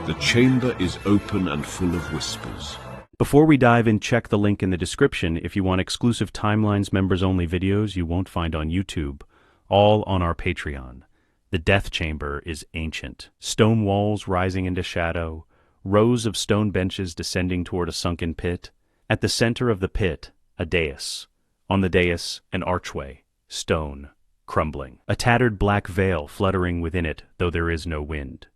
The chamber is open and full of whispers. Before we dive in, check the link in the description if you want exclusive Timelines members-only videos you won't find on YouTube, all on our Patreon. The death chamber is ancient. Stone walls rising into shadow, rows of stone benches descending toward a sunken pit. At the center of the pit, a dais. On the dais, an archway, stone, crumbling. A tattered black veil fluttering within it, though there is no wind.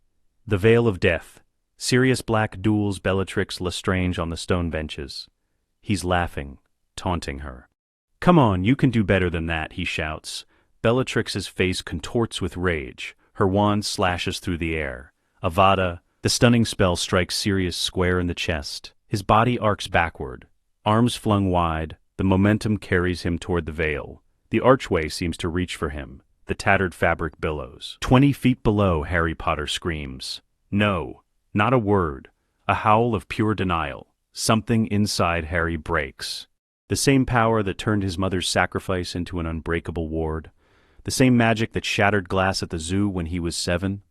The veil of death. Sirius Black duels Bellatrix Lestrange on the stone benches. He's laughing, taunting her. "Come on, you can do better than that," he shouts. Bellatrix's face contorts with rage. Her wand slashes through the air. Avada, the stunning spell strikes Sirius square in the chest. His body arcs backward. Arms flung wide, the momentum carries him toward the veil. The archway seems to reach for him. The tattered fabric billows. 20 feet below, Harry Potter screams. No, not a word. A howl of pure denial. Something inside Harry breaks. The same power that turned his mother's sacrifice into an unbreakable ward. The same magic that shattered glass at the zoo when he was 7.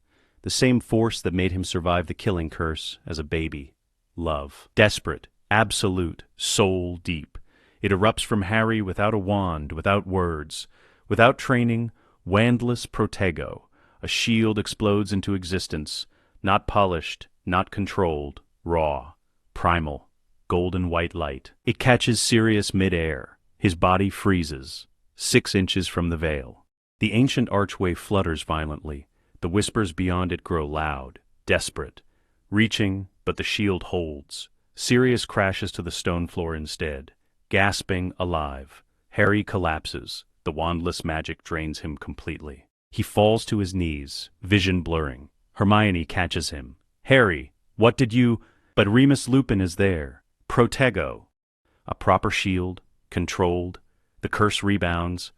The same force that made him survive the killing curse as a baby. Love. Desperate, absolute, soul deep. It erupts from Harry without a wand, without words, without training, wandless protego. A shield explodes into existence, not polished, not controlled, raw, primal, golden white light. It catches Sirius mid-air. His body freezes, 6 inches from the veil. The ancient archway flutters violently. The whispers beyond it grow loud, desperate, reaching, but the shield holds. Sirius crashes to the stone floor instead, gasping, alive. Harry collapses. The wandless magic drains him completely. He falls to his knees, vision blurring. Hermione catches him. "Harry, what did you—" But Remus Lupin is there. Protego. A proper shield, controlled. The curse rebounds.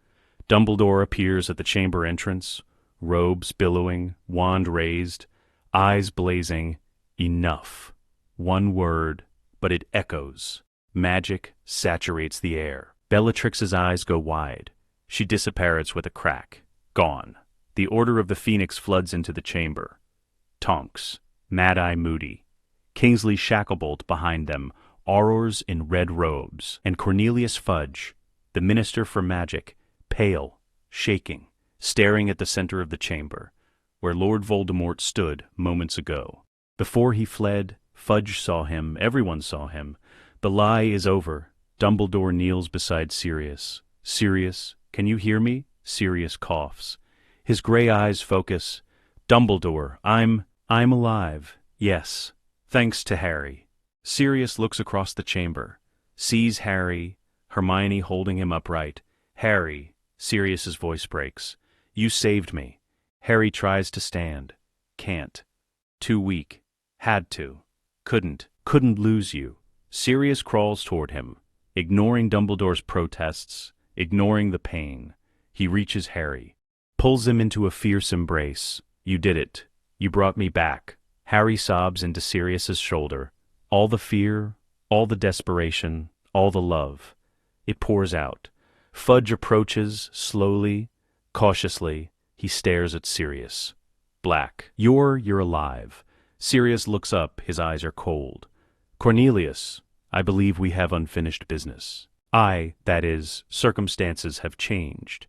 Dumbledore appears at the chamber entrance, robes billowing, wand raised, eyes blazing. Enough. One word, but it echoes. Magic saturates the air. Bellatrix's eyes go wide. She disapparates with a crack. Gone. The Order of the Phoenix floods into the chamber. Tonks. Mad-Eye Moody. Kingsley Shacklebolt behind them, aurors in red robes, and Cornelius Fudge, the Minister for Magic, pale, shaking, staring at the center of the chamber, where Lord Voldemort stood moments ago. Before he fled, Fudge saw him, everyone saw him. The lie is over. Dumbledore kneels beside Sirius. "Sirius, can you hear me?" Sirius coughs. His gray eyes focus. "Dumbledore, I'm alive. Yes. Thanks to Harry." Sirius looks across the chamber, sees Harry, Hermione holding him upright. "Harry," Sirius's voice breaks. "You saved me." Harry tries to stand. Can't. Too weak. Had to. Couldn't lose you. Sirius crawls toward him, ignoring Dumbledore's protests, ignoring the pain. He reaches Harry, pulls him into a fierce embrace. "You did it. You brought me back." Harry sobs into Sirius's shoulder. All the fear, all the desperation, all the love. It pours out. Fudge approaches, slowly, cautiously. He stares at Sirius. "Black. You're alive." Sirius looks up, his eyes are cold. "Cornelius, I believe we have unfinished business. That is, circumstances have changed.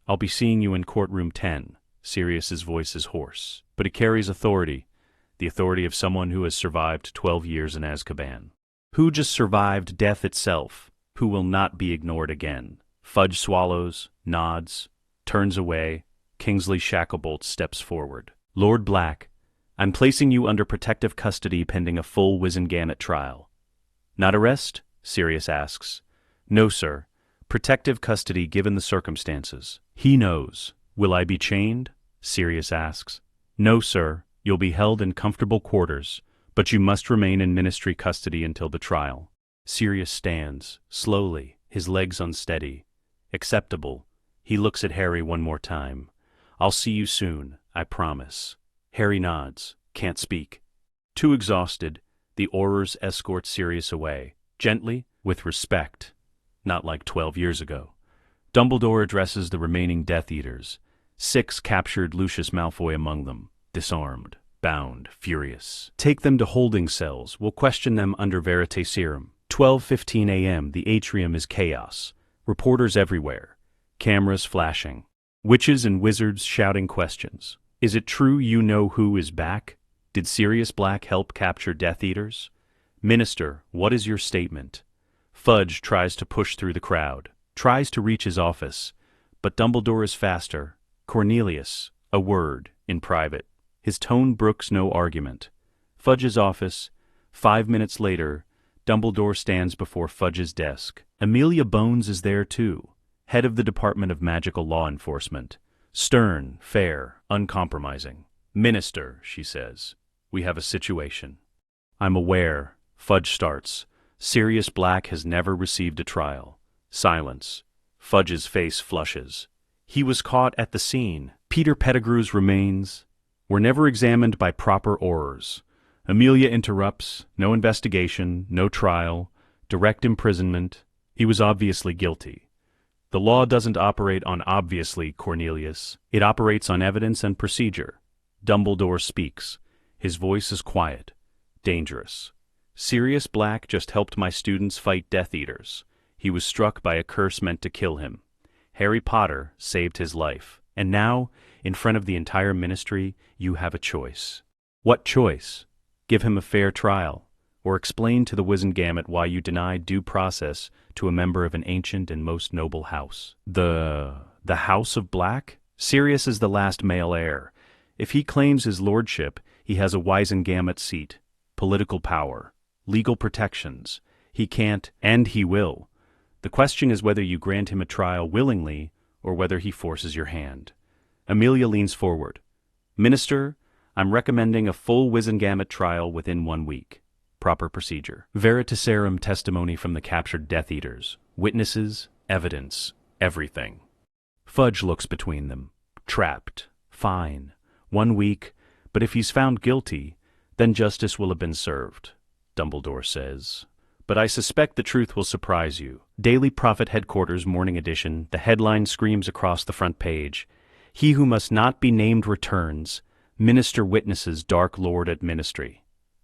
I'll be seeing you in courtroom 10. Sirius's voice is hoarse, but it carries authority, the authority of someone who has survived 12 years in Azkaban. Who just survived death itself, who will not be ignored again. Fudge swallows, nods, turns away. Kingsley Shacklebolt steps forward. "Lord Black, I'm placing you under protective custody pending a full Wizengamot trial." "Not arrest?" Sirius asks. "No, sir. Protective custody given the circumstances." He knows. "Will I be chained?" Sirius asks. "No, sir. You'll be held in comfortable quarters, but you must remain in ministry custody until the trial." Sirius stands, slowly, his legs unsteady. Acceptable. He looks at Harry one more time. "I'll see you soon, I promise." Harry nods, can't speak. Too exhausted, the Aurors escort Sirius away, gently, with respect, not like 12 years ago. Dumbledore addresses the remaining Death Eaters. 6 captured, Lucius Malfoy among them, disarmed. bound, furious. Take them to holding cells. We'll question them under verite serum. 12:15 a.m. The atrium is chaos. Reporters everywhere. Cameras flashing. Witches and wizards shouting questions. Is it true you know who is back? Did Sirius Black help capture Death Eaters? Minister, what is your statement? Fudge tries to push through the crowd, tries to reach his office, but Dumbledore is faster. Cornelius, a word, in private. His tone brooks no argument. Fudge's office. 5 minutes later, Dumbledore stands before Fudge's desk. Amelia Bones is there too, head of the Department of Magical Law Enforcement. Stern, fair, uncompromising. Minister, she says, we have a situation. I'm aware. Fudge starts. Sirius Black has never received a trial. Silence. Fudge's face flushes. He was caught at the scene. Peter Pettigrew's remains were never examined by proper aurors. Amelia interrupts. No investigation, no trial, direct imprisonment. He was obviously guilty. The law doesn't operate on obviously, Cornelius. It operates on evidence and procedure. Dumbledore speaks. His voice is quiet, dangerous. Sirius Black just helped my students fight Death Eaters. He was struck by a curse meant to kill him. Harry Potter saved his life. And now, in front of the entire ministry, you have a choice. What choice? Give him a fair trial, or explain to the Wizengamot why you denied due process to a member of an ancient and most noble house. The House of Black? Sirius is the last male heir. If he claims his lordship, he has a Wizengamot seat, political power, legal protections. He can't, and he will. The question is whether you grant him a trial willingly or whether he forces your hand. Amelia leans forward. Minister, I'm recommending a full Wizengamot trial within 1 week. Proper procedure. Veritaserum testimony from the captured Death Eaters. Witnesses, evidence, everything. Fudge looks between them. Trapped. Fine. 1 week, but if he's found guilty, then justice will have been served, Dumbledore says. But I suspect the truth will surprise you. Daily Prophet Headquarters Morning Edition, the headline screams across the front page. He who must not be named returns. Minister witnesses Dark Lord at Ministry.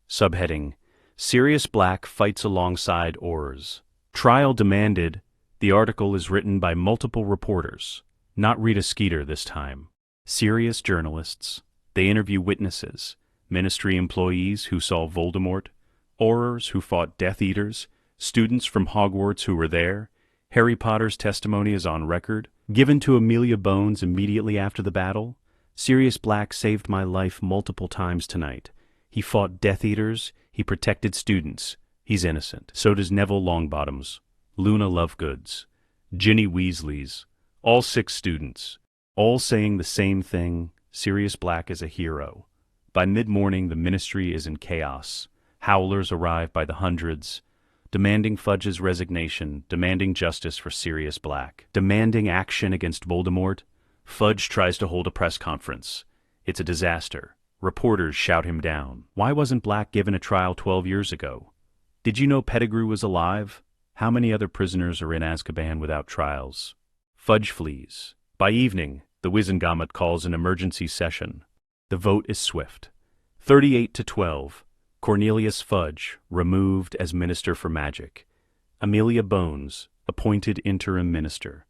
Subheading, Sirius Black fights alongside aurors. Trial demanded. The article is written by multiple reporters. Not Rita Skeeter this time. Serious journalists. They interview witnesses, ministry employees who saw Voldemort, aurors who fought Death Eaters, students from Hogwarts who were there. Harry Potter's testimony is on record, given to Amelia Bones immediately after the battle. Sirius Black saved my life multiple times tonight. He fought Death Eaters, he protected students. He's innocent. So does Neville Longbottoms, Luna Lovegoods, Ginny Weasley's, all 6 students, all saying the same thing. Sirius Black is a hero. By mid-morning, the ministry is in chaos. Howlers arrive by the hundreds, demanding Fudge's resignation, demanding justice for Sirius Black, demanding action against Voldemort. Fudge tries to hold a press conference. It's a disaster. Reporters shout him down. Why wasn't Black given a trial 12 years ago? Did you know Pettigrew was alive? How many other prisoners are in Azkaban without trials? Fudge flees. By evening, the Wizengamot calls an emergency session. The vote is swift. 38-12. Cornelius Fudge, removed as Minister for Magic. Amelia Bones, appointed interim minister.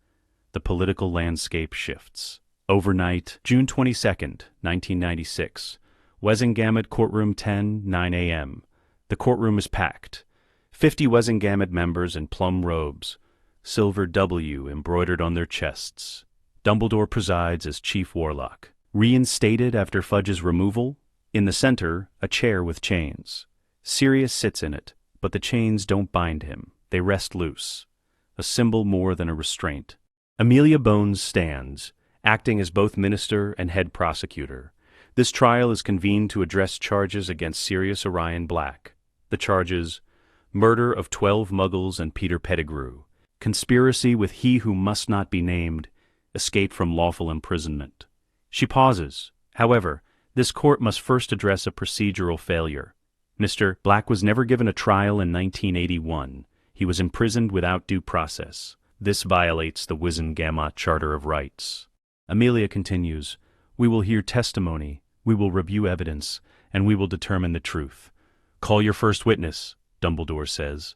The political landscape shifts. Overnight, June 22nd, 1996. Wizengamot Courtroom 10, 9 a.m. The courtroom is packed. 50 Wizengamot members in plum robes, silver W embroidered on their chests. Dumbledore presides as Chief Warlock. Reinstated after Fudge's removal, in the center, a chair with chains. Sirius sits in it, but the chains don't bind him. They rest loose, a symbol more than a restraint. Amelia Bones stands, acting as both minister and head prosecutor. This trial is convened to address charges against Sirius Orion Black. The charges: murder of 12 Muggles and Peter Pettigrew, conspiracy with he who must not be named, escape from lawful imprisonment. She pauses. However, this court must first address a procedural failure. Mr. Black was never given a trial in 1981. He was imprisoned without due process. This violates the Wizengamot Charter of Rights. Amelia continues, we will hear testimony, we will review evidence, and we will determine the truth. Call your first witness, Dumbledore says.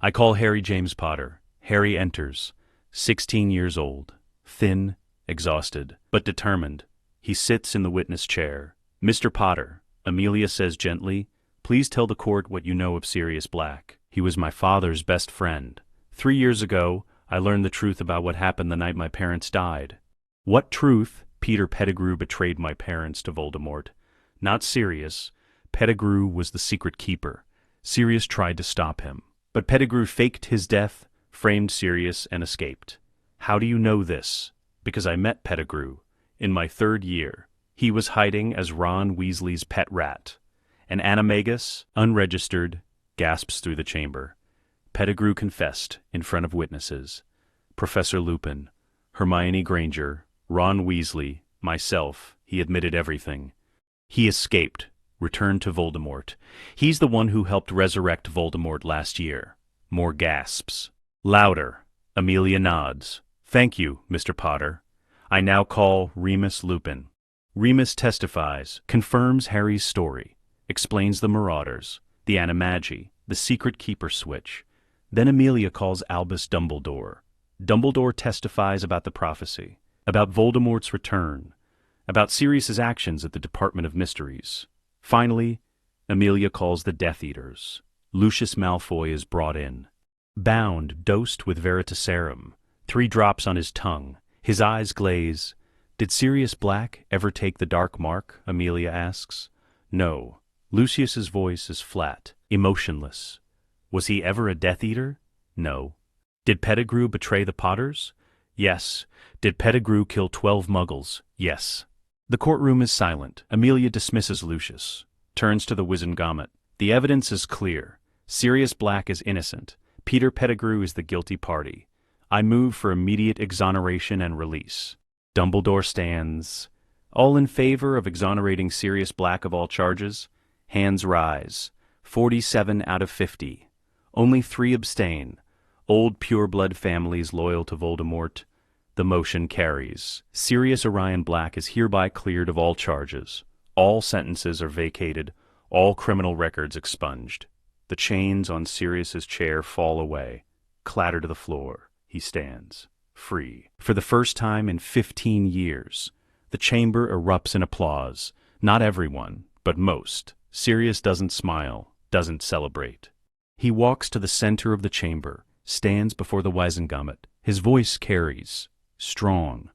I call Harry James Potter. Harry enters, 16 years old, thin, exhausted, but determined. He sits in the witness chair. Mr. Potter, Amelia says gently, please tell the court what you know of Sirius Black. He was my father's best friend. 3 years ago, I learned the truth about what happened the night my parents died. What truth? Peter Pettigrew betrayed my parents to Voldemort. Not Sirius. Pettigrew was the secret keeper. Sirius tried to stop him. But Pettigrew faked his death, framed Sirius, and escaped. How do you know this? Because I met Pettigrew. In my 3rd year, he was hiding as Ron Weasley's pet rat. And Animagus, unregistered, gasps through the chamber. Pettigrew confessed in front of witnesses. Professor Lupin, Hermione Granger, Ron Weasley, myself, he admitted everything. He escaped, returned to Voldemort. He's the one who helped resurrect Voldemort last year. More gasps. Louder. Amelia nods. Thank you, Mr. Potter. I now call Remus Lupin. Remus testifies, confirms Harry's story, explains the Marauders, the Animagi, the secret keeper switch. Then Amelia calls Albus Dumbledore. Dumbledore testifies about the prophecy, about Voldemort's return, about Sirius's actions at the Department of Mysteries. Finally, Amelia calls the Death Eaters. Lucius Malfoy is brought in. Bound, dosed with Veritaserum, 3 drops on his tongue. His eyes glaze. Did Sirius Black ever take the dark mark? Amelia asks. No. Lucius's voice is flat, emotionless. Was he ever a Death Eater? No. Did Pettigrew betray the Potters? Yes. Did Pettigrew kill 12 Muggles? Yes. The courtroom is silent. Amelia dismisses Lucius, turns to the Wizengamot. The evidence is clear. Sirius Black is innocent. Peter Pettigrew is the guilty party. I move for immediate exoneration and release. Dumbledore stands. All in favor of exonerating Sirius Black of all charges? Hands rise. 47 out of 50. Only 3 abstain. Old pureblood families loyal to Voldemort. The motion carries. Sirius Orion Black is hereby cleared of all charges. All sentences are vacated. All criminal records expunged. The chains on Sirius's chair fall away, clatter to the floor. He stands, free. For the first time in 15 years, the chamber erupts in applause. Not everyone, but most. Sirius doesn't smile, doesn't celebrate. He walks to the center of the chamber, stands before the Wizengamot. His voice carries, strong,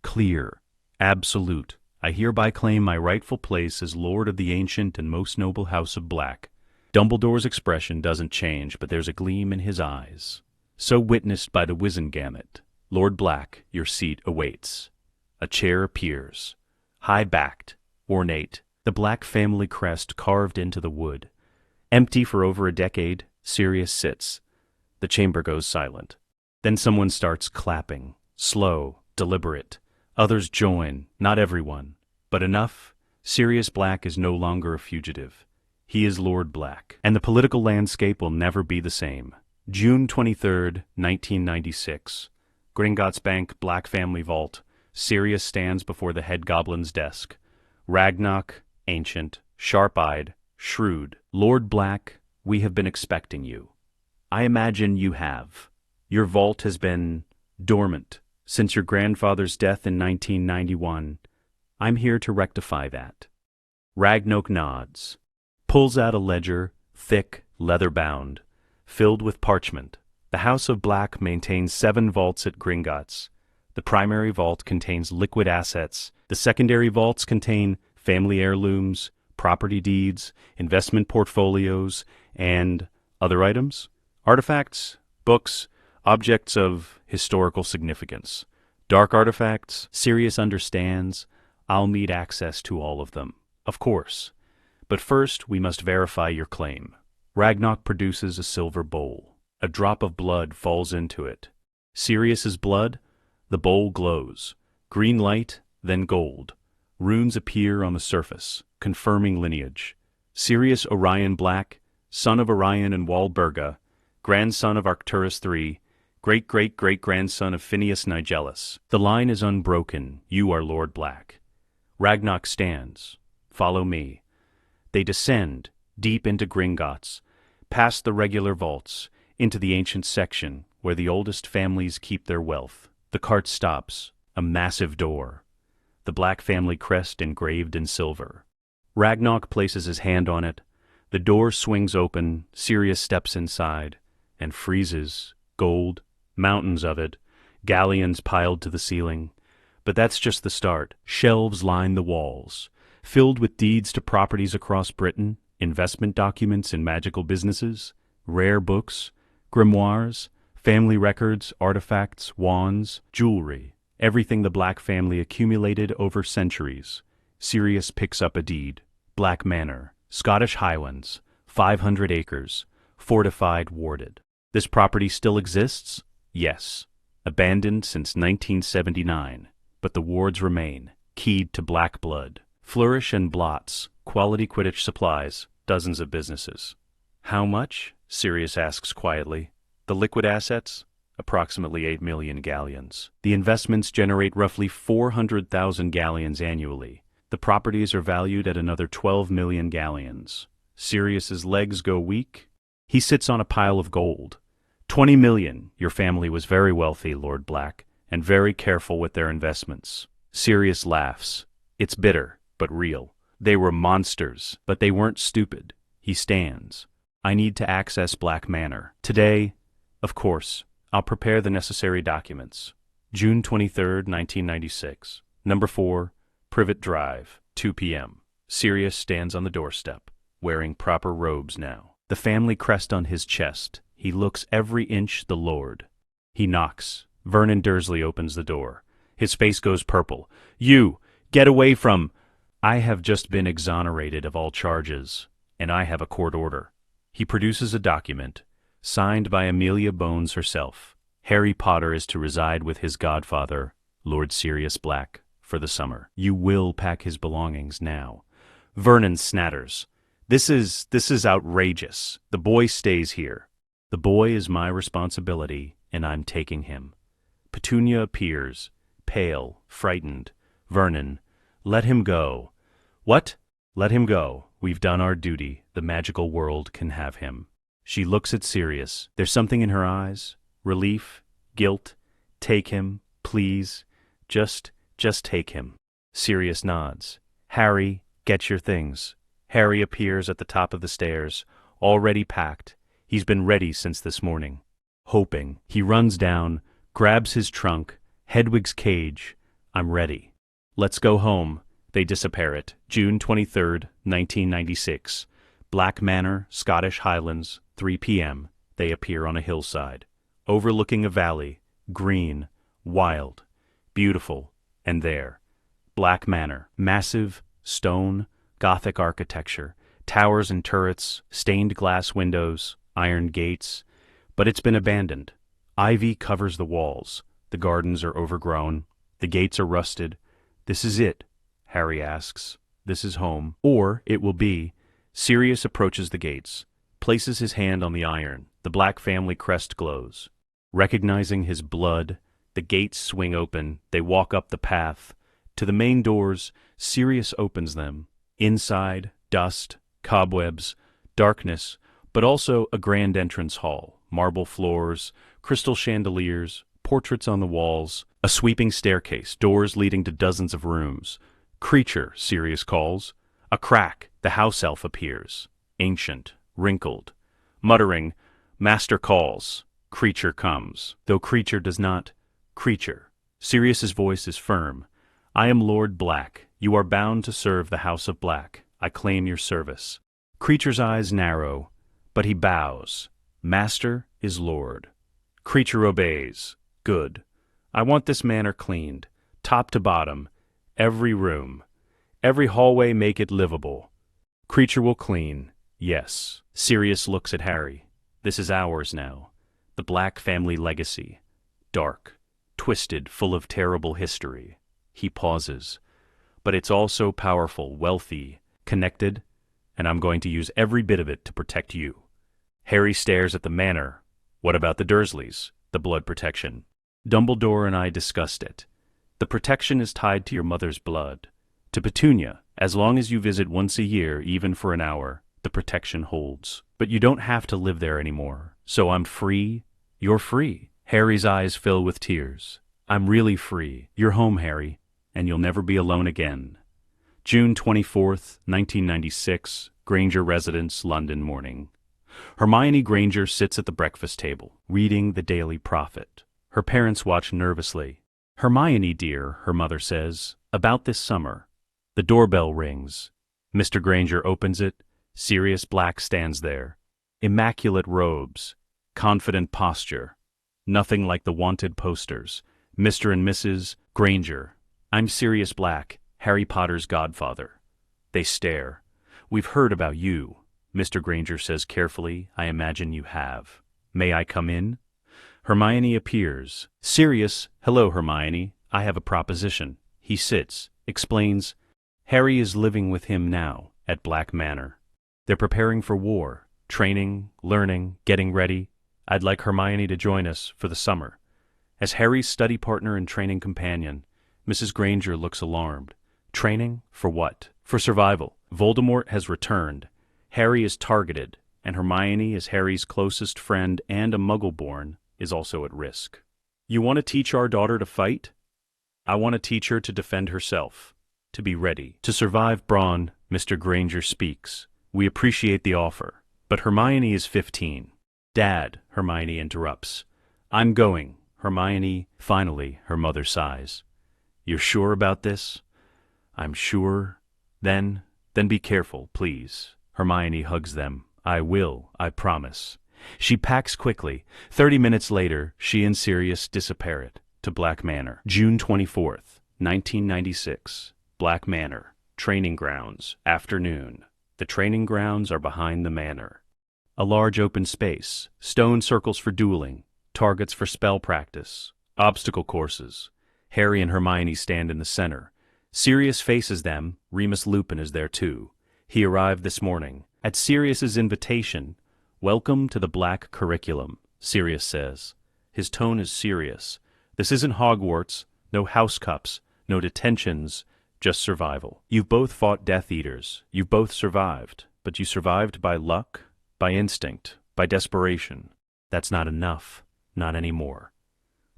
clear, absolute. I hereby claim my rightful place as Lord of the ancient and most noble House of Black. Dumbledore's expression doesn't change, but there's a gleam in his eyes. So witnessed by the Wizengamot. Lord Black, your seat awaits. A chair appears, high-backed, ornate, the Black family crest carved into the wood. Empty for over a decade, Sirius sits. The chamber goes silent. Then someone starts clapping, slow, deliberate. Others join, not everyone, but enough. Sirius Black is no longer a fugitive. He is Lord Black, and the political landscape will never be the same. June 23rd, 1996. Gringotts Bank Black Family Vault. Sirius stands before the head goblin's desk. Ragnarok, ancient, sharp-eyed, shrewd. Lord Black, we have been expecting you. I imagine you have. Your vault has been dormant since your grandfather's death in 1991. I'm here to rectify that. Ragnarok nods, pulls out a ledger, thick, leather-bound, filled with parchment. The House of Black maintains 7 vaults at Gringotts. The primary vault contains liquid assets. The secondary vaults contain family heirlooms, property deeds, investment portfolios, and other items, artifacts, books, objects of historical significance. Dark artifacts, Sirius understands. I'll need access to all of them, of course. But first, we must verify your claim. Ragnarok produces a silver bowl. A drop of blood falls into it. Sirius's blood? The bowl glows. Green light, then gold. Runes appear on the surface, confirming lineage. Sirius Orion Black, son of Orion and Walburga, grandson of Arcturus III, great-great-great-grandson of Phineas Nigellus. The line is unbroken. You are Lord Black. Ragnarok stands. Follow me. They descend, deep into Gringotts, past the regular vaults, into the ancient section where the oldest families keep their wealth. The cart stops, a massive door, the Black family crest engraved in silver. Ragnarok places his hand on it. The door swings open, Sirius steps inside, and freezes. Gold, mountains of it, galleons piled to the ceiling. But that's just the start. Shelves line the walls, filled with deeds to properties across Britain, investment documents in magical businesses, rare books, grimoires, family records, artifacts, wands, jewelry, everything the Black family accumulated over centuries. Sirius picks up a deed. Black Manor, Scottish Highlands, 500 acres, fortified, warded. This property still exists? Yes. Abandoned since 1979, but the wards remain, keyed to Black blood. Flourish and Blots, quality Quidditch supplies, dozens of businesses. How much? Sirius asks quietly. The liquid assets? Approximately 8 million galleons. The investments generate roughly 400,000 galleons annually. The properties are valued at another 12 million galleons. Sirius's legs go weak. He sits on a pile of gold. 20 million. Your family was very wealthy, Lord Black, and very careful with their investments. Sirius laughs. It's bitter, but real. They were monsters, but they weren't stupid. He stands. I need to access Black Manor. Today, of course, I'll prepare the necessary documents. June 23rd, 1996. Number 4, Privet Drive, 2 p.m. Sirius stands on the doorstep, wearing proper robes now. The family crest on his chest. He looks every inch the Lord. He knocks. Vernon Dursley opens the door. His face goes purple. You! Get away from... I have just been exonerated of all charges, and I have a court order. He produces a document, signed by Amelia Bones herself. Harry Potter is to reside with his godfather, Lord Sirius Black, for the summer. You will pack his belongings now. Vernon snatters. This is outrageous. The boy stays here. The boy is my responsibility, and I'm taking him. Petunia appears, pale, frightened. Vernon, let him go. What? Let him go. We've done our duty. The magical world can have him. She looks at Sirius. There's something in her eyes. Relief, guilt. Take him, please. Just take him. Sirius nods. Harry, get your things. Harry appears at the top of the stairs, already packed. He's been ready since this morning. Hoping. He runs down, grabs his trunk, Hedwig's cage. I'm ready. Let's go home. They disappear. June 23rd, 1996. Black Manor, Scottish Highlands, 3 p.m. They appear on a hillside, overlooking a valley, green, wild, beautiful, and there. Black Manor, massive, stone, Gothic architecture, towers and turrets, stained glass windows, iron gates, but it's been abandoned. Ivy covers the walls. The gardens are overgrown. The gates are rusted. This is it, Harry asks. This is home. Or it will be. Sirius approaches the gates, places his hand on the iron. The Black family crest glows. Recognizing his blood, the gates swing open. They walk up the path. To the main doors, Sirius opens them. Inside, dust, cobwebs, darkness, but also a grand entrance hall, marble floors, crystal chandeliers, portraits on the walls, a sweeping staircase, doors leading to dozens of rooms. Creature, Sirius calls. A crack, the house elf appears, ancient, wrinkled. Muttering, Master calls. Creature comes. Though Creature does not. Creature. Sirius's voice is firm. I am Lord Black. You are bound to serve the House of Black. I claim your service. Creature's eyes narrow, but he bows. Master is Lord. Creature obeys. Good. I want this manor cleaned, top to bottom, every room. Every hallway make it livable. Creature will clean. Yes. Sirius looks at Harry. This is ours now. The Black family legacy. Dark, twisted, full of terrible history. He pauses. But it's also powerful, wealthy, connected, and I'm going to use every bit of it to protect you. Harry stares at the manor. What about the Dursleys? The blood protection. Dumbledore and I discussed it. The protection is tied to your mother's blood. To Petunia, as long as you visit once a year, even for an hour, the protection holds. But you don't have to live there anymore. So I'm free. You're free. Harry's eyes fill with tears. I'm really free. You're home, Harry, and you'll never be alone again. June 24th, 1996, Granger residence, London morning. Hermione Granger sits at the breakfast table, reading the Daily Prophet. Her parents watch nervously. Hermione, dear, her mother says, about this summer. The doorbell rings. Mr. Granger opens it. Sirius Black stands there. Immaculate robes. Confident posture. Nothing like the wanted posters. Mr. and Mrs. Granger. I'm Sirius Black, Harry Potter's godfather. They stare. We've heard about you. Mr. Granger says carefully, I imagine you have. May I come in? Hermione appears. Sirius, hello, Hermione. I have a proposition. He sits, explains. Harry is living with him now, at Black Manor. They're preparing for war, training, learning, getting ready. I'd like Hermione to join us for the summer. As Harry's study partner and training companion, Mrs. Granger looks alarmed. Training? For what? For survival. Voldemort has returned. Harry is targeted, and Hermione, as Harry's closest friend and a Muggle-born, is also at risk. You want to teach our daughter to fight? I want to teach her to defend herself, to be ready. To survive Brawn, Mr. Granger speaks. We appreciate the offer, but Hermione is 15. Dad, Hermione interrupts. I'm going. Hermione, finally, her mother sighs. You're sure about this? I'm sure. Then be careful, please. Hermione hugs them. I will, I promise. She packs quickly. 30 minutes later, she and Sirius disappear to Black Manor. June 24th, 1996. Black Manor. Training grounds. Afternoon. The training grounds are behind the manor. A large open space. Stone circles for dueling. Targets for spell practice. Obstacle courses. Harry and Hermione stand in the center. Sirius faces them. Remus Lupin is there too. He arrived this morning. At Sirius's invitation, welcome to the Black Curriculum, Sirius says. His tone is serious. This isn't Hogwarts, no house cups, no detentions, just survival. You've both fought Death Eaters. You've both survived. But you survived by luck, by instinct, by desperation. That's not enough. Not anymore.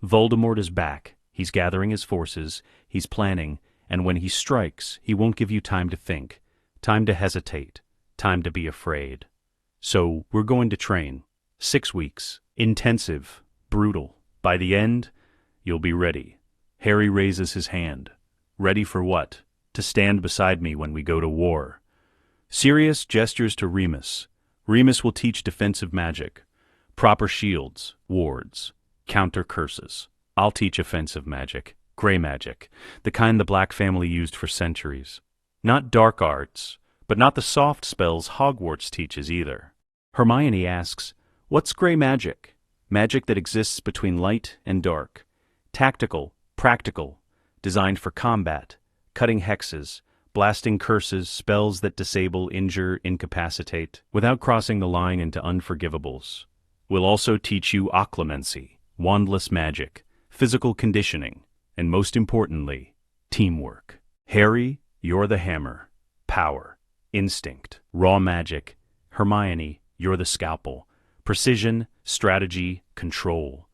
Voldemort is back. He's gathering his forces. He's planning. And when he strikes, he won't give you time to think, time to hesitate, time to be afraid. So we're going to train. 6 weeks. Intensive. Brutal. By the end, you'll be ready. Harry raises his hand. Ready for what? To stand beside me when we go to war. Sirius gestures to Remus. Remus will teach defensive magic. Proper shields, wards, counter curses. I'll teach offensive magic. Gray magic, the kind the Black family used for centuries. Not dark arts, but not the soft spells Hogwarts teaches either. Hermione asks, what's gray magic? Magic that exists between light and dark. Tactical, practical, designed for combat, cutting hexes, blasting curses, spells that disable, injure, incapacitate, without crossing the line into unforgivables. We'll also teach you occlumency, wandless magic, physical conditioning, and most importantly, teamwork. Harry, you're the hammer. Power. Instinct. Raw magic. Hermione, you're the scalpel. Precision, strategy, control.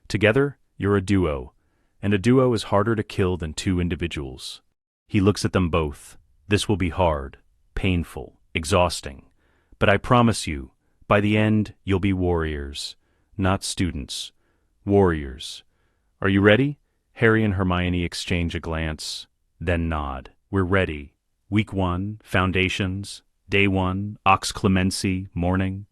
Together, you're a duo. And a duo is harder to kill than two individuals. He looks at them both. This will be hard, painful, exhausting. But I promise you, by the end, you'll be warriors. Not students. Warriors. Are you ready? Harry and Hermione exchange a glance, then nod. We're ready. Week 1, foundations. Day 1, occlumency, morning.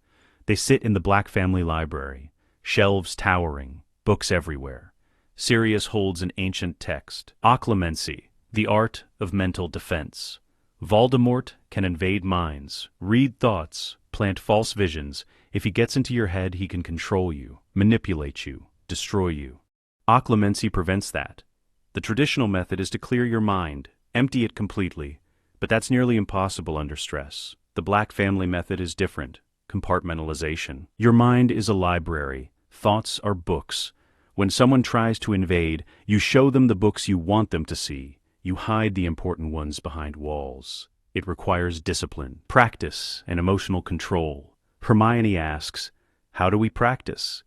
They sit in the Black family library, shelves towering, books everywhere. Sirius holds an ancient text. Occlumency, the art of mental defense. Voldemort can invade minds, read thoughts, plant false visions. If he gets into your head, he can control you, manipulate you, destroy you. Occlumency prevents that. The traditional method is to clear your mind, empty it completely, but that's nearly impossible under stress. The Black family method is different. Compartmentalization. Your mind is a library. Thoughts are books. When someone tries to invade, you show them the books you want them to see. You hide the important ones behind walls. It requires discipline, practice, and emotional control. Hermione asks, "How do we practice?"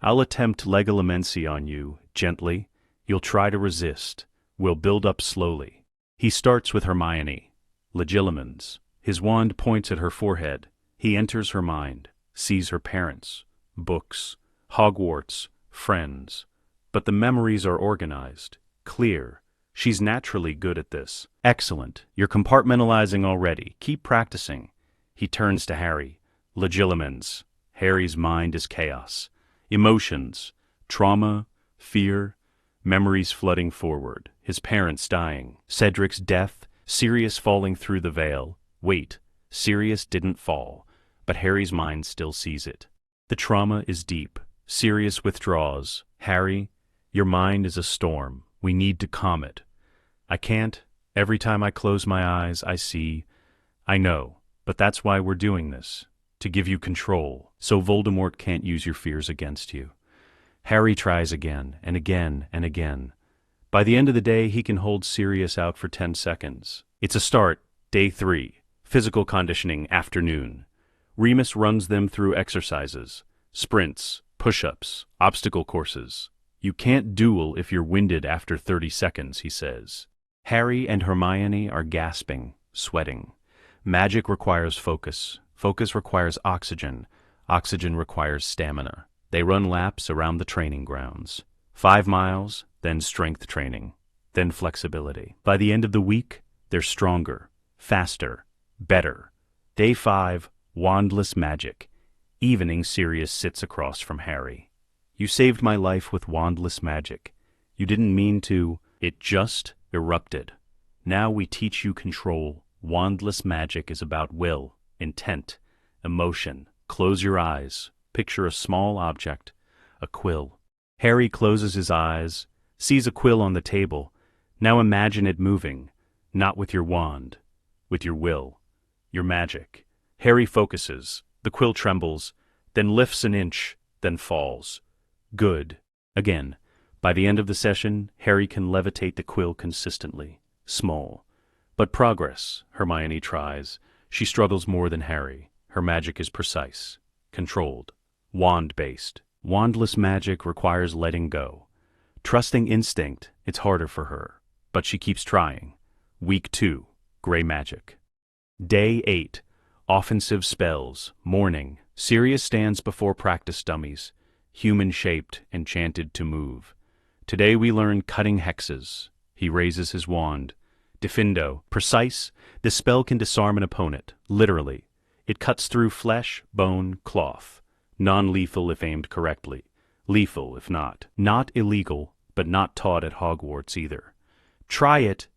"I'll attempt Legolemency on you, gently. You'll try to resist. We'll build up slowly." He starts with Hermione. Legilimens. His wand points at her forehead. He enters her mind, sees her parents, books, Hogwarts, friends. But the memories are organized, clear. She's naturally good at this. "Excellent. You're compartmentalizing already. Keep practicing." He turns to Harry. Legilimens. Harry's mind is chaos. Emotions, trauma, fear, memories flooding forward. His parents dying. Cedric's death, Sirius falling through the veil. Wait, Sirius didn't fall, but Harry's mind still sees it. The trauma is deep. Sirius withdraws. "Harry, your mind is a storm. We need to calm it." "I can't. Every time I close my eyes, I see." "I know, but that's why we're doing this. To give you control, so Voldemort can't use your fears against you." Harry tries again and again and again. By the end of the day, he can hold Sirius out for 10 seconds. It's a start. Day 3. Physical conditioning, afternoon. Remus runs them through exercises. Sprints, push-ups, obstacle courses. "You can't duel if you're winded after 30 seconds, he says. Harry and Hermione are gasping, sweating. Magic requires focus. Focus requires oxygen. Oxygen requires stamina. They run laps around the training grounds. 5 miles, then strength training, then flexibility. By the end of the week, they're stronger, faster, better. Day 5, wandless magic. Evening, Sirius sits across from Harry. "You saved my life with wandless magic. You didn't mean to. It just erupted. Now we teach you control. Wandless magic is about will, intent, emotion. Close your eyes. Picture a small object, a quill." Harry closes his eyes, sees a quill on the table. Now imagine it moving, not with your wand, with your will, your magic. Harry focuses. The quill trembles, then lifts an inch, then falls. Good. Again. By the end of the session, Harry can levitate the quill consistently. Small. But progress, Hermione tries. She struggles more than Harry. Her magic is precise, controlled, wand-based. Wandless magic requires letting go. Trusting instinct, it's harder for her. But she keeps trying. Week 2, Gray Magic. Day 8, Offensive Spells, Morning. Sirius stands before practice dummies, human-shaped, enchanted to move. Today we learn cutting hexes. He raises his wand. Diffindo, precise, this spell can disarm an opponent, literally. It cuts through flesh, bone, cloth. Non-lethal if aimed correctly. Lethal if not. Not illegal, but not taught at Hogwarts either. Try it.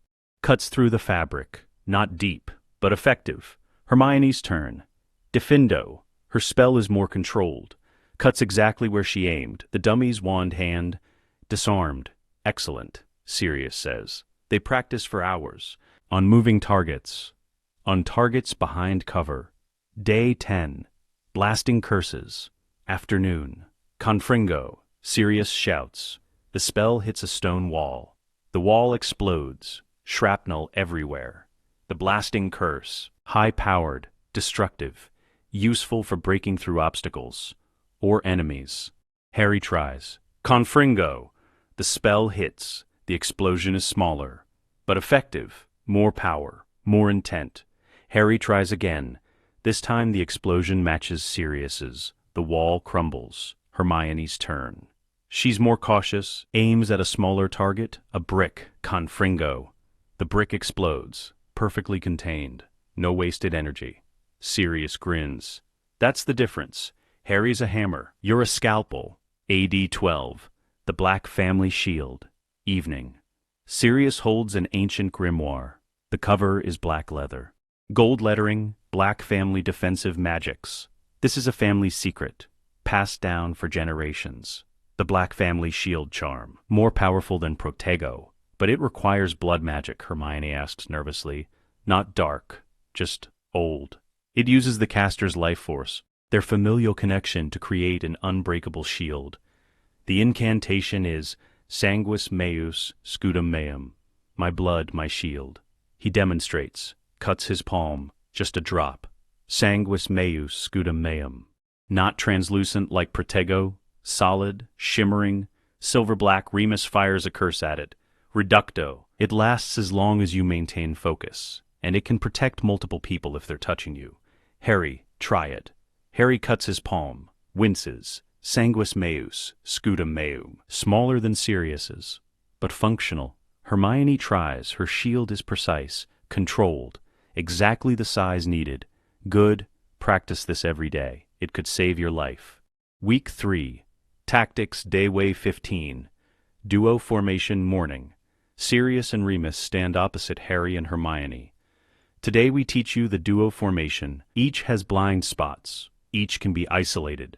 Cuts through the fabric. Not deep, but effective. Hermione's turn. Diffindo. Her spell is more controlled. Cuts exactly where she aimed. The dummy's wand hand. Disarmed. Excellent, Sirius says. They practice for hours. On moving targets. On targets behind cover. Day 10. Blasting curses. Afternoon. Confringo. Sirius shouts. The spell hits a stone wall. The wall explodes. Shrapnel everywhere. The blasting curse. High-powered. Destructive. Useful for breaking through obstacles. Or enemies. Harry tries. Confringo. The spell hits. The explosion is smaller. But effective. More power. More intent. Harry tries again. This time the explosion matches Sirius's. The wall crumbles. Hermione's turn. She's more cautious, aims at a smaller target, a brick, Confringo. The brick explodes, perfectly contained. No wasted energy. Sirius grins. That's the difference. Harry's a hammer. You're a scalpel. AD 12. The Black Family Shield. Evening. Sirius holds an ancient grimoire. The cover is black leather. Gold lettering, Black Family Defensive Magics. This is a family secret, passed down for generations. The Black Family Shield charm, more powerful than Protego. But it requires blood magic, Hermione asks nervously. Not dark, just old. It uses the caster's life force, their familial connection to create an unbreakable shield. The incantation is Sanguis Meus Scutum Meum. my blood, my shield. He demonstrates, cuts his palm, just a drop. Sanguis meus scutum meum. Not translucent like Protego, solid, shimmering, silver-black. Remus fires a curse at it. Reducto. It lasts as long as you maintain focus, and it can protect multiple people if they're touching you. Harry, try it. Harry cuts his palm, winces. Sanguis meus, scutum meum. Smaller than Sirius's, but functional. Hermione tries. Her shield is precise, controlled, exactly the size needed. Good. Practice this every day. It could save your life. Week 3. Tactics Day 15. Duo formation morning. Sirius and Remus stand opposite Harry and Hermione. Today we teach you the duo formation. Each has blind spots. Each can be isolated.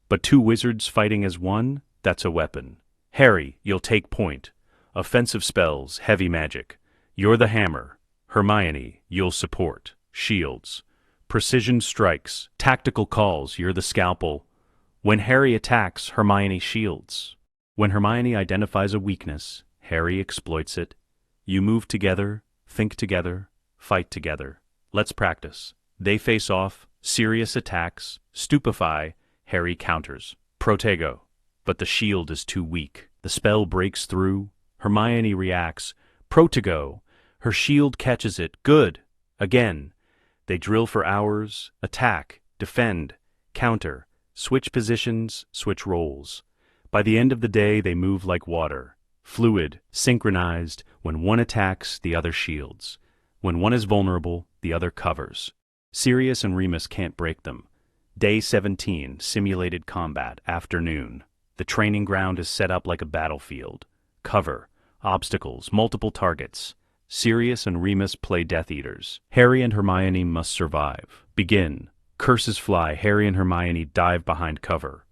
But two wizards fighting as one, that's a weapon. Harry, you'll take point. Offensive spells, heavy magic. You're the hammer. Hermione, you'll support. Shields. Precision strikes. Tactical calls, you're the scalpel. When Harry attacks, Hermione shields. When Hermione identifies a weakness, Harry exploits it. You move together, think together, fight together. Let's practice. They face off. Sirius attacks. Stupefy. Harry counters. Protego. But the shield is too weak. The spell breaks through. Hermione reacts. Protego. Her shield catches it. Good. Again. They drill for hours. Attack. Defend. Counter. Switch positions. Switch roles. By the end of the day, they move like water. Fluid. Synchronized. When one attacks, the other shields. When one is vulnerable, the other covers. Sirius and Remus can't break them. Day 17, simulated combat, afternoon. The training ground is set up like a battlefield. Cover, obstacles, multiple targets. Sirius and Remus play Death Eaters. Harry and Hermione must survive. Begin. Curses fly. Harry and Hermione dive behind cover.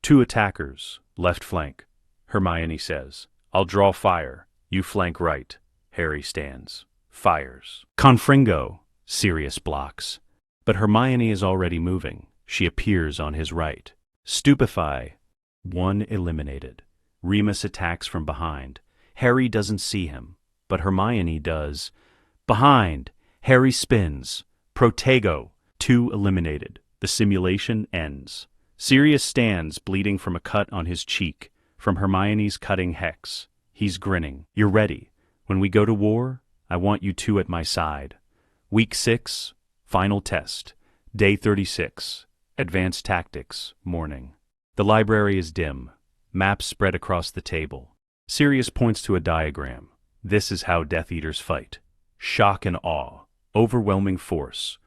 Two attackers, left flank. Hermione says, I'll draw fire. You flank right. Harry stands. Fires. Confringo. Sirius blocks. But Hermione is already moving. She appears on his right. Stupefy. One eliminated. Remus attacks from behind. Harry doesn't see him, but Hermione does. Behind. Harry spins. Protego. Two eliminated. The simulation ends. Sirius stands, bleeding from a cut on his cheek, from Hermione's cutting hex. He's grinning. You're ready. When we go to war, I want you two at my side. Week 6, final test. Day 36. Advanced tactics, morning. The library is dim. Maps spread across the table. Sirius points to a diagram. This is how Death Eaters fight. Shock and awe. Overwhelming force.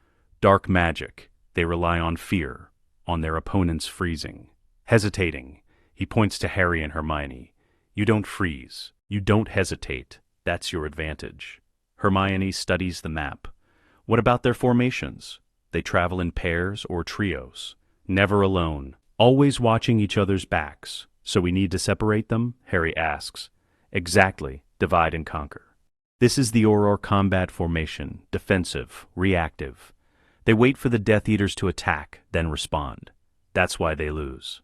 Dark magic. They rely on fear. On their opponent's freezing. Hesitating. He points to Harry and Hermione. You don't freeze. You don't hesitate. That's your advantage. Hermione studies the map. What about their formations? They travel in pairs or trios. Never alone. Always watching each other's backs. So we need to separate them? Harry asks. Exactly. Divide and conquer. This is the Auror combat formation. Defensive. Reactive. They wait for the Death Eaters to attack, then respond. That's why they lose.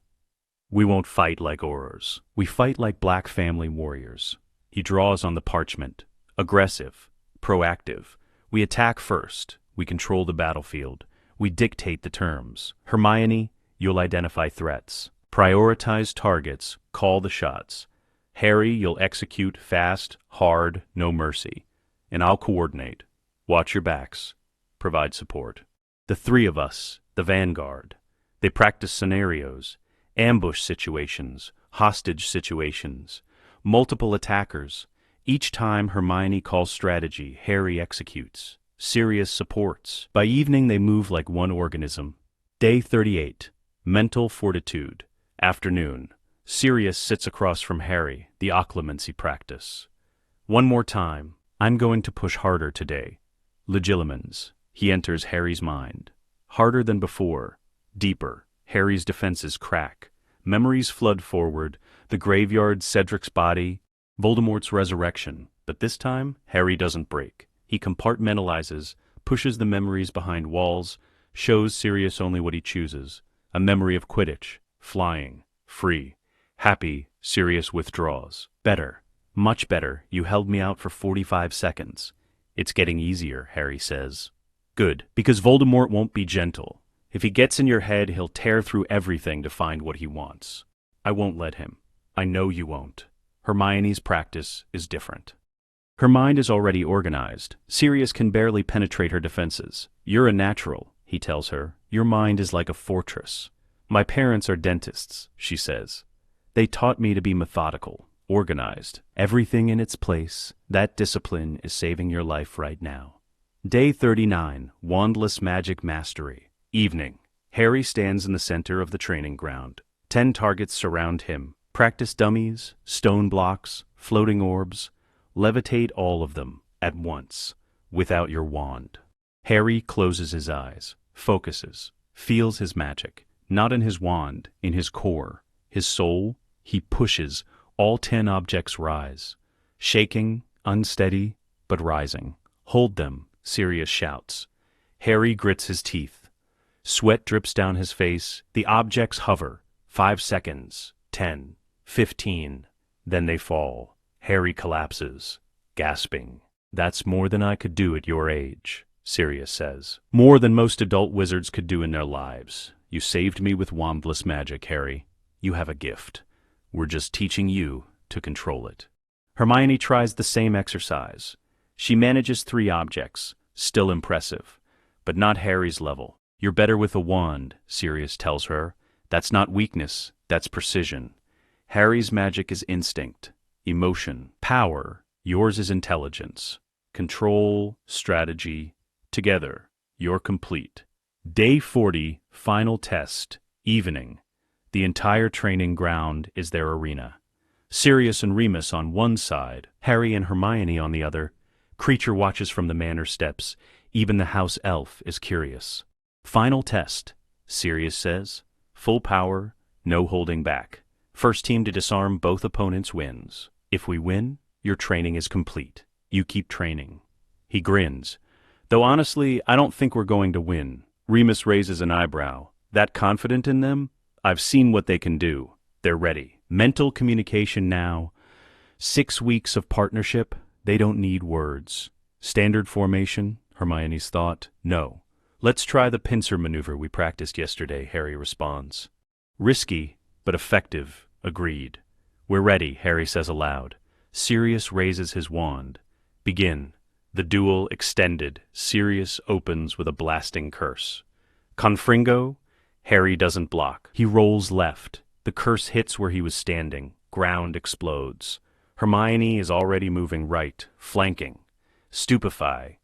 We won't fight like Aurors. We fight like Black family warriors. He draws on the parchment. Aggressive. Proactive. We attack first. We control the battlefield. We dictate the terms. Hermione, you'll identify threats. Prioritize targets. Call the shots. Harry, you'll execute fast, hard, no mercy. And I'll coordinate. Watch your backs. Provide support. The three of us, the vanguard. They practice scenarios, ambush situations, hostage situations, multiple attackers. Each time Hermione calls strategy, Harry executes. Sirius supports. By evening they move like one organism. Day 38. Mental fortitude. Afternoon. Sirius sits across from Harry, the occlumency practice. One more time. I'm going to push harder today. Legilimens. He enters Harry's mind. Harder than before. Deeper. Harry's defenses crack. Memories flood forward. The graveyard, Cedric's body, Voldemort's resurrection. But this time, Harry doesn't break. He compartmentalizes, pushes the memories behind walls, shows Sirius only what he chooses. A memory of Quidditch, flying, free. Happy, Sirius withdraws. Better. Much better. You held me out for 45 seconds. It's getting easier, Harry says. Good, because Voldemort won't be gentle. If he gets in your head, he'll tear through everything to find what he wants. I won't let him. I know you won't. Hermione's practice is different. Her mind is already organized. Sirius can barely penetrate her defenses. You're a natural, he tells her. Your mind is like a fortress. My parents are dentists, she says. They taught me to be methodical, organized, everything in its place. That discipline is saving your life right now. Day 39, Wandless Magic Mastery. Evening. Harry stands in the center of the training ground. 10 targets surround him. Practice dummies, stone blocks, floating orbs. Levitate all of them at once, without your wand. Harry closes his eyes, focuses, feels his magic, not in his wand, in his core, his soul. He pushes. All 10 objects rise. Shaking, unsteady, but rising. Hold them, Sirius shouts. Harry grits his teeth. Sweat drips down his face. The objects hover. 5 seconds. 10. 15. Then they fall. Harry collapses, gasping. That's more than I could do at your age, Sirius says. More than most adult wizards could do in their lives. You saved me with wandless magic, Harry. You have a gift. We're just teaching you to control it. Hermione tries the same exercise. She manages 3 objects, still impressive, but not Harry's level. You're better with a wand, Sirius tells her. That's not weakness, that's precision. Harry's magic is instinct, emotion, power. Yours is intelligence, control, strategy. Together, you're complete. Day 40, final test, evening. The entire training ground is their arena. Sirius and Remus on one side, Harry and Hermione on the other. Creature watches from the manor steps. Even the house elf is curious. Final test, Sirius says. Full power, no holding back. First team to disarm both opponents wins. If we win, your training is complete. You keep training. He grins. Though honestly, I don't think we're going to win. Remus raises an eyebrow. That confident in them? I've seen what they can do. They're ready. Mental communication now. 6 weeks of partnership. They don't need words. Standard formation, Hermione's thought. No. Let's try the pincer maneuver we practiced yesterday, Harry responds. Risky, but effective, agreed. We're ready, Harry says aloud. Sirius raises his wand. Begin. The duel extended. Sirius opens with a blasting curse. Confringo. Harry doesn't block. He rolls left. The curse hits where he was standing. Ground explodes. Hermione is already moving right, flanking. Stupefy.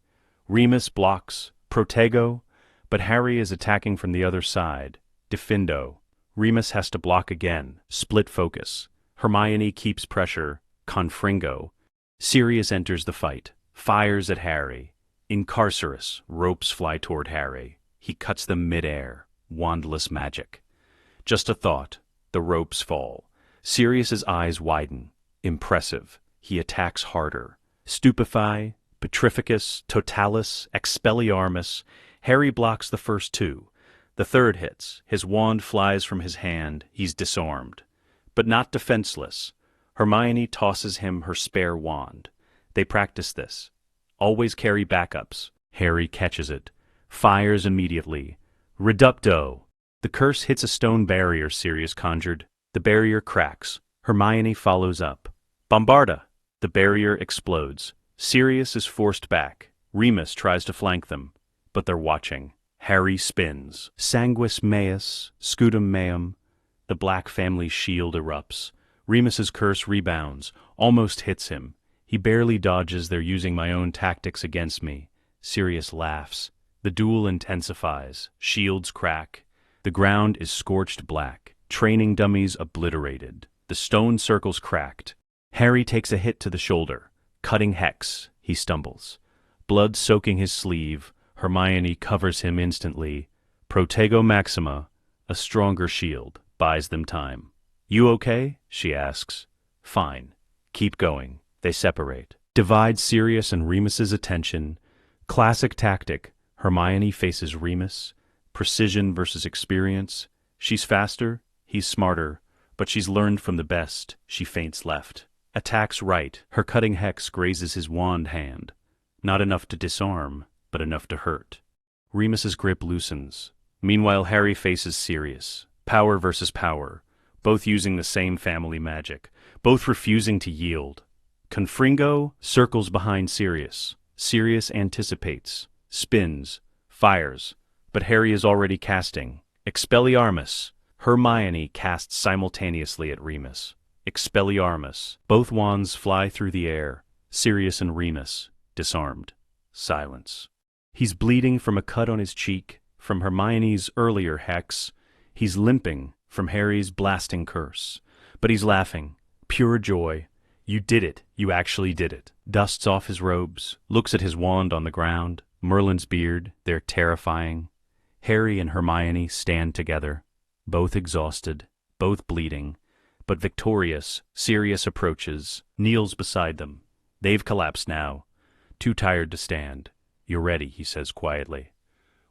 Remus blocks. Protego. But Harry is attacking from the other side. Diffindo. Remus has to block again. Split focus. Hermione keeps pressure. Confringo. Sirius enters the fight. Fires at Harry. Incarcerus. Ropes fly toward Harry. He cuts them mid-air. Wandless magic. Just a thought. The ropes fall. Sirius's eyes widen. Impressive. He attacks harder. Stupefy. Petrificus. Totalis. Expelliarmus. Harry blocks the first 2. The third hits. His wand flies from his hand. He's disarmed. But not defenseless. Hermione tosses him her spare wand. They practice this. Always carry backups. Harry catches it. Fires immediately. Reducto. The curse hits a stone barrier Sirius conjured. The barrier cracks. Hermione follows up. Bombarda. The barrier explodes. Sirius is forced back. Remus tries to flank them. But they're watching. Harry spins. Sanguis meus, scutum meum. The Black family's shield erupts. Remus's curse rebounds, almost hits him. He barely dodges. They're using my own tactics against me. Sirius laughs. The duel intensifies. Shields crack. The ground is scorched black. Training dummies obliterated. The stone circles cracked. Harry takes a hit to the shoulder. Cutting hex. He stumbles. Blood soaking his sleeve. Hermione covers him instantly. Protego Maxima, a stronger shield, buys them time. You okay? She asks. Fine. Keep going. They separate. Divide Sirius and Remus's attention. Classic tactic. Hermione faces Remus. Precision versus experience. She's faster. He's smarter. But she's learned from the best. She feints left. Attacks right. Her cutting hex grazes his wand hand. Not enough to disarm, but enough to hurt. Remus's grip loosens. Meanwhile, Harry faces Sirius. Power versus power. Both using the same family magic. Both refusing to yield. Confringo circles behind Sirius. Sirius anticipates. Spins. Fires. But Harry is already casting. Expelliarmus. Hermione casts simultaneously at Remus. Expelliarmus. Both wands fly through the air. Sirius and Remus, disarmed. Silence. He's bleeding from a cut on his cheek, from Hermione's earlier hex. He's limping from Harry's blasting curse. But he's laughing. Pure joy. You did it. You actually did it. Dusts off his robes, looks at his wand on the ground. Merlin's beard, they're terrifying. Harry and Hermione stand together, both exhausted, both bleeding. But victorious, Sirius approaches, kneels beside them. They've collapsed now, too tired to stand. You're ready, he says quietly.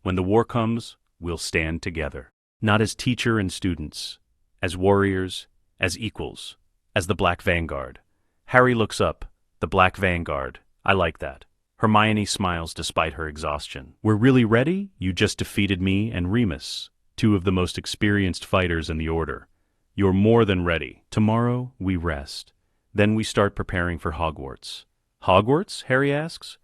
When the war comes, we'll stand together. Not as teacher and students, as warriors, as equals, as the Black Vanguard. Harry looks up. The Black Vanguard. I like that. Hermione smiles despite her exhaustion. We're really ready? You just defeated me and Remus, two of the most experienced fighters in the Order. You're more than ready. Tomorrow, we rest. Then we start preparing for Hogwarts. Hogwarts? Harry asks.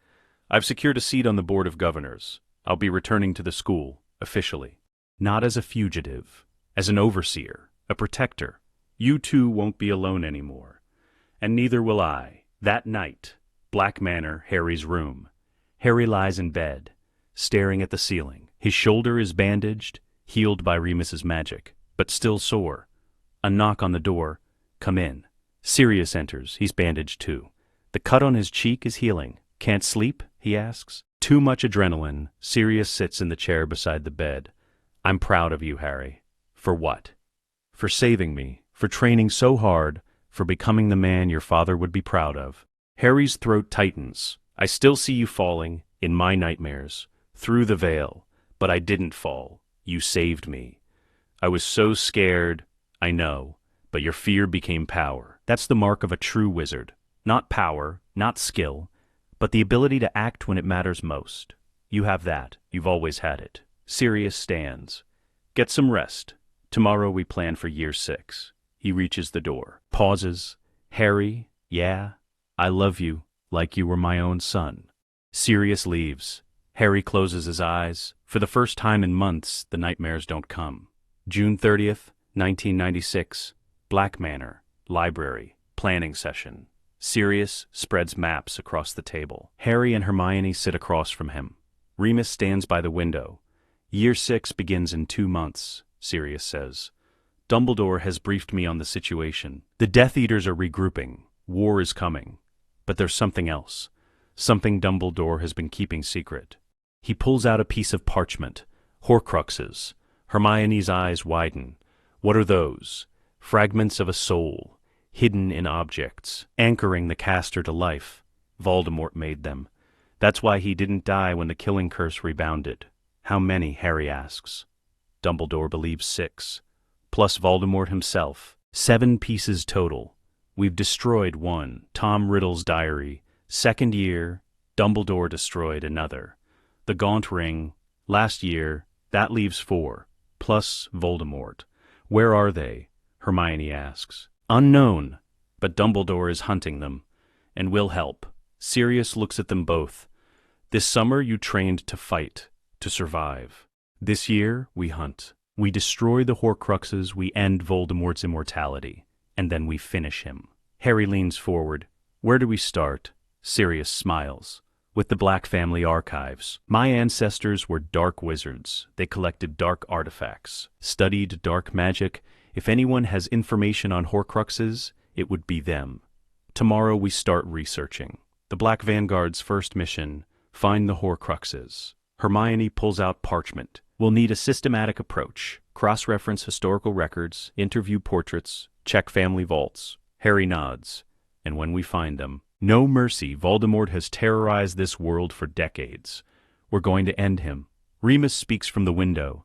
I've secured a seat on the Board of Governors. I'll be returning to the school, officially. Not as a fugitive, as an overseer, a protector. You two won't be alone anymore. And neither will I. That night, Black Manor, Harry's room. Harry lies in bed, staring at the ceiling. His shoulder is bandaged, healed by Remus's magic, but still sore. A knock on the door. Come in. Sirius enters. He's bandaged too. The cut on his cheek is healing. Can't sleep? He asks. Too much adrenaline. Sirius sits in the chair beside the bed. I'm proud of you, Harry. For what? For saving me. For training so hard. For becoming the man your father would be proud of. Harry's throat tightens. I still see you falling, in my nightmares, through the veil. But I didn't fall. You saved me. I was so scared. I know. But your fear became power. That's the mark of a true wizard. Not power, not skill, but the ability to act when it matters most. You have that. You've always had it. Sirius stands. Get some rest. Tomorrow we plan for year 6. He reaches the door. Pauses. Harry, yeah, I love you like you were my own son. Sirius leaves. Harry closes his eyes. For the first time in months, the nightmares don't come. June 30th, 1996. Black Manor. Library. Planning session. Sirius spreads maps across the table. Harry and Hermione sit across from him. Remus stands by the window. Year 6 begins in 2 months, Sirius says. Dumbledore has briefed me on the situation. The Death Eaters are regrouping. War is coming. But there's something else. Something Dumbledore has been keeping secret. He pulls out a piece of parchment. Horcruxes. Hermione's eyes widen. What are those? Fragments of a soul, hidden in objects, anchoring the caster to life. Voldemort made them. That's why he didn't die when the killing curse rebounded. How many? Harry asks. Dumbledore believes 6. Plus Voldemort himself. 7 pieces total. We've destroyed 1, Tom Riddle's diary. 2nd year, Dumbledore destroyed another. The Gaunt Ring, last year, that leaves 4, plus Voldemort. Where are they? Hermione asks. Unknown, but Dumbledore is hunting them, and will help. Sirius looks at them both. This summer you trained to fight, to survive. This year we hunt. We destroy the Horcruxes, we end Voldemort's immortality, and then we finish him. Harry leans forward. Where do we start? Sirius smiles. With the Black family archives. My ancestors were dark wizards. They collected dark artifacts, studied dark magic. If anyone has information on Horcruxes, it would be them. Tomorrow we start researching. The Black Vanguard's first mission, find the Horcruxes. Hermione pulls out parchment. We'll need a systematic approach. Cross-reference historical records, interview portraits, check family vaults. Harry nods. And when we find them, no mercy. Voldemort has terrorized this world for decades. We're going to end him. Remus speaks from the window.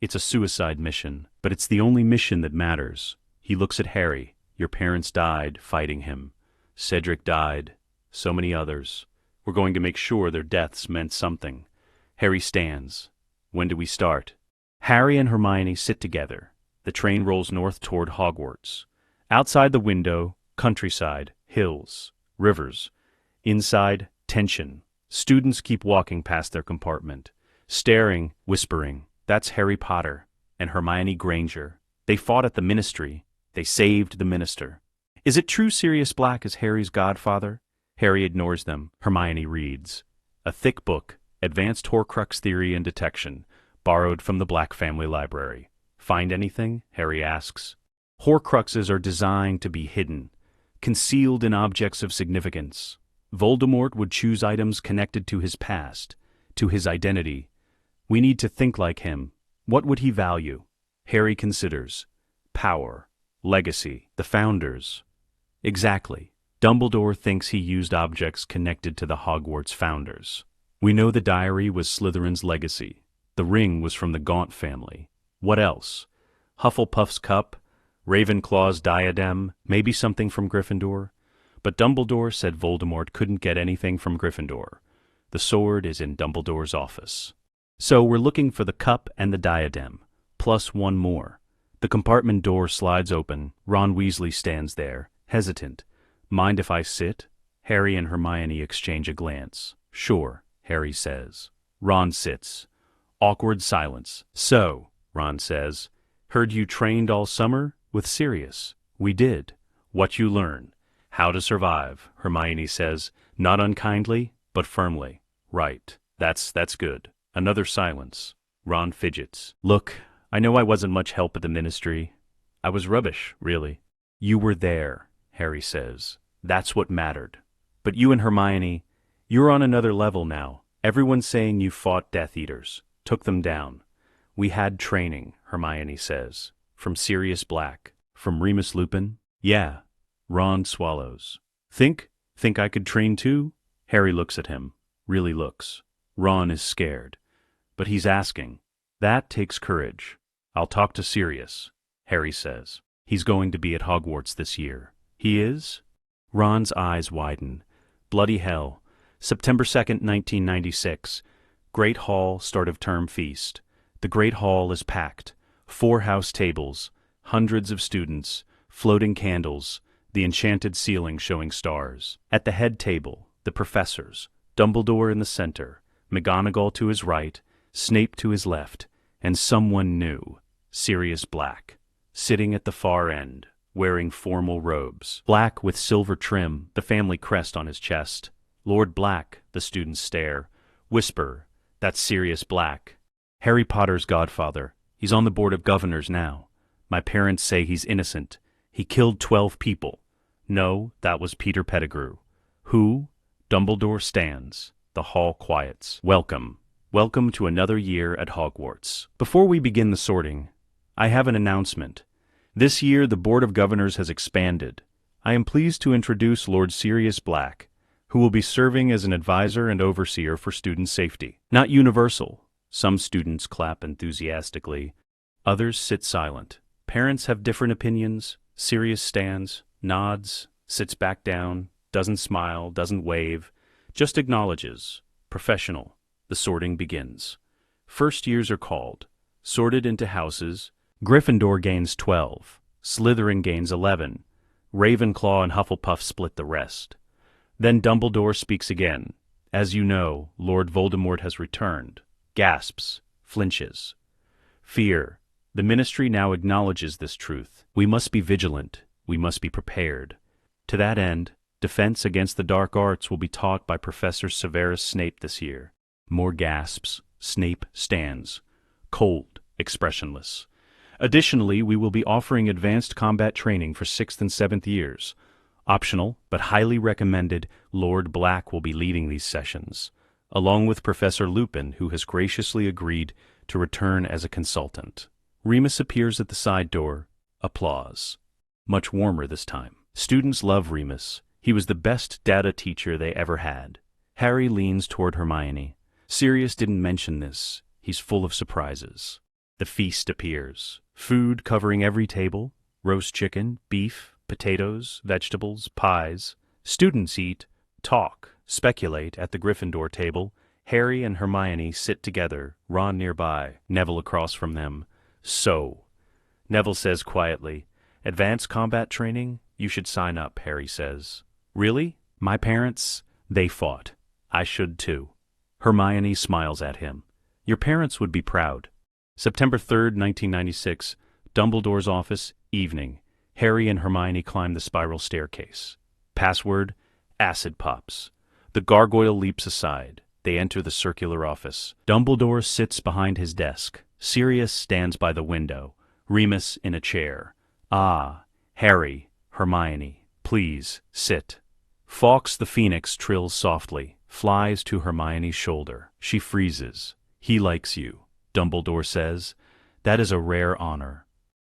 It's a suicide mission, but it's the only mission that matters. He looks at Harry. Your parents died fighting him. Cedric died. So many others. We're going to make sure their deaths meant something. Harry stands. When do we start? Harry and Hermione sit together. The train rolls north toward Hogwarts. Outside the window, countryside, hills, rivers. Inside, tension. Students keep walking past their compartment, staring, whispering. That's Harry Potter and Hermione Granger. They fought at the Ministry. They saved the minister. Is it true Sirius Black is Harry's godfather? Harry ignores them. Hermione reads. A thick book, Advanced Horcrux Theory and Detection, borrowed from the Black Family Library. Find anything? Harry asks. Horcruxes are designed to be hidden, concealed in objects of significance. Voldemort would choose items connected to his past, to his identity. We need to think like him. What would he value? Harry considers. Power, legacy, the founders. Exactly. Dumbledore thinks he used objects connected to the Hogwarts founders. We know the diary was Slytherin's legacy. The ring was from the Gaunt family. What else? Hufflepuff's cup, Ravenclaw's diadem, maybe something from Gryffindor? But Dumbledore said Voldemort couldn't get anything from Gryffindor. The sword is in Dumbledore's office. So we're looking for the cup and the diadem, plus one more. The compartment door slides open. Ron Weasley stands there, hesitant. Mind if I sit? Harry and Hermione exchange a glance. Sure, Harry says. Ron sits. Awkward silence. So, Ron says, heard you trained all summer with Sirius. We did. What you learn? How to survive, Hermione says, not unkindly, but firmly. Right. That's good. Another silence. Ron fidgets. Look, I know I wasn't much help at the Ministry. I was rubbish, really. You were there, Harry says. That's what mattered. But you and Hermione, you're on another level now. Everyone's saying you fought Death Eaters, took them down. We had training, Hermione says. From Sirius Black. From Remus Lupin? Yeah. Ron swallows. Think I could train too? Harry looks at him. Really looks. Ron is scared. But he's asking. That takes courage. I'll talk to Sirius, Harry says. He's going to be at Hogwarts this year. He is? Ron's eyes widen. Bloody hell. September 2nd, 1996. Great Hall, start of term feast. The Great Hall is packed. 4 house tables, hundreds of students, floating candles, the enchanted ceiling showing stars. At the head table, the professors, Dumbledore in the center, McGonagall to his right, Snape to his left, and someone new, Sirius Black, sitting at the far end, wearing formal robes. Black with silver trim, the family crest on his chest. Lord Black, the students stare. Whisper, that's Sirius Black. Harry Potter's godfather. He's on the board of governors now. My parents say he's innocent. He killed 12 people. No, that was Peter Pettigrew. Who? Dumbledore stands. The hall quiets. Welcome. Welcome to another year at Hogwarts. Before we begin the sorting, I have an announcement. This year the Board of Governors has expanded. I am pleased to introduce Lord Sirius Black, who will be serving as an advisor and overseer for student safety. Not universal. Some students clap enthusiastically. Others sit silent. Parents have different opinions. Sirius stands, nods, sits back down, doesn't smile, doesn't wave, just acknowledges. Professional. The sorting begins. First years are called. Sorted into houses. Gryffindor gains 12. Slytherin gains 11. Ravenclaw and Hufflepuff split the rest. Then Dumbledore speaks again. As you know, Lord Voldemort has returned. Gasps. Flinches. Fear. The Ministry now acknowledges this truth. We must be vigilant. We must be prepared. To that end, defense against the dark arts will be taught by Professor Severus Snape this year. More gasps. Snape stands. Cold. Expressionless. Additionally, we will be offering advanced combat training for 6th and 7th years. Optional, but highly recommended, Lord Black will be leading these sessions, along with Professor Lupin, who has graciously agreed to return as a consultant. Remus appears at the side door. Applause. Much warmer this time. Students love Remus. He was the best data teacher they ever had. Harry leans toward Hermione. Sirius didn't mention this. He's full of surprises. The feast appears. Food covering every table. Roast chicken, beef, potatoes, vegetables, pies. Students eat, talk, speculate at the Gryffindor table. Harry and Hermione sit together, Ron nearby, Neville across from them. So, Neville says quietly, "Advanced combat training? You should sign up," Harry says. "Really? My parents? They fought. I should too." Hermione smiles at him. "Your parents would be proud." September 3rd, 1996, Dumbledore's office, evening. Harry and Hermione climb the spiral staircase. Password, acid pops. The gargoyle leaps aside. They enter the circular office. Dumbledore sits behind his desk. Sirius stands by the window. Remus in a chair. "Ah, Harry, Hermione, please, sit." Fawkes the Phoenix trills softly, flies to Hermione's shoulder. She freezes. "He likes you," Dumbledore says. "That is a rare honor."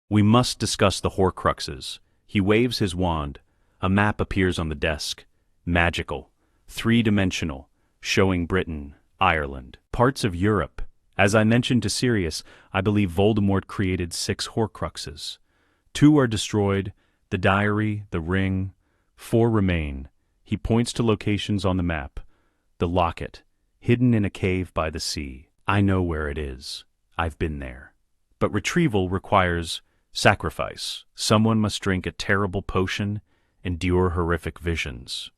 "We must discuss the Horcruxes." He waves his wand. A map appears on the desk. Magical. Three-dimensional. Showing Britain, Ireland, parts of Europe. As I mentioned to Sirius, I believe Voldemort created 6 Horcruxes. 2 are destroyed, the diary, the ring. 4 remain. He points to locations on the map. The locket, hidden in a cave by the sea. I know where it is. I've been there. But retrieval requires sacrifice. Someone must drink a terrible potion, endure horrific visions.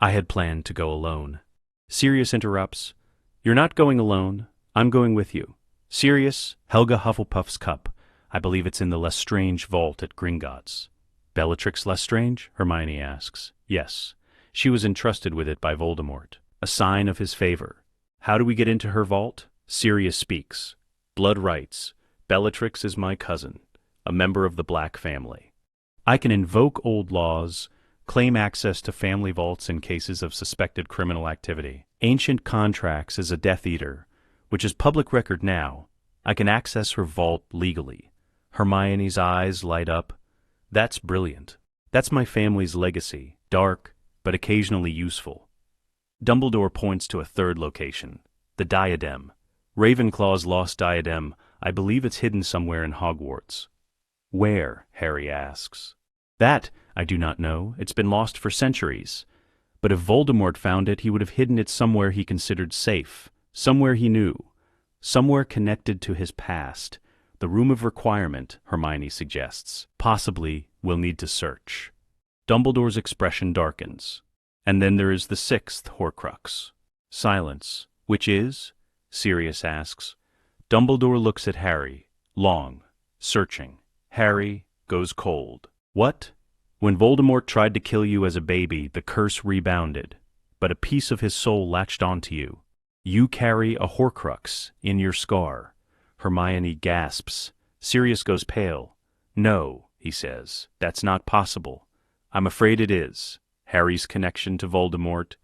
I had planned to go alone. Sirius interrupts. "You're not going alone. I'm going with you." "Sirius, Helga Hufflepuff's cup. I believe it's in the Lestrange vault at Gringotts." "Bellatrix Lestrange?" Hermione asks. "Yes. She was entrusted with it by Voldemort. A sign of his favor." "How do we get into her vault?" Sirius speaks. "Blood rights. Bellatrix is my cousin, a member of the Black family. I can invoke old laws, claim access to family vaults in cases of suspected criminal activity. Ancient contracts as a Death Eater, which is public record now. I can access her vault legally." Hermione's eyes light up. "That's brilliant. That's my family's legacy, dark, but occasionally useful." Dumbledore points to a third location, the diadem. Ravenclaw's lost diadem. I believe it's hidden somewhere in Hogwarts. "Where?" Harry asks. "That I do not know. It's been lost for centuries. But if Voldemort found it, he would have hidden it somewhere he considered safe, somewhere he knew, somewhere connected to his past. The Room of Requirement," Hermione suggests. "Possibly we'll need to search." Dumbledore's expression darkens. "And then there is the 6th Horcrux." Silence. "Which is?" Sirius asks. Dumbledore looks at Harry, long, searching. Harry goes cold. "What?" "When Voldemort tried to kill you as a baby, the curse rebounded, but a piece of his soul latched onto you. You carry a Horcrux in your scar." Hermione gasps. Sirius goes pale. "No," he says, "that's not possible." "I'm afraid it is." Harry's connection to Voldemort,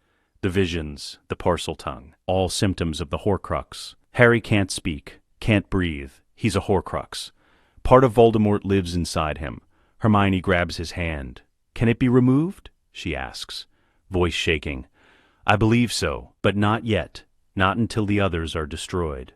the visions, the Parseltongue, all symptoms of the Horcrux. Harry can't speak, can't breathe. He's a Horcrux. Part of Voldemort lives inside him. Hermione grabs his hand. "Can it be removed?" she asks, voice shaking. "I believe so, but not yet. Not until the others are destroyed.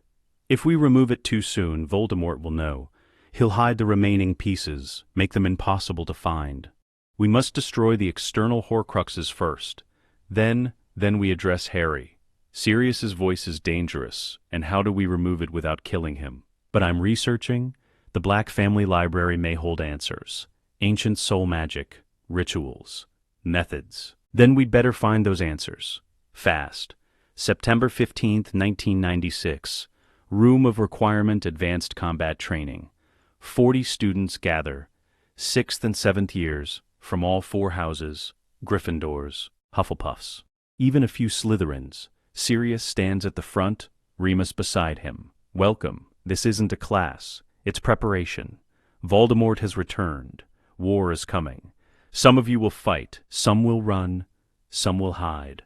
If we remove it too soon, Voldemort will know. He'll hide the remaining pieces, make them impossible to find. We must destroy the external Horcruxes first. Then we address Harry. Sirius's voice is dangerous, and how do we remove it without killing him? But I'm researching. The Black Family Library may hold answers. Ancient soul magic, rituals, methods. Then we'd better find those answers. Fast. September 15th, 1996. Room of Requirement Advanced Combat Training. 40 students gather. 6th and 7th years, from all 4 houses, Gryffindors, Hufflepuffs. Even a few Slytherins. Sirius stands at the front, Remus beside him. "Welcome. This isn't a class. It's preparation. Voldemort has returned. War is coming. Some of you will fight, some will run, some will hide.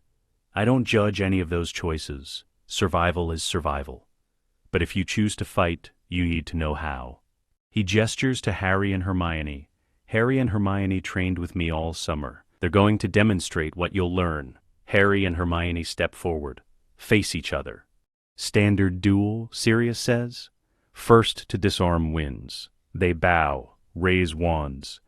I don't judge any of those choices. Survival is survival. But if you choose to fight, you need to know how." He gestures to Harry and Hermione. "Harry and Hermione trained with me all summer. They're going to demonstrate what you'll learn." Harry and Hermione step forward, face each other. "Standard duel," Sirius says. "First to disarm wins." They bow, raise wands.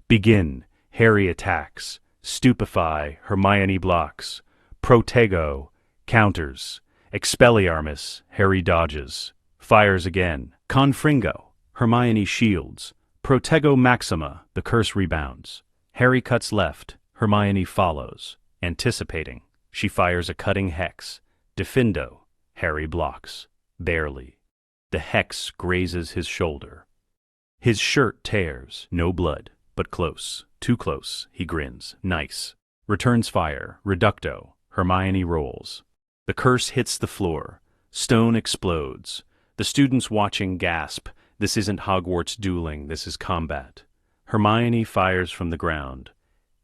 "Begin." Harry attacks. Stupefy, Hermione blocks. Protego, counters. Expelliarmus, Harry dodges. Fires again. Confringo, Hermione shields. Protego maxima, the curse rebounds. Harry cuts left, Hermione follows. Anticipating, she fires a cutting hex. Defindo, Harry blocks. Barely. The hex grazes his shoulder. His shirt tears, no blood, but close. Too close, he grins. Nice. Returns fire. Reducto. Hermione rolls. The curse hits the floor. Stone explodes. The students watching gasp. This isn't Hogwarts dueling, this is combat. Hermione fires from the ground.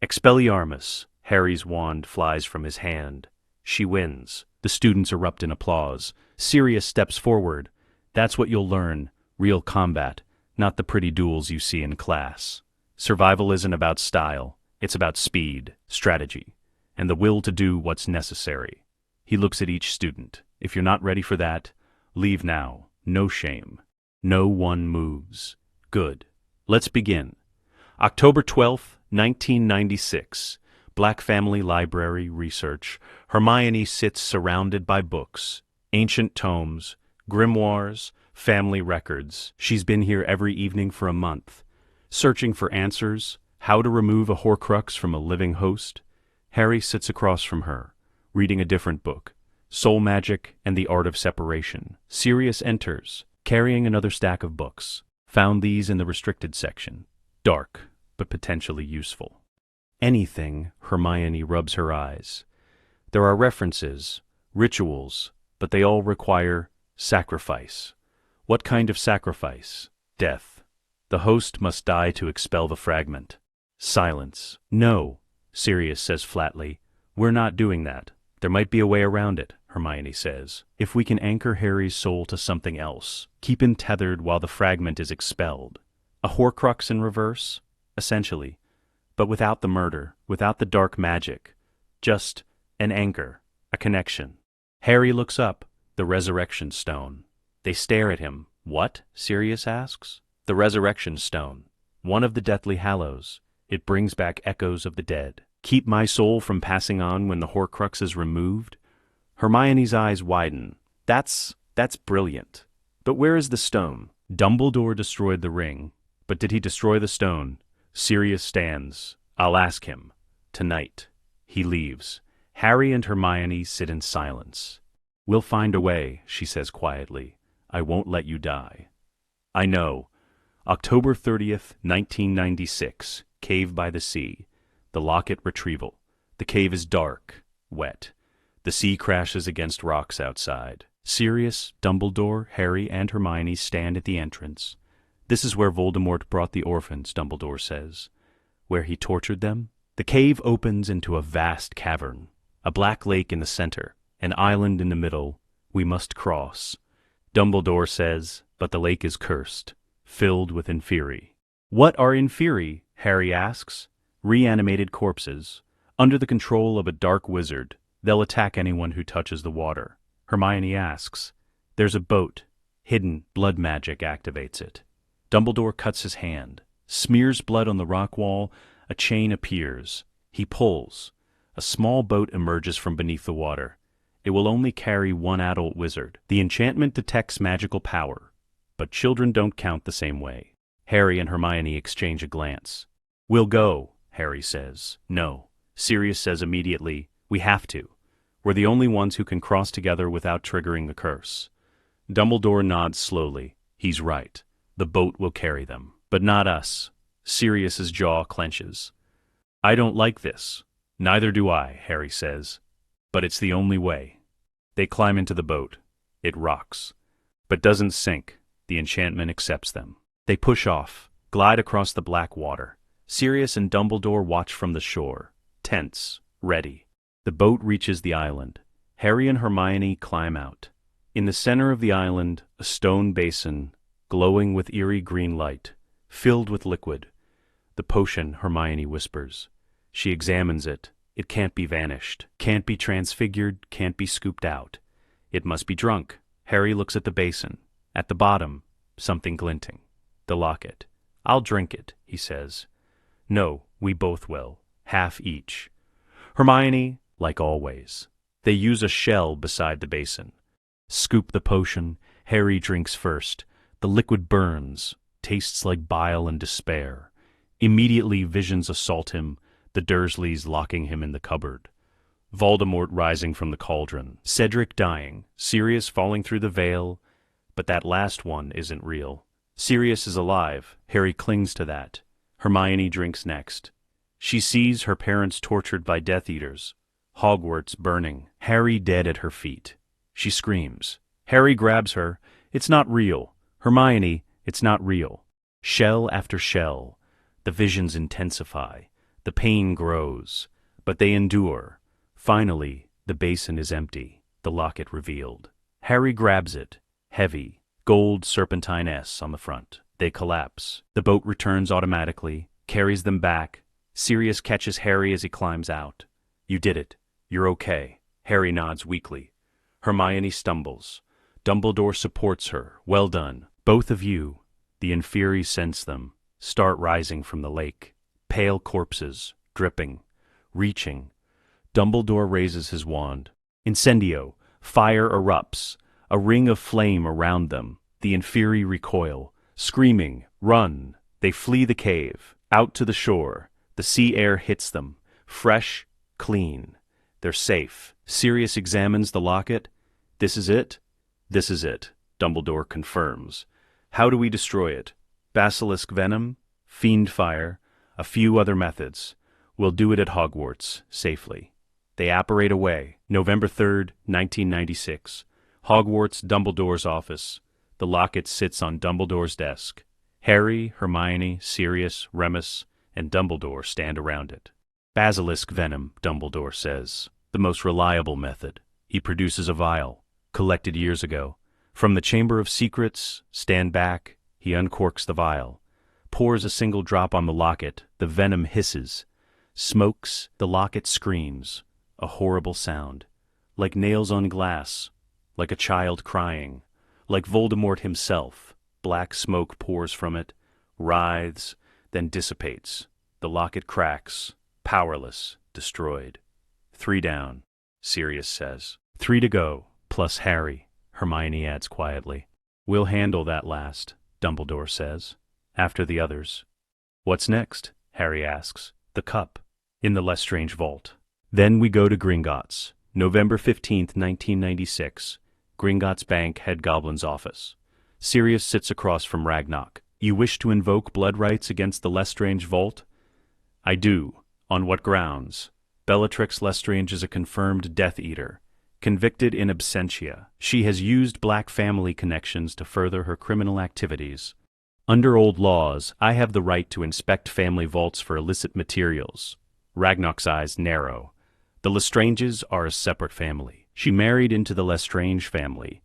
Expelliarmus. Harry's wand flies from his hand. She wins. The students erupt in applause. Sirius steps forward. That's what you'll learn. Real combat, not the pretty duels you see in class. Survival isn't about style. It's about speed, strategy, and the will to do what's necessary. He looks at each student. If you're not ready for that, leave now. No shame. No one moves. Good. Let's begin. October 12th, 1996. Black Family Library Research. Hermione sits surrounded by books, ancient tomes, grimoires, family records. She's been here every evening for a month, searching for answers, how to remove a Horcrux from a living host. Harry sits across from her, reading a different book, Soul Magic and the Art of Separation. Sirius enters, carrying another stack of books. Found these in the restricted section. Dark, but potentially useful. Anything, Hermione rubs her eyes. There are references, rituals, but they all require sacrifice. What kind of sacrifice? Death. The host must die to expel the fragment. Silence. No, Sirius says flatly. We're not doing that. There might be a way around it, Hermione says. If we can anchor Harry's soul to something else, keep him tethered while the fragment is expelled. A Horcrux in reverse? Essentially. But without the murder, without the dark magic. Just an anchor, a connection. Harry looks up, the resurrection stone. They stare at him. What? Sirius asks. The resurrection stone. One of the Deathly Hallows. It brings back echoes of the dead. Keep my soul from passing on when the Horcrux is removed? Hermione's eyes widen. That's brilliant. But where is the stone? Dumbledore destroyed the ring. But did he destroy the stone? Sirius stands. I'll ask him. Tonight. He leaves. Harry and Hermione sit in silence. We'll find a way, she says quietly. I won't let you die. I know. October 30th, 1996. Cave by the sea. The locket retrieval. The cave is dark, wet. The sea crashes against rocks outside. Sirius, Dumbledore, Harry, and Hermione stand at the entrance. This is where Voldemort brought the orphans, Dumbledore says. Where he tortured them? The cave opens into a vast cavern. A black lake in the center. An island in the middle. We must cross. Dumbledore says, but the lake is cursed. Filled with inferi. What are inferi? Harry asks. Reanimated corpses. Under the control of a dark wizard. They'll attack anyone who touches the water. Hermione asks. There's a boat. Hidden blood magic activates it. Dumbledore cuts his hand, smears blood on the rock wall. A chain appears. He pulls. A small boat emerges from beneath the water. It will only carry one adult wizard. The enchantment detects magical power, but children don't count the same way. Harry and Hermione exchange a glance. We'll go, Harry says. No. Sirius says immediately, we have to. We're the only ones who can cross together without triggering the curse. Dumbledore nods slowly. He's right. The boat will carry them. But not us. Sirius's jaw clenches. I don't like this. Neither do I, Harry says. But it's the only way. They climb into the boat. It rocks. But doesn't sink. The enchantment accepts them. They push off, glide across the black water. Sirius and Dumbledore watch from the shore, tense, ready. The boat reaches the island. Harry and Hermione climb out. In the center of the island, a stone basin, glowing with eerie green light, filled with liquid. The potion, Hermione whispers. She examines it. It can't be vanished, can't be transfigured, can't be scooped out. It must be drunk. Harry looks at the basin. At the bottom, something glinting. The locket. I'll drink it, he says. No, we both will. half each. Hermione, like always. They use a shell beside the basin. Scoop the potion. Harry drinks first. The liquid burns, tastes like bile and despair. Immediately visions assault him, the Dursleys locking him in the cupboard. Voldemort rising from the cauldron. Cedric dying. Sirius falling through the veil. But that last one isn't real. Sirius is alive. Harry clings to that. Hermione drinks next. She sees her parents tortured by Death Eaters. Hogwarts burning. Harry dead at her feet. She screams. Harry grabs her. It's not real. Hermione, it's not real. Shell after shell. The visions intensify. The pain grows. But they endure. Finally, the basin is empty. The locket revealed. Harry grabs it. Heavy. Gold serpentine S on the front. They collapse. The boat returns automatically, carries them back. Sirius catches Harry as he climbs out. You did it. You're okay. Harry nods weakly. Hermione stumbles. Dumbledore supports her. Well done. Both of you, the Inferi sense them, start rising from the lake. Pale corpses, dripping, reaching. Dumbledore raises his wand. Incendio. Fire erupts. A ring of flame around them. The Inferi recoil. Screaming, run. They flee the cave. Out to the shore. The sea air hits them. Fresh, clean. They're safe. Sirius examines the locket. This is it? This is it, Dumbledore confirms. How do we destroy it? Basilisk venom? Fiend fire? A few other methods. We'll do it at Hogwarts, safely. They apparate away. November 3rd, 1996. Hogwarts, Dumbledore's office. The locket sits on Dumbledore's desk. Harry, Hermione, Sirius, Remus, and Dumbledore stand around it. Basilisk venom, Dumbledore says. The most reliable method. He produces a vial, collected years ago. From the Chamber of Secrets, stand back, he uncorks the vial. Pours a single drop on the locket, the venom hisses. Smokes, the locket screams. A horrible sound. Like nails on glass. Like a child crying. Like Voldemort himself. Black smoke pours from it, writhes, then dissipates. The locket cracks, powerless, destroyed. 3 down, Sirius says. 3 to go, plus Harry, Hermione adds quietly. We'll handle that last, Dumbledore says. After the others. What's next? Harry asks. The cup. In the Lestrange vault. Then we go to Gringotts. November 15th, 1996. Gringotts Bank head goblin's office. Sirius sits across from Ragnarok. You wish to invoke blood rights against the Lestrange vault? I do. On what grounds? Bellatrix Lestrange is a confirmed Death Eater. Convicted in absentia. She has used black family connections to further her criminal activities. Under old laws, I have the right to inspect family vaults for illicit materials. Ragnarok's eyes narrow. The Lestranges are a separate family. She married into the Lestrange family,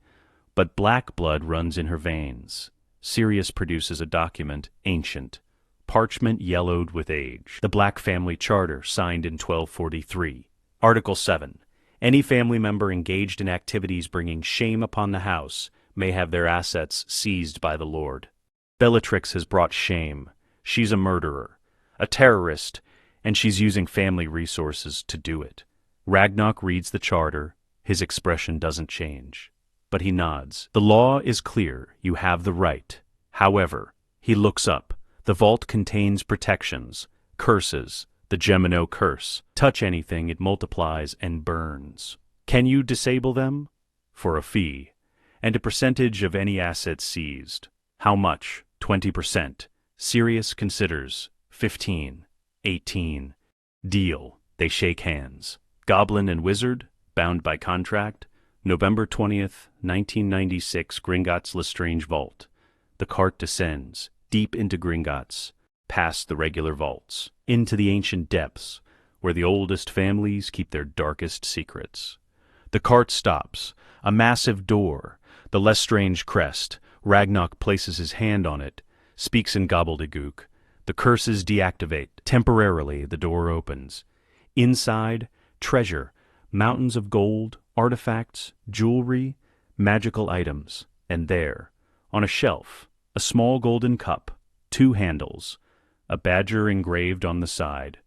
but black blood runs in her veins. Sirius produces a document, ancient, parchment yellowed with age. The Black Family Charter, signed in 1243. Article 7. Any family member engaged in activities bringing shame upon the house may have their assets seized by the Lord. Bellatrix has brought shame. She's a murderer, a terrorist, and she's using family resources to do it. Ragnarok reads the charter. His expression doesn't change. But he nods. The law is clear. You have the right. However, he looks up. The vault contains protections, curses, the Gemino curse. Touch anything, it multiplies and burns. Can you disable them? For a fee, and a percentage of any asset seized. How much? 20%. Sirius considers. 15. 18. Deal. They shake hands. Goblin and Wizard, bound by contract. November 20th, 1996, Gringotts Lestrange Vault. The cart descends, deep into Gringotts, past the regular vaults, into the ancient depths, where the oldest families keep their darkest secrets. The cart stops, a massive door, the Lestrange crest. Ragnarok places his hand on it, speaks in gobbledygook. The curses deactivate. Temporarily, the door opens. Inside, treasure, mountains of gold, artifacts, jewelry, magical items, and there, on a shelf, a small golden cup, 2 handles, a badger engraved on the side,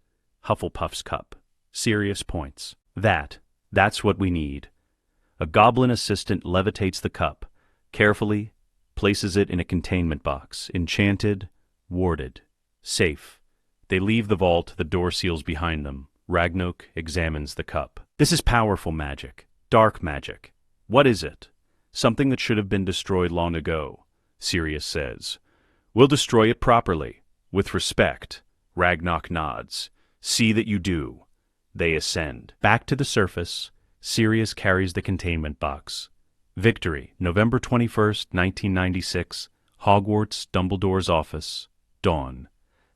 Hufflepuff's cup. Sirius points. That's what we need. A goblin assistant levitates the cup, carefully places it in a containment box, enchanted, warded, safe. They leave the vault, the door seals behind them. Ragnok examines the cup. This is powerful magic, dark magic. What is it? Something that should have been destroyed long ago, Sirius says. We'll destroy it properly, with respect. Ragnok nods. See that you do. They ascend. Back to the surface, Sirius carries the containment box. Victory, November 21st, 1996, Hogwarts, Dumbledore's office, dawn.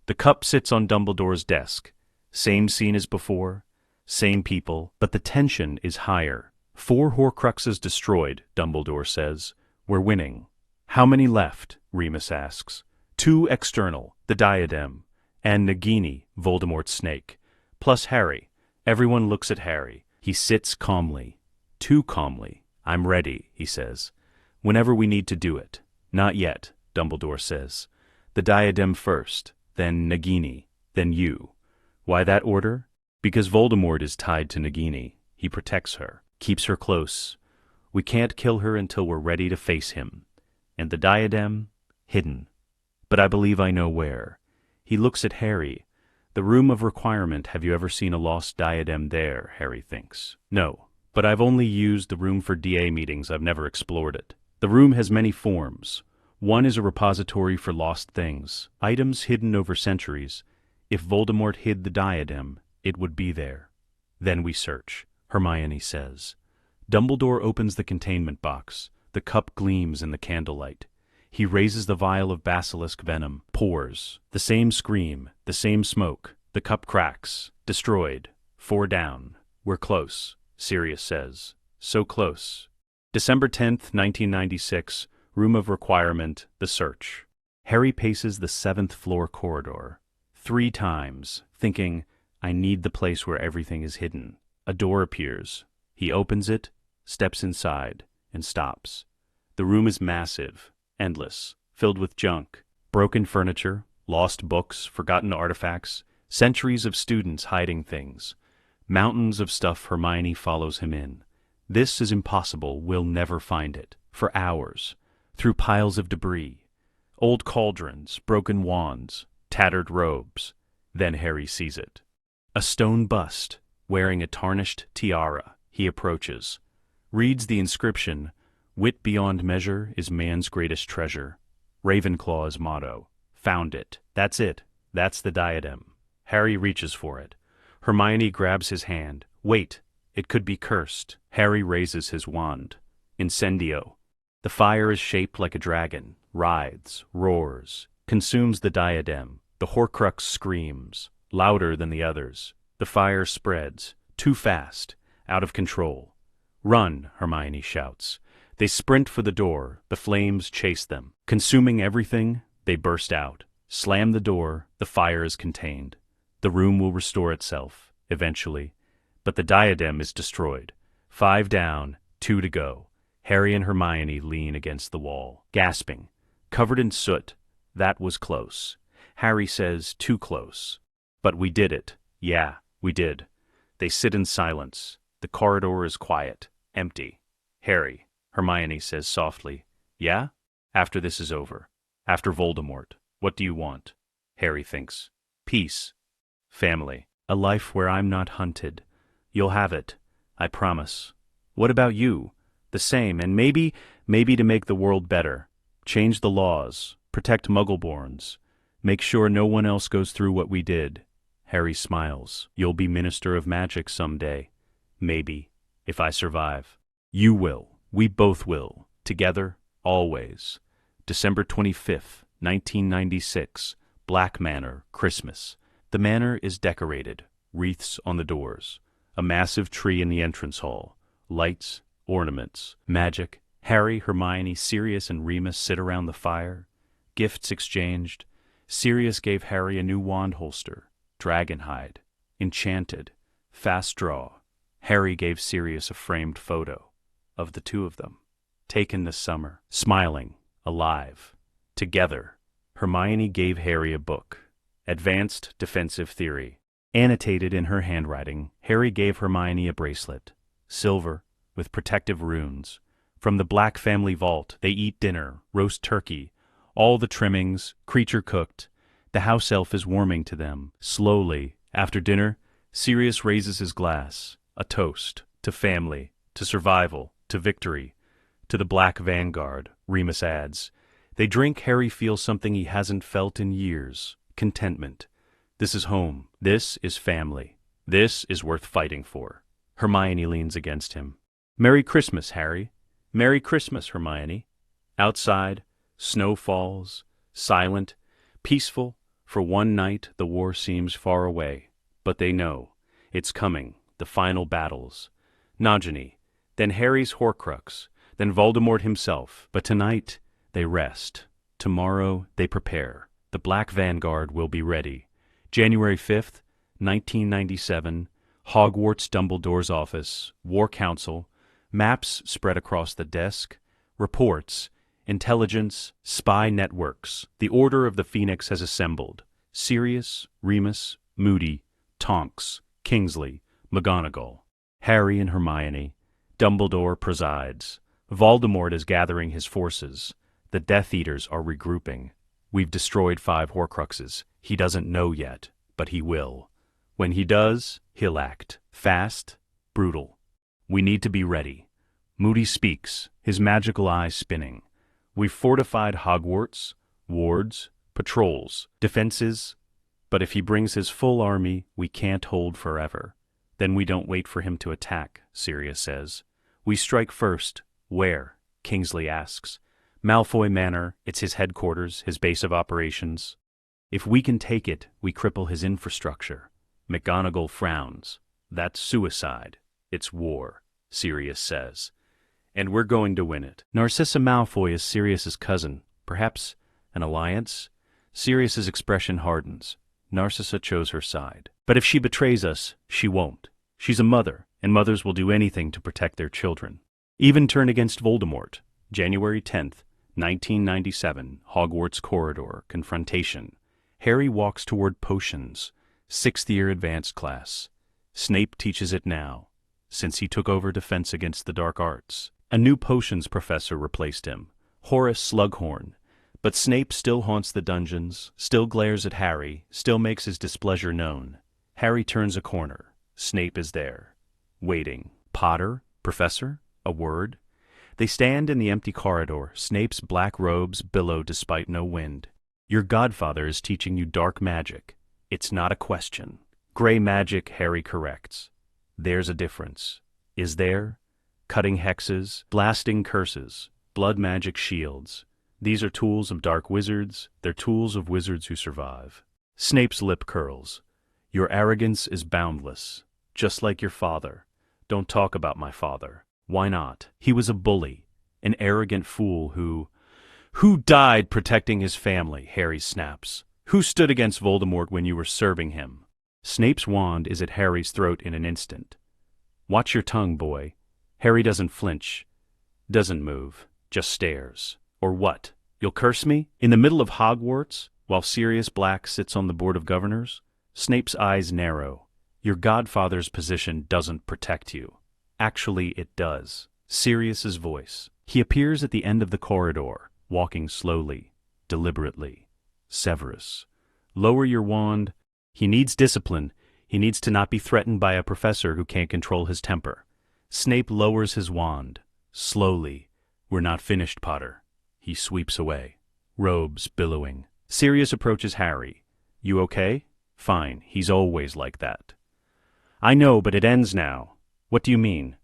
The cup sits on Dumbledore's desk. Same scene as before, same people, but the tension is higher. 4 Horcruxes destroyed, Dumbledore says. We're winning. How many left? Remus asks. 2 external, the diadem, and Nagini, Voldemort's snake, plus Harry. Everyone looks at Harry. He sits calmly. Too calmly. I'm ready, he says. Whenever we need to do it. Not yet, Dumbledore says. The diadem first, then Nagini, then you. Why that order? Because Voldemort is tied to Nagini. He protects her, keeps her close. We can't kill her until we're ready to face him. And the diadem? Hidden. But I believe I know where. He looks at Harry. The room of requirement. Have you ever seen a lost diadem there? Harry thinks. No, but I've only used the room for DA meetings. I've never explored it. The room has many forms. One is a repository for lost things, items hidden over centuries. If Voldemort hid the diadem, it would be there. Then we search, Hermione says. Dumbledore opens the containment box. The cup gleams in the candlelight. He raises the vial of basilisk venom, pours. The same scream, the same smoke. The cup cracks. Destroyed. 4 down. We're close, Sirius says. So close. December 10th, 1996, room of requirement, the search. Harry paces the 7th floor corridor. 3 times, thinking, I need the place where everything is hidden. A door appears. He opens it, steps inside, and stops. The room is massive, endless, filled with junk, broken furniture, lost books, forgotten artifacts, centuries of students hiding things, mountains of stuff. Hermione follows him in. This is impossible. We'll never find it. For hours, through piles of debris, old cauldrons, broken wands, tattered robes. Then Harry sees it. A stone bust, wearing a tarnished tiara. He approaches, reads the inscription, Wit beyond measure is man's greatest treasure. Ravenclaw's motto. Found it. That's it. That's the diadem. Harry reaches for it. Hermione grabs his hand. Wait, it could be cursed. Harry raises his wand. Incendio. The fire is shaped like a dragon, writhes, roars, consumes the diadem. The Horcrux screams, louder than the others. The fire spreads, too fast, out of control. Run, Hermione shouts. They sprint for the door. The flames chase them. Consuming everything, they burst out. Slam the door. The fire is contained. The room will restore itself, eventually. But the diadem is destroyed. 5 down, 2 to go. Harry and Hermione lean against the wall, gasping, covered in soot. That was close. Harry says, too close. But we did it. Yeah, we did. They sit in silence. The corridor is quiet, empty. Harry, Hermione says softly, yeah? After this is over. After Voldemort. What do you want? Harry thinks. Peace. Family. A life where I'm not hunted. You'll have it. I promise. What about you? The same, and maybe to make the world better. Change the laws. Protect Muggleborns. Make sure no one else goes through what we did. Harry smiles. You'll be Minister of Magic someday. Maybe. If I survive. You will. We both will. Together. Always. December 25th, 1996. Black Manor, Christmas. The manor is decorated. Wreaths on the doors. A massive tree in the entrance hall. Lights, ornaments, magic. Harry, Hermione, Sirius, and Remus sit around the fire. Gifts exchanged. Sirius gave Harry a new wand holster. Dragonhide. Enchanted. Fast draw. Harry gave Sirius a framed photo of the 2 of them. Taken this summer. Smiling. Alive. Together. Hermione gave Harry a book. Advanced Defensive Theory. Annotated in her handwriting, Harry gave Hermione a bracelet, silver, with protective runes. From the Black family vault, they eat dinner, roast turkey, all the trimmings, creature cooked. The house elf is warming to them. Slowly, after dinner, Sirius raises his glass, a toast, to family, to survival, to victory, to the Black Vanguard, Remus adds. They drink. Harry feels something he hasn't felt in years, contentment. This is home. This is family. This is worth fighting for. Hermione leans against him. Merry Christmas, Harry. Merry Christmas, Hermione. Outside, snow falls, silent, peaceful. For one night, the war seems far away. But they know. It's coming. The final battles. Nagini, then Harry's Horcrux, then Voldemort himself. But tonight, they rest. Tomorrow, they prepare. The Black Vanguard will be ready. January 5th, 1997, Hogwarts Dumbledore's office, War Council, maps spread across the desk, reports, intelligence, spy networks. The Order of the Phoenix has assembled. Sirius, Remus, Moody, Tonks, Kingsley, McGonagall, Harry and Hermione. Dumbledore presides. Voldemort is gathering his forces. The Death Eaters are regrouping. We've destroyed 5 Horcruxes. He doesn't know yet, but he will. When he does, he'll act. Fast, brutal. We need to be ready. Moody speaks, his magical eyes spinning. We've fortified Hogwarts, wards, patrols, defenses. But if he brings his full army, we can't hold forever. Then we don't wait for him to attack, Sirius says. We strike first. Where? Kingsley asks. Malfoy Manor, it's his headquarters, his base of operations. If we can take it, we cripple his infrastructure. McGonagall frowns. That's suicide. It's war, Sirius says. And we're going to win it. Narcissa Malfoy is Sirius's cousin. Perhaps an alliance? Sirius's expression hardens. Narcissa chose her side. But if she betrays us, she won't. She's a mother, and mothers will do anything to protect their children. Even turn against Voldemort. January 10th, 1997, Hogwarts corridor, confrontation. Harry walks toward potions. 6th year advanced class. Snape teaches it now, since he took over defense against the dark arts. A new potions professor replaced him, Horace Slughorn. But Snape still haunts the dungeons, still glares at Harry, still makes his displeasure known. Harry turns a corner. Snape is there, waiting. Potter? Professor? A word? They stand in the empty corridor. Snape's black robes billow despite no wind. Your godfather is teaching you dark magic. It's not a question. Gray magic, Harry corrects. There's a difference. Is there? Cutting hexes, blasting curses, blood magic shields. These are tools of dark wizards. They're tools of wizards who survive. Snape's lip curls. Your arrogance is boundless, just like your father. Don't talk about my father. Why not? He was a bully, an arrogant fool who died protecting his family, Harry snaps. Who stood against Voldemort when you were serving him? Snape's wand is at Harry's throat in an instant. Watch your tongue, boy. Harry doesn't flinch, doesn't move, just stares. Or what? You'll curse me? In the middle of Hogwarts, while Sirius Black sits on the Board of Governors? Snape's eyes narrow. Your godfather's position doesn't protect you. Actually, it does. Sirius's voice. He appears at the end of the corridor, walking slowly, deliberately. Severus. Lower your wand. He needs discipline. He needs to not be threatened by a professor who can't control his temper. Snape lowers his wand. Slowly. We're not finished, Potter. He sweeps away. Robes billowing. Sirius approaches Harry. You okay? Fine. He's always like that. I know, but it ends now. What do you mean?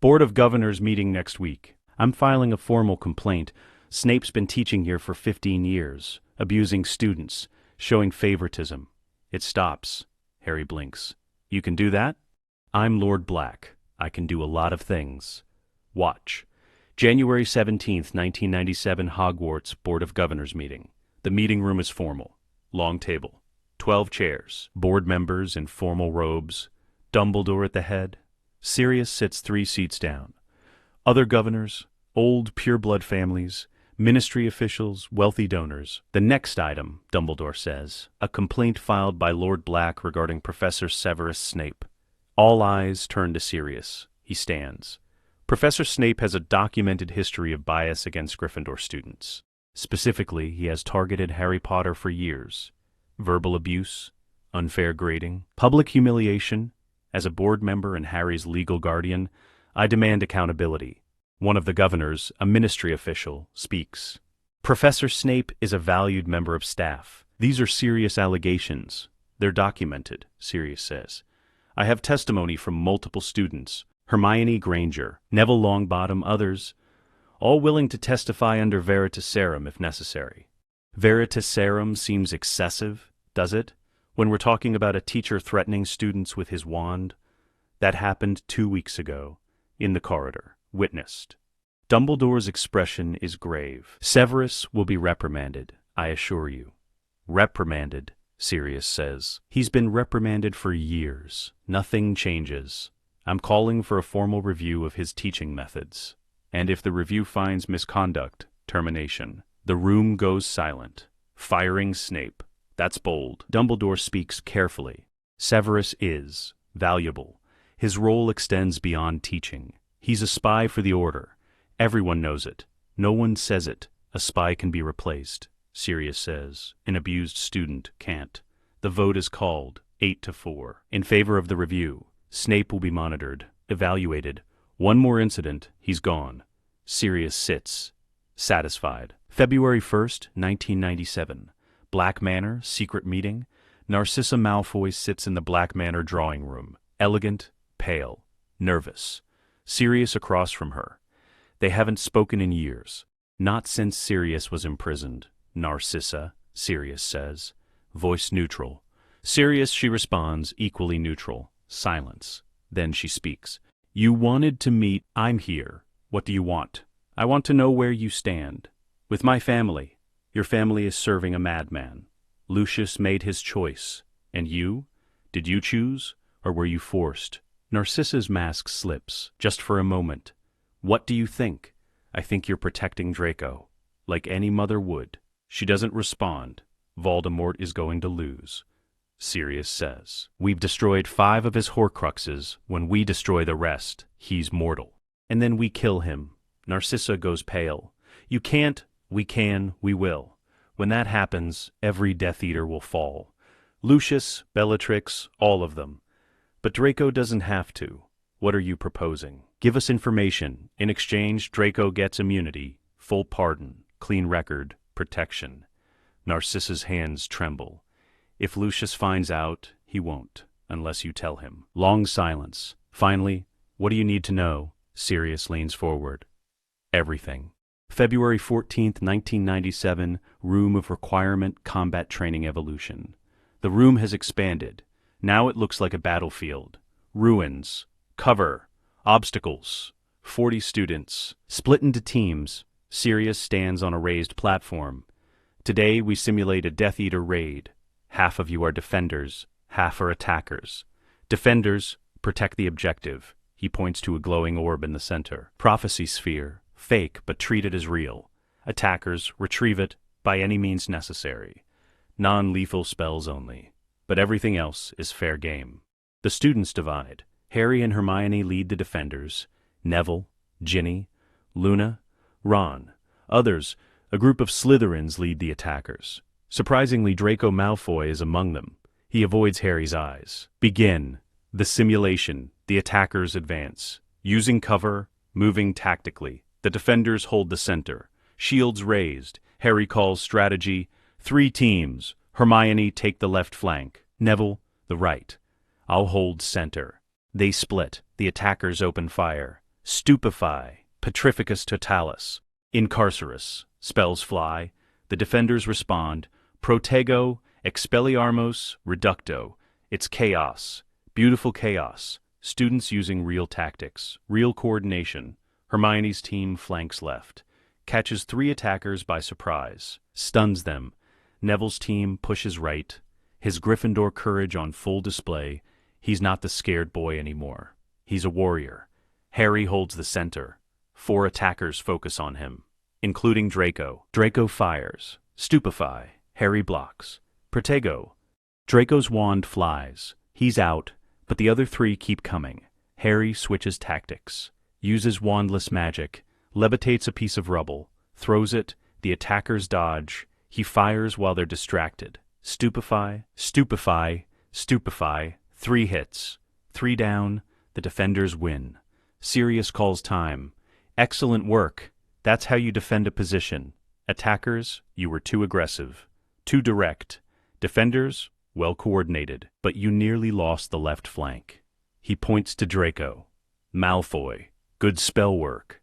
Board of Governors meeting next week. I'm filing a formal complaint. Snape's been teaching here for 15 years, abusing students, showing favoritism. It stops. Harry blinks. You can do that? I'm Lord Black. I can do a lot of things. Watch. January 17th, 1997, Hogwarts Board of Governors meeting. The meeting room is formal. Long table. 12 chairs. Board members in formal robes. Dumbledore at the head. Sirius sits 3 seats down. Other governors, old pureblood families, Ministry officials, wealthy donors. The next item, Dumbledore says, a complaint filed by Lord Black regarding Professor Severus Snape. All eyes turn to Sirius. He stands. Professor Snape has a documented history of bias against Gryffindor students. Specifically, he has targeted Harry Potter for years. Verbal abuse, unfair grading, public humiliation. As a board member and Harry's legal guardian, I demand accountability. One of the governors, a ministry official, speaks. Professor Snape is a valued member of staff. These are serious allegations. They're documented, Sirius says. I have testimony from multiple students, Hermione Granger, Neville Longbottom, others, all willing to testify under veritaserum if necessary. Veritaserum seems excessive, does it? When we're talking about a teacher threatening students with his wand? That happened 2 weeks ago, in the corridor, witnessed. Dumbledore's expression is grave. Severus will be reprimanded, I assure you. Reprimanded, Sirius says. He's been reprimanded for years. Nothing changes. I'm calling for a formal review of his teaching methods. And if the review finds misconduct, termination. The room goes silent. Firing Snape. That's bold. Dumbledore speaks carefully. Severus is valuable. His role extends beyond teaching. He's a spy for the Order. Everyone knows it. No one says it. A spy can be replaced, Sirius says. An abused student can't. The vote is called, 8-4. In favor of the review. Snape will be monitored, evaluated. One more incident, he's gone. Sirius sits, satisfied. February 1st, 1997. Black Manor, secret meeting. Narcissa Malfoy sits in the Black Manor drawing room. Elegant, pale, nervous. Sirius across from her. They haven't spoken in years. Not since Sirius was imprisoned. Narcissa, Sirius says. Voice neutral. Sirius, she responds, equally neutral. Silence. Then she speaks. You wanted to meet. I'm here. What do you want? I want to know where you stand. With my family. Your family is serving a madman. Lucius made his choice. And you? Did you choose? Or were you forced? Narcissa's mask slips, just for a moment. What do you think? I think you're protecting Draco. Like any mother would. She doesn't respond. Voldemort is going to lose. Sirius says. We've destroyed 5 of his Horcruxes. When we destroy the rest, he's mortal. And then we kill him. Narcissa goes pale. You can't. We can. We will. When that happens, every Death Eater will fall. Lucius, Bellatrix, all of them. But Draco doesn't have to. What are you proposing? Give us information. In exchange, Draco gets immunity, full pardon, clean record, protection. Narcissa's hands tremble. If Lucius finds out, he won't, unless you tell him. Long silence. Finally, what do you need to know? Sirius leans forward. Everything. February 14th, 1997, Room of Requirement Combat Training Evolution. The room has expanded. Now it looks like a battlefield. Ruins. Cover. Obstacles. 40 students. Split into teams. Sirius stands on a raised platform. Today we simulate a Death Eater raid. Half of you are defenders, half are attackers. Defenders, protect the objective. He points to a glowing orb in the center. Prophecy sphere, fake but treated as real. Attackers, retrieve it by any means necessary. Non-lethal spells only. But everything else is fair game. The students divide. Harry and Hermione lead the defenders. Neville, Ginny, Luna, Ron. Others, a group of Slytherins, lead the attackers. Surprisingly, Draco Malfoy is among them. He avoids Harry's eyes. Begin. The simulation. The attackers advance. Using cover, moving tactically. The defenders hold the center. Shields raised. Harry calls strategy. 3 teams. Hermione, take the left flank. Neville, the right. I'll hold center. They split. The attackers open fire. Stupefy. Petrificus totalis. Incarcerus. Spells fly. The defenders respond. Protego, Expelliarmus, Reducto. It's chaos. Beautiful chaos. Students using real tactics. Real coordination. Hermione's team flanks left. Catches 3 attackers by surprise. Stuns them. Neville's team pushes right. His Gryffindor courage on full display. He's not the scared boy anymore. He's a warrior. Harry holds the center. 4 attackers focus on him. including Draco. Draco fires. Stupefy. Harry blocks. Protego. Draco's wand flies. He's out, but the other three keep coming. Harry switches tactics. Uses wandless magic. Levitates a piece of rubble. Throws it. The attackers dodge. He fires while they're distracted. Stupefy. Stupefy. Stupefy. 3 hits. 3 down. The defenders win. Sirius calls time. Excellent work. That's how you defend a position. Attackers, you were too aggressive. Too direct. Defenders, well coordinated. But you nearly lost the left flank. He points to Draco. Malfoy, good spell work.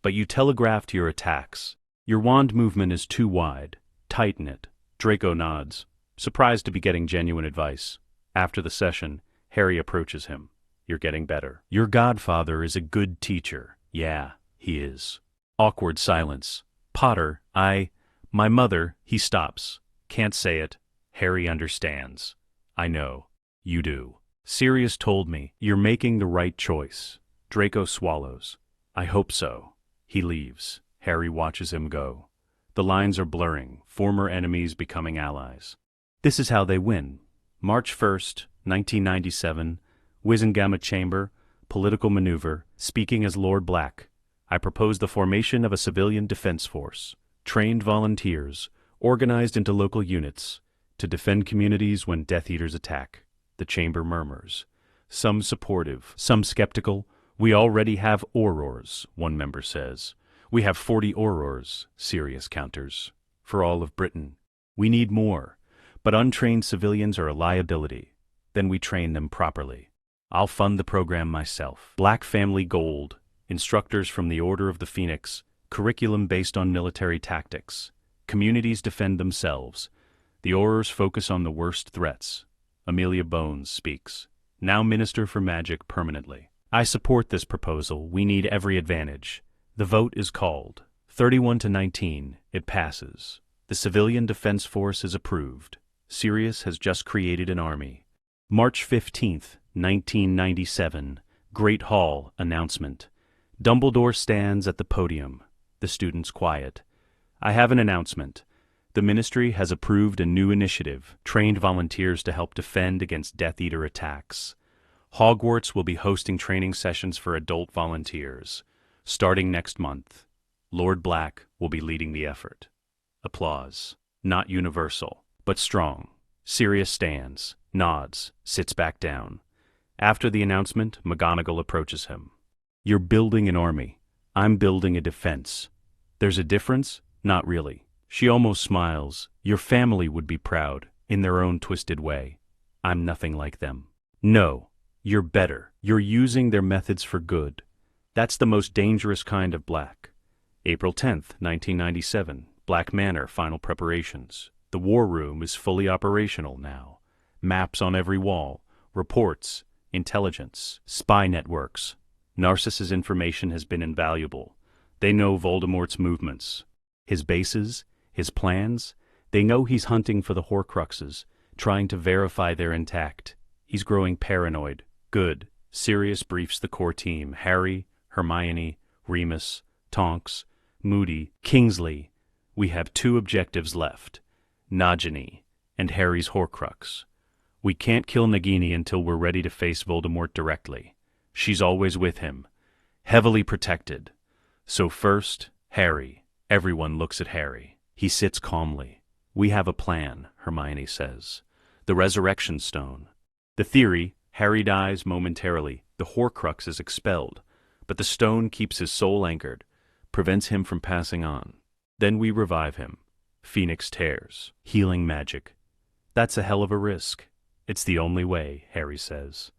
But you telegraphed your attacks. Your wand movement is too wide. Tighten it. Draco nods, surprised to be getting genuine advice. After the session, Harry approaches him. You're getting better. Your godfather is a good teacher. Yeah, he is. Awkward silence. Potter, my mother, he stops. Can't say it. Harry understands. I know. You do. Sirius told me. You're making the right choice. Draco swallows. I hope so. He leaves. Harry watches him go. The lines are blurring, former enemies becoming allies. This is how they win. March 1st, 1997, Wizengamot Chamber, political maneuver, speaking as Lord Black. I propose the formation of a civilian defense force, trained volunteers, organized into local units, to defend communities when Death Eaters attack. The chamber murmurs. Some supportive, some skeptical. We already have Aurors, one member says. We have 40 Aurors, Sirius counters, for all of Britain. We need more, but untrained civilians are a liability. Then we train them properly. I'll fund the program myself. Black Family Gold, instructors from the Order of the Phoenix, curriculum based on military tactics. Communities defend themselves. The Aurors focus on the worst threats. Amelia Bones speaks. Now Minister for Magic permanently. I support this proposal. We need every advantage. The vote is called. 31-19. It passes. The Civilian Defense Force is approved. Sirius has just created an army. March 15th, 1997. Great Hall announcement. Dumbledore stands at the podium. The students quiet. I have an announcement. The Ministry has approved a new initiative, trained volunteers to help defend against Death Eater attacks. Hogwarts will be hosting training sessions for adult volunteers, starting next month. Lord Black will be leading the effort. Applause. Not universal, but strong. Sirius stands, nods, sits back down. After the announcement, McGonagall approaches him. You're building an army. I'm building a defense. There's a difference? Not really. She almost smiles. Your family would be proud, in their own twisted way. I'm nothing like them. No, you're better. You're using their methods for good. That's the most dangerous kind of black. April 10th, 1997, Black Manor final preparations. The war room is fully operational now. Maps on every wall, reports, intelligence, spy networks. Narcissus' information has been invaluable. They know Voldemort's movements, his bases, his plans. They know he's hunting for the Horcruxes, trying to verify they're intact. He's growing paranoid. Good. Sirius briefs the core team. Harry, Hermione, Remus, Tonks, Moody, Kingsley. We have 2 objectives left. Nagini and Harry's Horcrux. We can't kill Nagini until we're ready to face Voldemort directly. She's always with him, heavily protected. So first, Harry. Everyone looks at Harry. He sits calmly. We have a plan, Hermione says. The Resurrection Stone. The theory, Harry dies momentarily. The Horcrux is expelled, but the stone keeps his soul anchored, prevents him from passing on. Then we revive him. Phoenix tears. Healing magic. That's a hell of a risk. It's the only way, Harry says.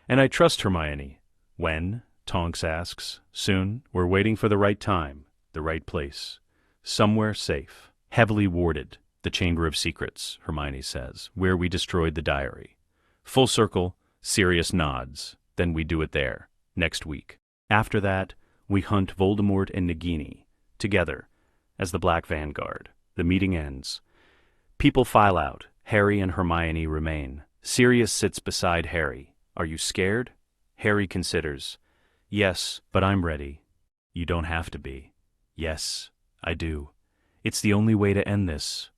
And I trust Hermione. When? Tonks asks. Soon. We're waiting for the right time, the right place. Somewhere safe. Heavily warded. The Chamber of Secrets, Hermione says, where we destroyed the diary. Full circle, Sirius nods. Then we do it there, next week. After that, we hunt Voldemort and Nagini, together, as the Black Vanguard. The meeting ends. People file out. Harry and Hermione remain. Sirius sits beside Harry. Are you scared? Harry considers. Yes, but I'm ready. You don't have to be. Yes, I do. It's the only way to end this.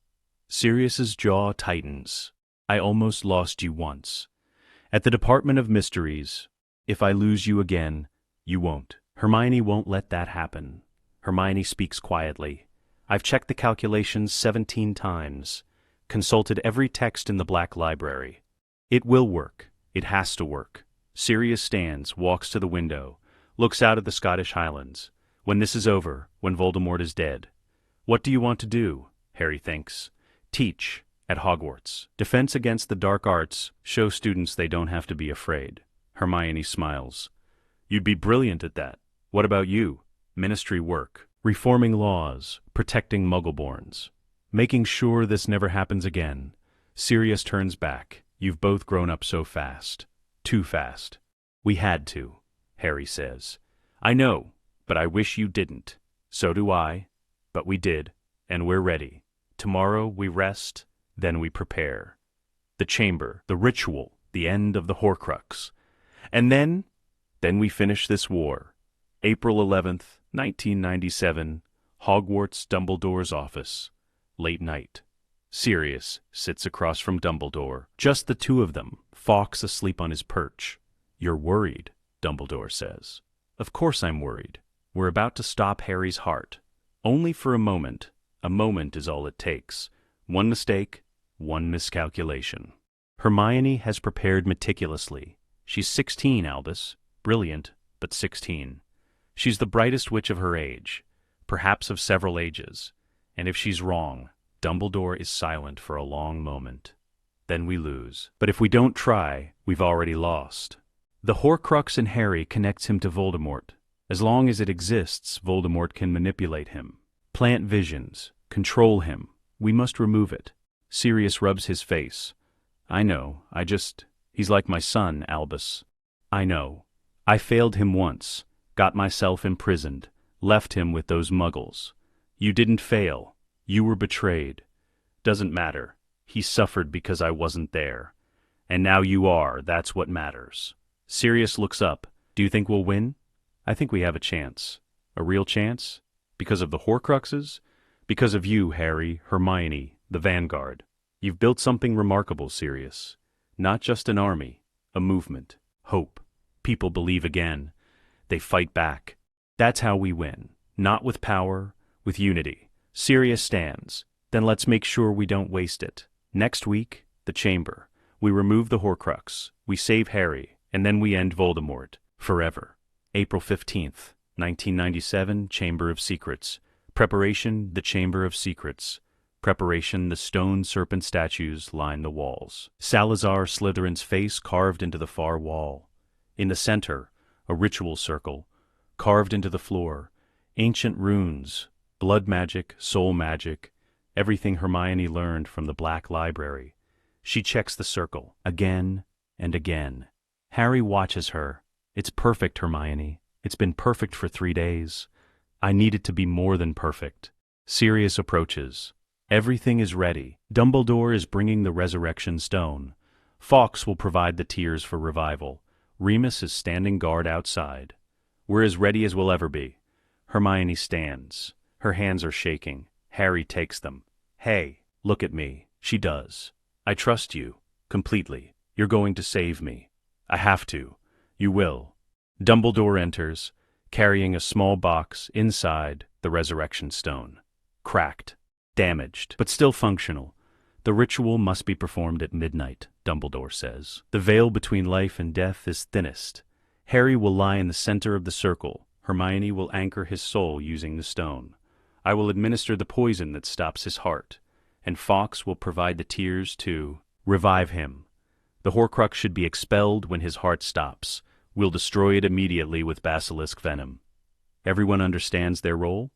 Sirius's jaw tightens. I almost lost you once. At the Department of Mysteries, if I lose you again, you won't. Hermione won't let that happen. Hermione speaks quietly. I've checked the calculations 17 times, consulted every text in the Black Library. It will work. It has to work. Sirius stands, walks to the window, looks out at the Scottish Highlands. When this is over, when Voldemort is dead. What do you want to do? Harry thinks. Teach at Hogwarts. Defense against the dark arts. Show students they don't have to be afraid. Hermione smiles. You'd be brilliant at that. What about you? Ministry work. Reforming laws. Protecting Muggleborns. Making sure this never happens again. Sirius turns back. You've both grown up so fast. Too fast. We had to, Harry says. I know, but I wish you didn't. So do I. But we did, and we're ready. Tomorrow we rest, then we prepare. The chamber, the ritual, the end of the Horcrux. And then we finish this war. April 11th, 1997, Hogwarts Dumbledore's office. Late night. Sirius sits across from Dumbledore. Just the two of them, Fawkes asleep on his perch. You're worried, Dumbledore says. Of course I'm worried. We're about to stop Harry's heart. Only for a moment. A moment is all it takes. One mistake, one miscalculation. Hermione has prepared meticulously. She's 16, Albus. Brilliant, but 16. She's the brightest witch of her age, perhaps of several ages. And if she's wrong, Dumbledore is silent for a long moment. Then we lose. But if we don't try, we've already lost. The Horcrux in Harry connects him to Voldemort. As long as it exists, Voldemort can manipulate him, plant visions, control him. We must remove it. Sirius rubs his face. I know, he's like my son, Albus. I know. I failed him once, got myself imprisoned, left him with those muggles. You didn't fail. You were betrayed. Doesn't matter. He suffered because I wasn't there. And now you are, that's what matters. Sirius looks up. Do you think we'll win? I think we have a chance. A real chance? Because of the Horcruxes? Because of you, Harry, Hermione, the Vanguard. You've built something remarkable, Sirius. Not just an army, a movement, hope. People believe again. They fight back. That's how we win. Not with power, with unity. Sirius stands. Then let's make sure we don't waste it. Next week, the chamber. We remove the Horcrux. We save Harry, and then we end Voldemort. Forever. April 15th, 1997, Chamber of Secrets. Preparation, the Chamber of Secrets. Preparation, the stone serpent statues line the walls. Salazar Slytherin's face carved into the far wall. In the center, a ritual circle, carved into the floor. Ancient runes, blood magic, soul magic, everything Hermione learned from the Black Library. She checks the circle, again and again. Harry watches her. It's perfect, Hermione. It's been perfect for 3 days. I need it to be more than perfect. Sirius approaches. Everything is ready. Dumbledore is bringing the resurrection stone. Fawkes will provide the tears for revival. Remus is standing guard outside. We're as ready as we'll ever be. Hermione stands. Her hands are shaking. Harry takes them. Hey, look at me. She does. I trust you. Completely. You're going to save me. I have to. You will. Dumbledore enters, carrying a small box inside the resurrection stone. Cracked. Damaged, but still functional. The ritual must be performed at midnight, Dumbledore says. The veil between life and death is thinnest. Harry will lie in the center of the circle. Hermione will anchor his soul using the stone. I will administer the poison that stops his heart. And Fawkes will provide the tears to revive him. The Horcrux should be expelled when his heart stops. We'll destroy it immediately with basilisk venom. Everyone understands their role?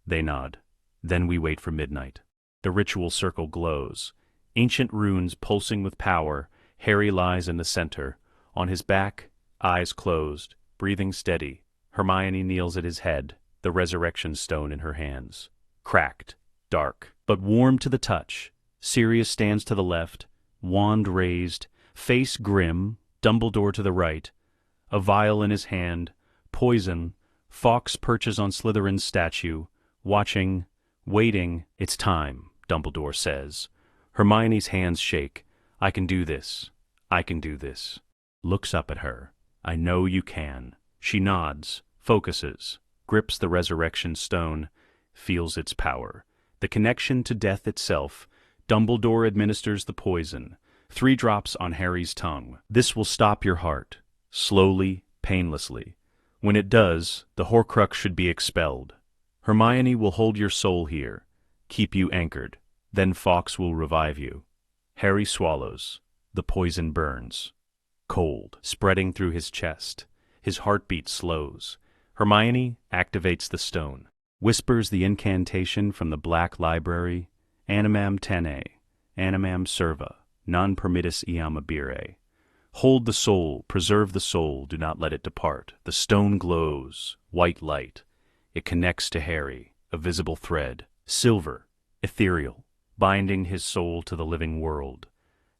They nod. Then we wait for midnight. The ritual circle glows. Ancient runes pulsing with power. Harry lies in the center. On his back, eyes closed, breathing steady. Hermione kneels at his head, the resurrection stone in her hands. Cracked, dark, but warm to the touch. Sirius stands to the left, wand raised, face grim, Dumbledore to the right. A vial in his hand, poison. Fawkes perches on Slytherin's statue, watching, waiting. It's time, Dumbledore says. Hermione's hands shake. I can do this. I can do this. Looks up at her. I know you can. She nods, focuses, grips the resurrection stone, feels its power. The connection to death itself. Dumbledore administers the poison. 3 drops on Harry's tongue. This will stop your heart. Slowly, painlessly. When it does, the Horcrux should be expelled. Hermione will hold your soul here, keep you anchored. Then Fawkes will revive you. Harry swallows. The poison burns. Cold, spreading through his chest. His heartbeat slows. Hermione activates the stone. Whispers the incantation from the Black Library. Animam tene, animam serva, non permittis iam abire. Hold the soul, preserve the soul, do not let it depart. The stone glows, white light. It connects to Harry, a visible thread, silver, ethereal, binding his soul to the living world.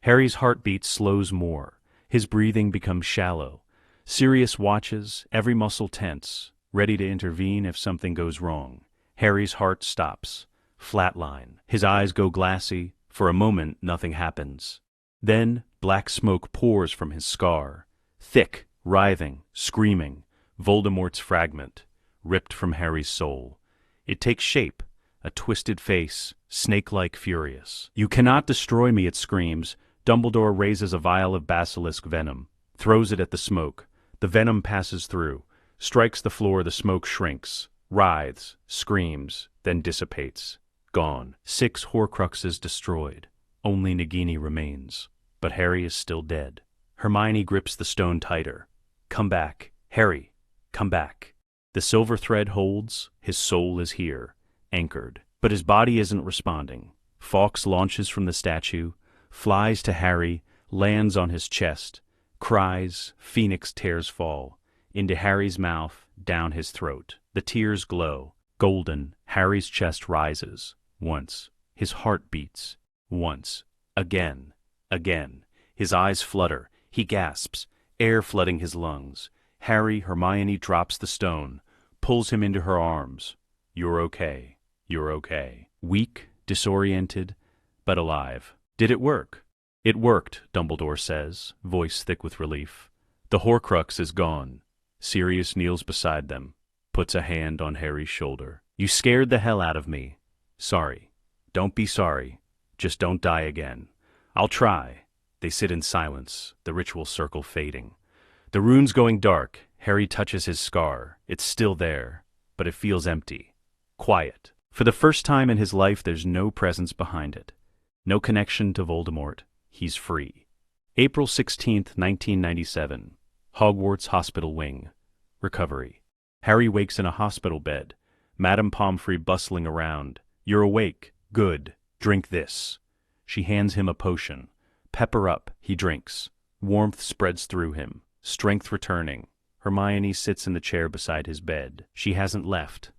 Harry's heartbeat slows more. His breathing becomes shallow. Sirius watches, every muscle tense, ready to intervene if something goes wrong. Harry's heart stops. Flatline. His eyes go glassy. For a moment, nothing happens. Then, black smoke pours from his scar. Thick, writhing, screaming. Voldemort's fragment, ripped from Harry's soul. It takes shape, a twisted face, snake-like furious. You cannot destroy me, it screams. Dumbledore raises a vial of basilisk venom, throws it at the smoke. The venom passes through, strikes the floor, the smoke shrinks, writhes, screams, then dissipates. Gone. 6 Horcruxes destroyed. Only Nagini remains. But Harry is still dead. Hermione grips the stone tighter. Come back. Harry, come back. The silver thread holds. His soul is here, anchored. But his body isn't responding. Fawkes launches from the statue, flies to Harry, lands on his chest, cries, phoenix tears fall. Into Harry's mouth, down his throat. The tears glow. Golden, Harry's chest rises. Once. His heart beats. Once. Again. Again. His eyes flutter. He gasps, air flooding his lungs. Hermione drops the stone, pulls him into her arms. You're okay. You're okay. Weak, disoriented, but alive. Did it work? It worked, Dumbledore says, voice thick with relief. The Horcrux is gone. Sirius kneels beside them, puts a hand on Harry's shoulder. You scared the hell out of me. Sorry. Don't be sorry. Just don't die again. I'll try. They sit in silence, the ritual circle fading. The rune's going dark. Harry touches his scar. It's still there, but it feels empty. Quiet. For the first time in his life, there's no presence behind it. No connection to Voldemort. He's free. April 16th, 1997. Hogwarts Hospital Wing. Recovery. Harry wakes in a hospital bed. Madame Pomfrey bustling around. You're awake. Good. Drink this. She hands him a potion. Pepper up. He drinks. Warmth spreads through him. Strength returning. Hermione sits in the chair beside his bed. She hasn't left.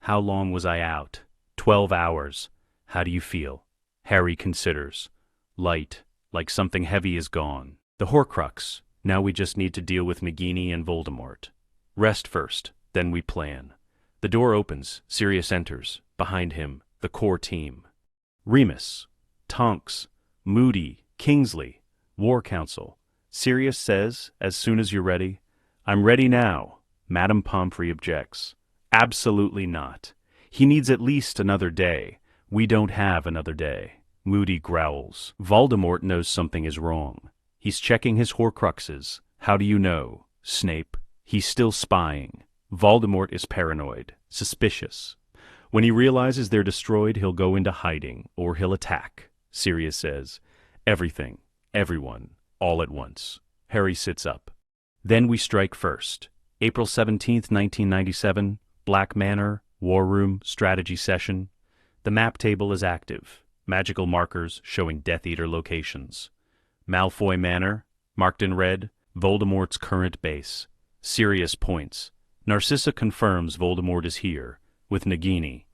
How long was I out? 12 hours. How do you feel? Harry considers. Light, like something heavy is gone. The Horcrux. Now we just need to deal with Nagini and Voldemort. Rest first, then we plan. The door opens. Sirius enters. Behind him, the core team. Remus, Tonks, Moody, Kingsley, War Council. Sirius says, as soon as you're ready. I'm ready now. Madame Pomfrey objects. Absolutely not. He needs at least another day. We don't have another day. Moody growls. Voldemort knows something is wrong. He's checking his Horcruxes. How do you know? Snape. He's still spying. Voldemort is paranoid, suspicious. When he realizes they're destroyed, he'll go into hiding, or he'll attack. Sirius says, everything, everyone, all at once. Harry sits up. Then we strike first. April 17th, 1997, Black Manor, War Room, Strategy Session. The map table is active. Magical markers showing Death Eater locations. Malfoy Manor, marked in red, Voldemort's current base. Sirius points. Narcissa confirms Voldemort is here, with Nagini.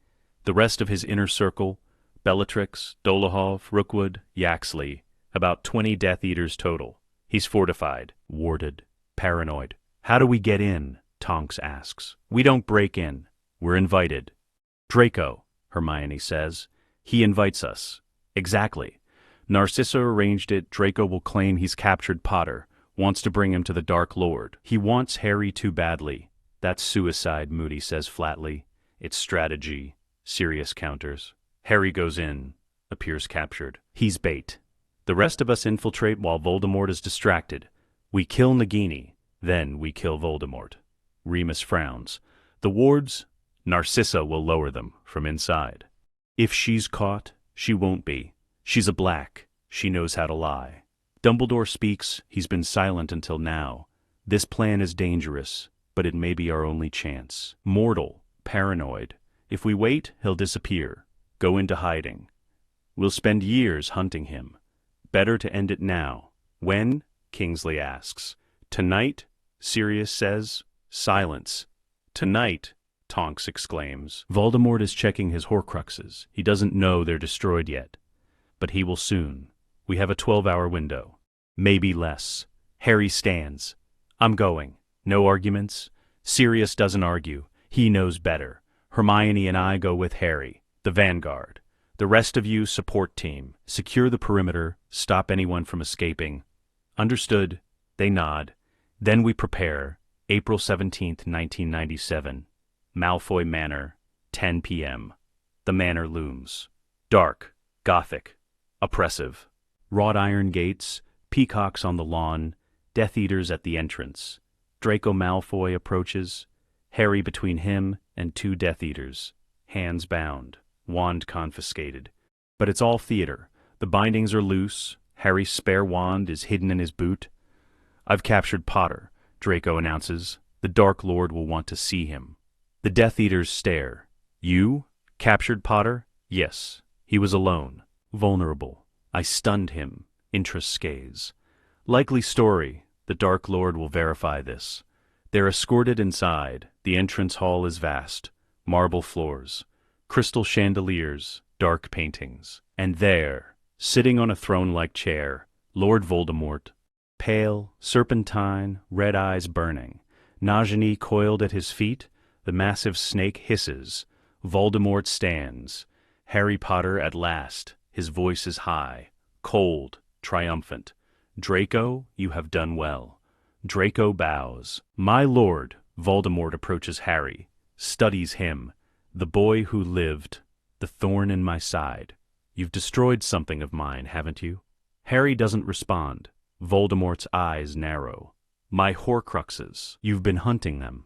The rest of his inner circle, Bellatrix, Dolohov, Rookwood, Yaxley, about 20 Death Eaters total. He's fortified, warded, paranoid. How do we get in? Tonks asks. We don't break in. We're invited. Draco, Hermione says. He invites us. Exactly. Narcissa arranged it. Draco will claim he's captured Potter, wants to bring him to the Dark Lord. He wants Harry too badly. That's suicide, Moody says flatly. It's strategy, Sirius counters. Harry goes in, appears captured. He's bait. The rest of us infiltrate while Voldemort is distracted. We kill Nagini, then we kill Voldemort. Remus frowns. The wards? Narcissa will lower them from inside. If she's caught, she won't be. She's a black. She knows how to lie. Dumbledore speaks. He's been silent until now. This plan is dangerous, but it may be our only chance. Mortal, paranoid. If we wait, he'll disappear, go into hiding. We'll spend years hunting him. Better to end it now. When? Kingsley asks. Tonight, Sirius says. Silence. Tonight, Tonks exclaims. Voldemort is checking his Horcruxes. He doesn't know they're destroyed yet. But he will soon. We have a 12-hour window. Maybe less. Harry stands. I'm going. No arguments. Sirius doesn't argue. He knows better. Hermione and I go with Harry, the vanguard. The rest of you, support team. Secure the perimeter. Stop anyone from escaping. Understood. They nod. Then we prepare. April 17th, 1997. Malfoy Manor, 10 p.m. The manor looms. Dark, gothic, oppressive. Wrought iron gates, peacocks on the lawn, Death Eaters at the entrance. Draco Malfoy approaches, Harry between him and two Death Eaters, hands bound, wand confiscated. But it's all theater. The bindings are loose. Harry's spare wand is hidden in his boot. I've captured Potter, Draco announces. The Dark Lord will want to see him. The Death Eaters stare. You? Captured Potter? Yes. He was alone. Vulnerable. I stunned him. Interest gaze. Likely story. The Dark Lord will verify this. They're escorted inside. The entrance hall is vast. Marble floors. Crystal chandeliers. Dark paintings. And there, sitting on a throne-like chair, Lord Voldemort. Pale, serpentine, red eyes burning. Nagini coiled at his feet. The massive snake hisses. Voldemort stands. Harry Potter at last. His voice is high, cold, triumphant. Draco, you have done well. Draco bows. My lord, Voldemort approaches Harry, studies him. The boy who lived, the thorn in my side. You've destroyed something of mine, haven't you? Harry doesn't respond. Voldemort's eyes narrow. My Horcruxes. You've been hunting them.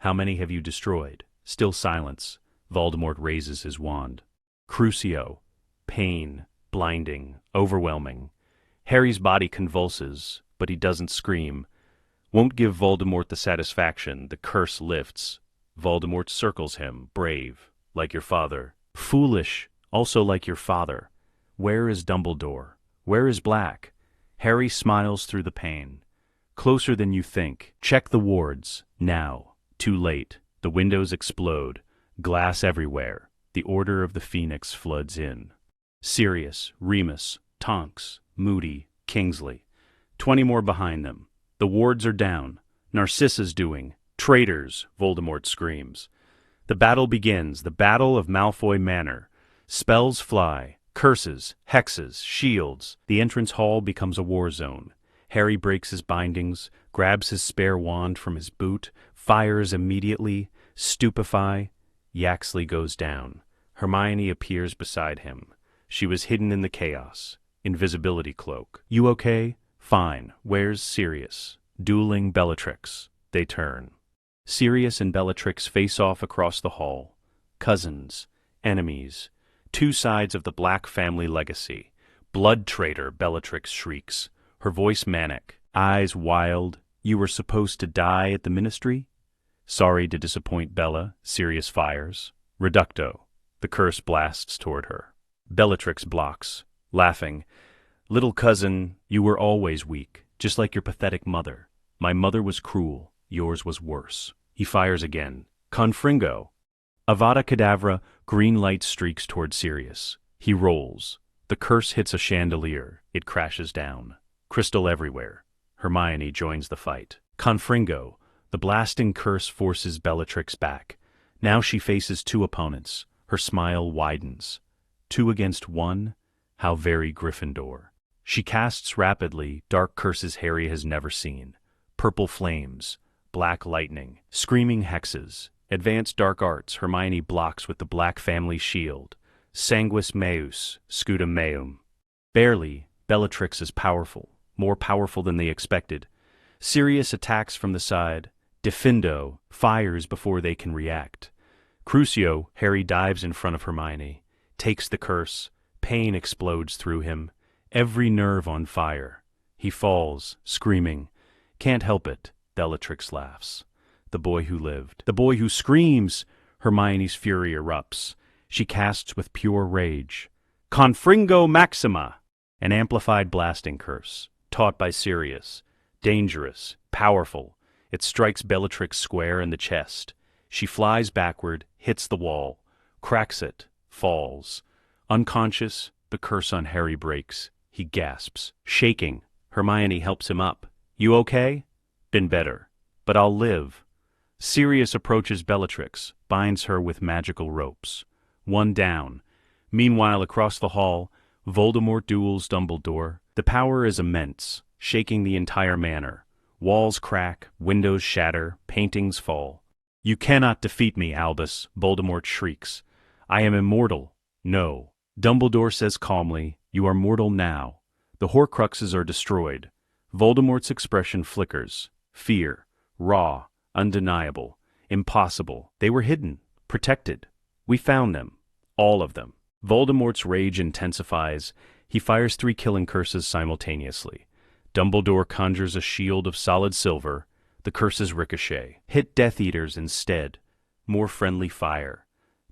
How many have you destroyed? Still silence. Voldemort raises his wand. Crucio. Pain. Blinding. Overwhelming. Harry's body convulses, but he doesn't scream. Won't give Voldemort the satisfaction. The curse lifts. Voldemort circles him, brave, like your father. Foolish, also like your father. Where is Dumbledore? Where is Black? Harry smiles through the pain. Closer than you think. Check the wards. Now. Too late. The windows explode. Glass everywhere. The Order of the Phoenix floods in. Sirius, Remus, Tonks, Moody, Kingsley. 20 more behind them. The wards are down. Narcissa's doing. Traitors, Voldemort screams. The battle begins. The Battle of Malfoy Manor. Spells fly. Curses, hexes, shields. The entrance hall becomes a war zone. Harry breaks his bindings, grabs his spare wand from his boot, fires immediately. Stupefy. Yaxley goes down. Hermione appears beside him. She was hidden in the chaos. Invisibility cloak. You okay? Fine. Where's Sirius? Dueling Bellatrix. They turn. Sirius and Bellatrix face off across the hall. Cousins. Enemies. Two sides of the Black family legacy. Blood traitor, Bellatrix shrieks. Her voice manic. Eyes wild. You were supposed to die at the Ministry? Sorry to disappoint Bella. Sirius fires. Reducto. The curse blasts toward her. Bellatrix blocks, laughing. Little cousin, you were always weak, just like your pathetic mother. My mother was cruel. Yours was worse. He fires again. Confringo. Avada Kedavra, green light streaks toward Sirius. He rolls. The curse hits a chandelier. It crashes down. Crystal everywhere. Hermione joins the fight. Confringo. The blasting curse forces Bellatrix back. Now she faces two opponents. Her smile widens. 2 against 1? How very Gryffindor. She casts rapidly dark curses Harry has never seen. Purple flames, black lightning, screaming hexes, advanced dark arts Hermione blocks with the Black family shield. Sanguis meus, scutum meum. Barely, Bellatrix is powerful, more powerful than they expected. Sirius attacks from the side. Diffindo fires before they can react. Crucio, Harry dives in front of Hermione, takes the curse. Pain explodes through him, every nerve on fire. He falls, screaming. Can't help it, Bellatrix laughs. The boy who lived. The boy who screams! Hermione's fury erupts. She casts with pure rage. Confringo Maxima! An amplified blasting curse, taught by Sirius. Dangerous, powerful. It strikes Bellatrix square in the chest. She flies backward, hits the wall, cracks it, falls. Unconscious, the curse on Harry breaks. He gasps. Shaking, Hermione helps him up. You okay? Been better. But I'll live. Sirius approaches Bellatrix, binds her with magical ropes. 1 down. Meanwhile, across the hall, Voldemort duels Dumbledore. The power is immense, shaking the entire manor. Walls crack, windows shatter, paintings fall. You cannot defeat me, Albus, Voldemort shrieks. I am immortal. No. Dumbledore says calmly, you are mortal now. The Horcruxes are destroyed. Voldemort's expression flickers. Fear. Raw. Undeniable. Impossible. They were hidden. Protected. We found them. All of them. Voldemort's rage intensifies. He fires 3 killing curses simultaneously. Dumbledore conjures a shield of solid silver. The curses ricochet. Hit Death Eaters instead. More friendly fire.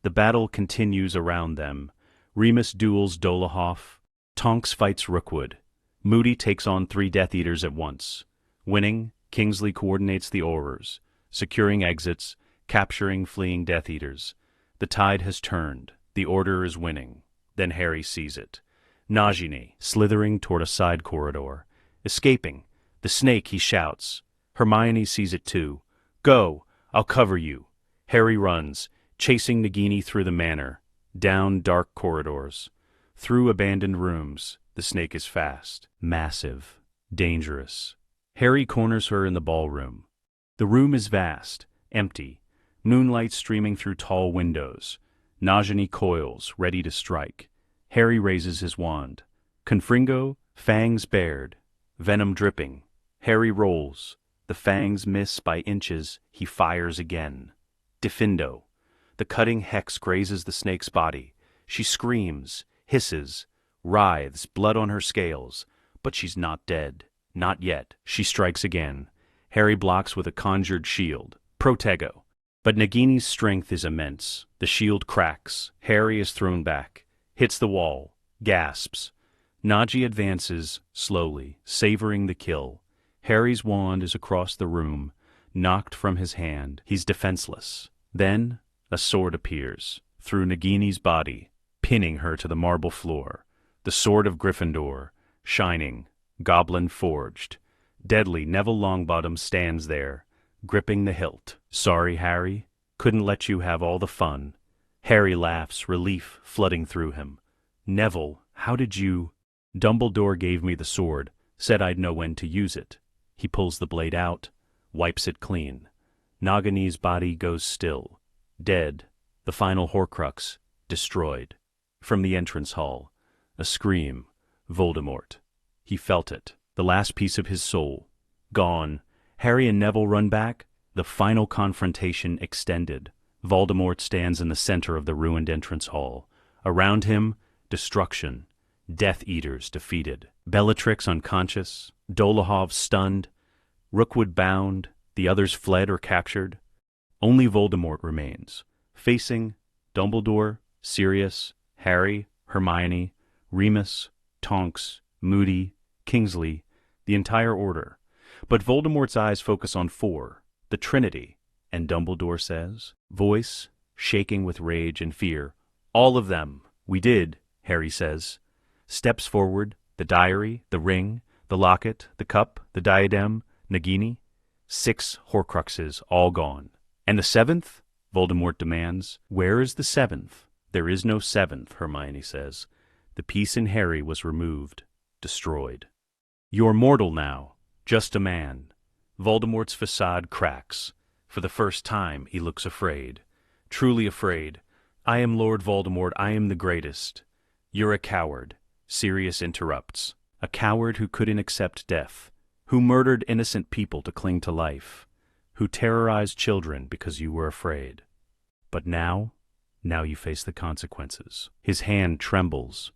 The battle continues around them. Remus duels Dolohov. Tonks fights Rookwood. Moody takes on 3 Death Eaters at once. Winning, Kingsley coordinates the Aurors, securing exits, capturing fleeing Death Eaters. The tide has turned. The Order is winning. Then Harry sees it. Nagini, slithering toward a side corridor. Escaping. The snake, he shouts. Hermione sees it too. Go! I'll cover you. Harry runs, chasing Nagini through the manor, down dark corridors, through abandoned rooms. The snake is fast, massive, dangerous. Harry corners her in the ballroom. The room is vast, empty, moonlight streaming through tall windows. Nagini coils, ready to strike. Harry raises his wand. Confringo, fangs bared, venom dripping. Harry rolls. The fangs miss by inches. He fires again. Diffindo. The cutting hex grazes the snake's body. She screams, hisses, writhes, blood on her scales. But she's not dead. Not yet. She strikes again. Harry blocks with a conjured shield. Protego. But Nagini's strength is immense. The shield cracks. Harry is thrown back. Hits the wall. Gasps. Nagi advances, slowly, savoring the kill. Harry's wand is across the room, knocked from his hand. He's defenseless. Then, a sword appears, through Nagini's body, pinning her to the marble floor. The sword of Gryffindor, shining, goblin-forged. Deadly Neville Longbottom stands there, gripping the hilt. Sorry, Harry. Couldn't let you have all the fun. Harry laughs, relief flooding through him. Neville, how did you... Dumbledore gave me the sword, said I'd know when to use it. He pulls the blade out, wipes it clean. Nagini's body goes still, dead, the final Horcrux, destroyed. From the entrance hall, a scream, Voldemort. He felt it, the last piece of his soul. Gone. Harry and Neville run back, the final confrontation extended. Voldemort stands in the center of the ruined entrance hall. Around him, destruction. Death Eaters defeated. Bellatrix unconscious. Dolohov stunned. Rookwood bound. The others fled or captured. Only Voldemort remains, facing Dumbledore, Sirius, Harry, Hermione, Remus, Tonks, Moody, Kingsley, the entire Order. But Voldemort's eyes focus on 4, the Trinity, and Dumbledore says, voice shaking with rage and fear, all of them. We did, Harry says. Steps forward, the diary, the ring, the locket, the cup, the diadem, Nagini. 6 Horcruxes, all gone. And the 7th? Voldemort demands. Where is the 7th? There is no seventh, Hermione says. The piece in Harry was removed, destroyed. You're mortal now, just a man. Voldemort's facade cracks. For the first time, he looks afraid. Truly afraid. I am Lord Voldemort, I am the greatest. You're a coward, Sirius interrupts. A coward who couldn't accept death, who murdered innocent people to cling to life, who terrorized children because you were afraid. But now you face the consequences. His hand trembles.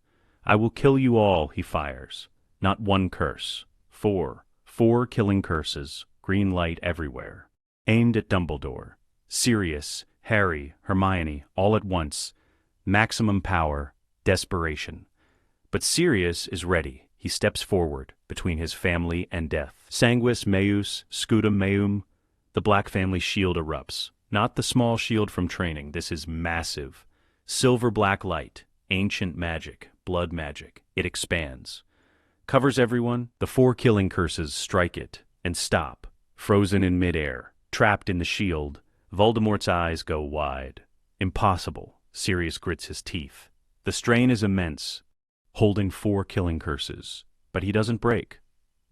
I will kill you all, he fires. Not one curse. Four killing curses, green light everywhere. Aimed at Dumbledore. Sirius, Harry, Hermione, all at once. Maximum power, desperation. But Sirius is ready. He steps forward, between his family and death. Sanguis meus, scutum meum. The Black family shield erupts. Not the small shield from training, this is massive. Silver black light, ancient magic, blood magic. It expands. Covers everyone, the 4 killing curses strike it, and stop. Frozen in midair, trapped in the shield, Voldemort's eyes go wide. Impossible, Sirius grits his teeth. The strain is immense, holding 4 killing curses. But he doesn't break.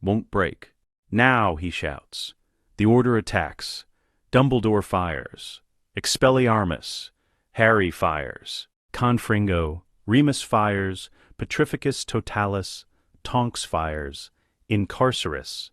Won't break. Now, he shouts. The Order attacks. Dumbledore fires. Expelliarmus. Harry fires. Confringo. Remus fires. Petrificus totalis. Tonks fires. Incarcerus.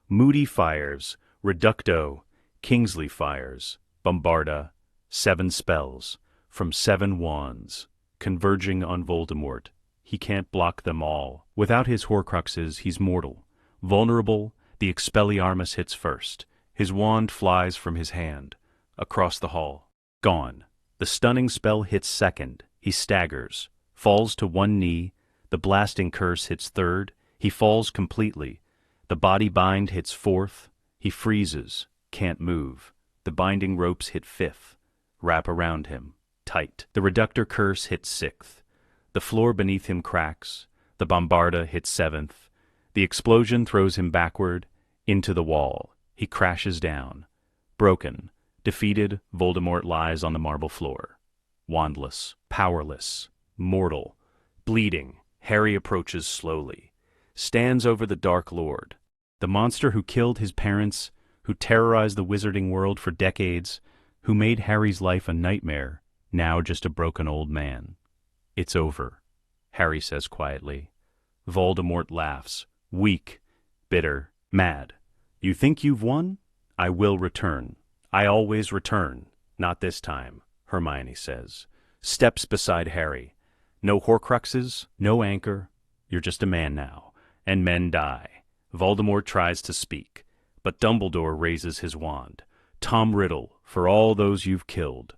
Moody fires. Reducto. Kingsley fires. Bombarda. 7 spells. From 7 wands. Converging on Voldemort. He can't block them all. Without his Horcruxes, he's mortal. Vulnerable, the Expelliarmus hits first. His wand flies from his hand. Across the hall. Gone. The stunning spell hits second. He staggers. Falls to one knee. The blasting curse hits third. He falls completely. The body bind hits fourth. He freezes. Can't move. The binding ropes hit fifth. Wrap around him. Tight. The reductor curse hits sixth. The floor beneath him cracks. The bombarda hits seventh. The explosion throws him backward, into the wall. He crashes down. Broken, defeated, Voldemort lies on the marble floor. Wandless, powerless, mortal, bleeding, Harry approaches slowly. Stands over the Dark Lord. The monster who killed his parents, who terrorized the wizarding world for decades, who made Harry's life a nightmare, now just a broken old man. It's over, Harry says quietly. Voldemort laughs, weak, bitter, mad. You think you've won? I will return. I always return. Not this time, Hermione says. Steps beside Harry. No Horcruxes, no anchor. You're just a man now, and men die. Voldemort tries to speak, but Dumbledore raises his wand. Tom Riddle, for all those you've killed,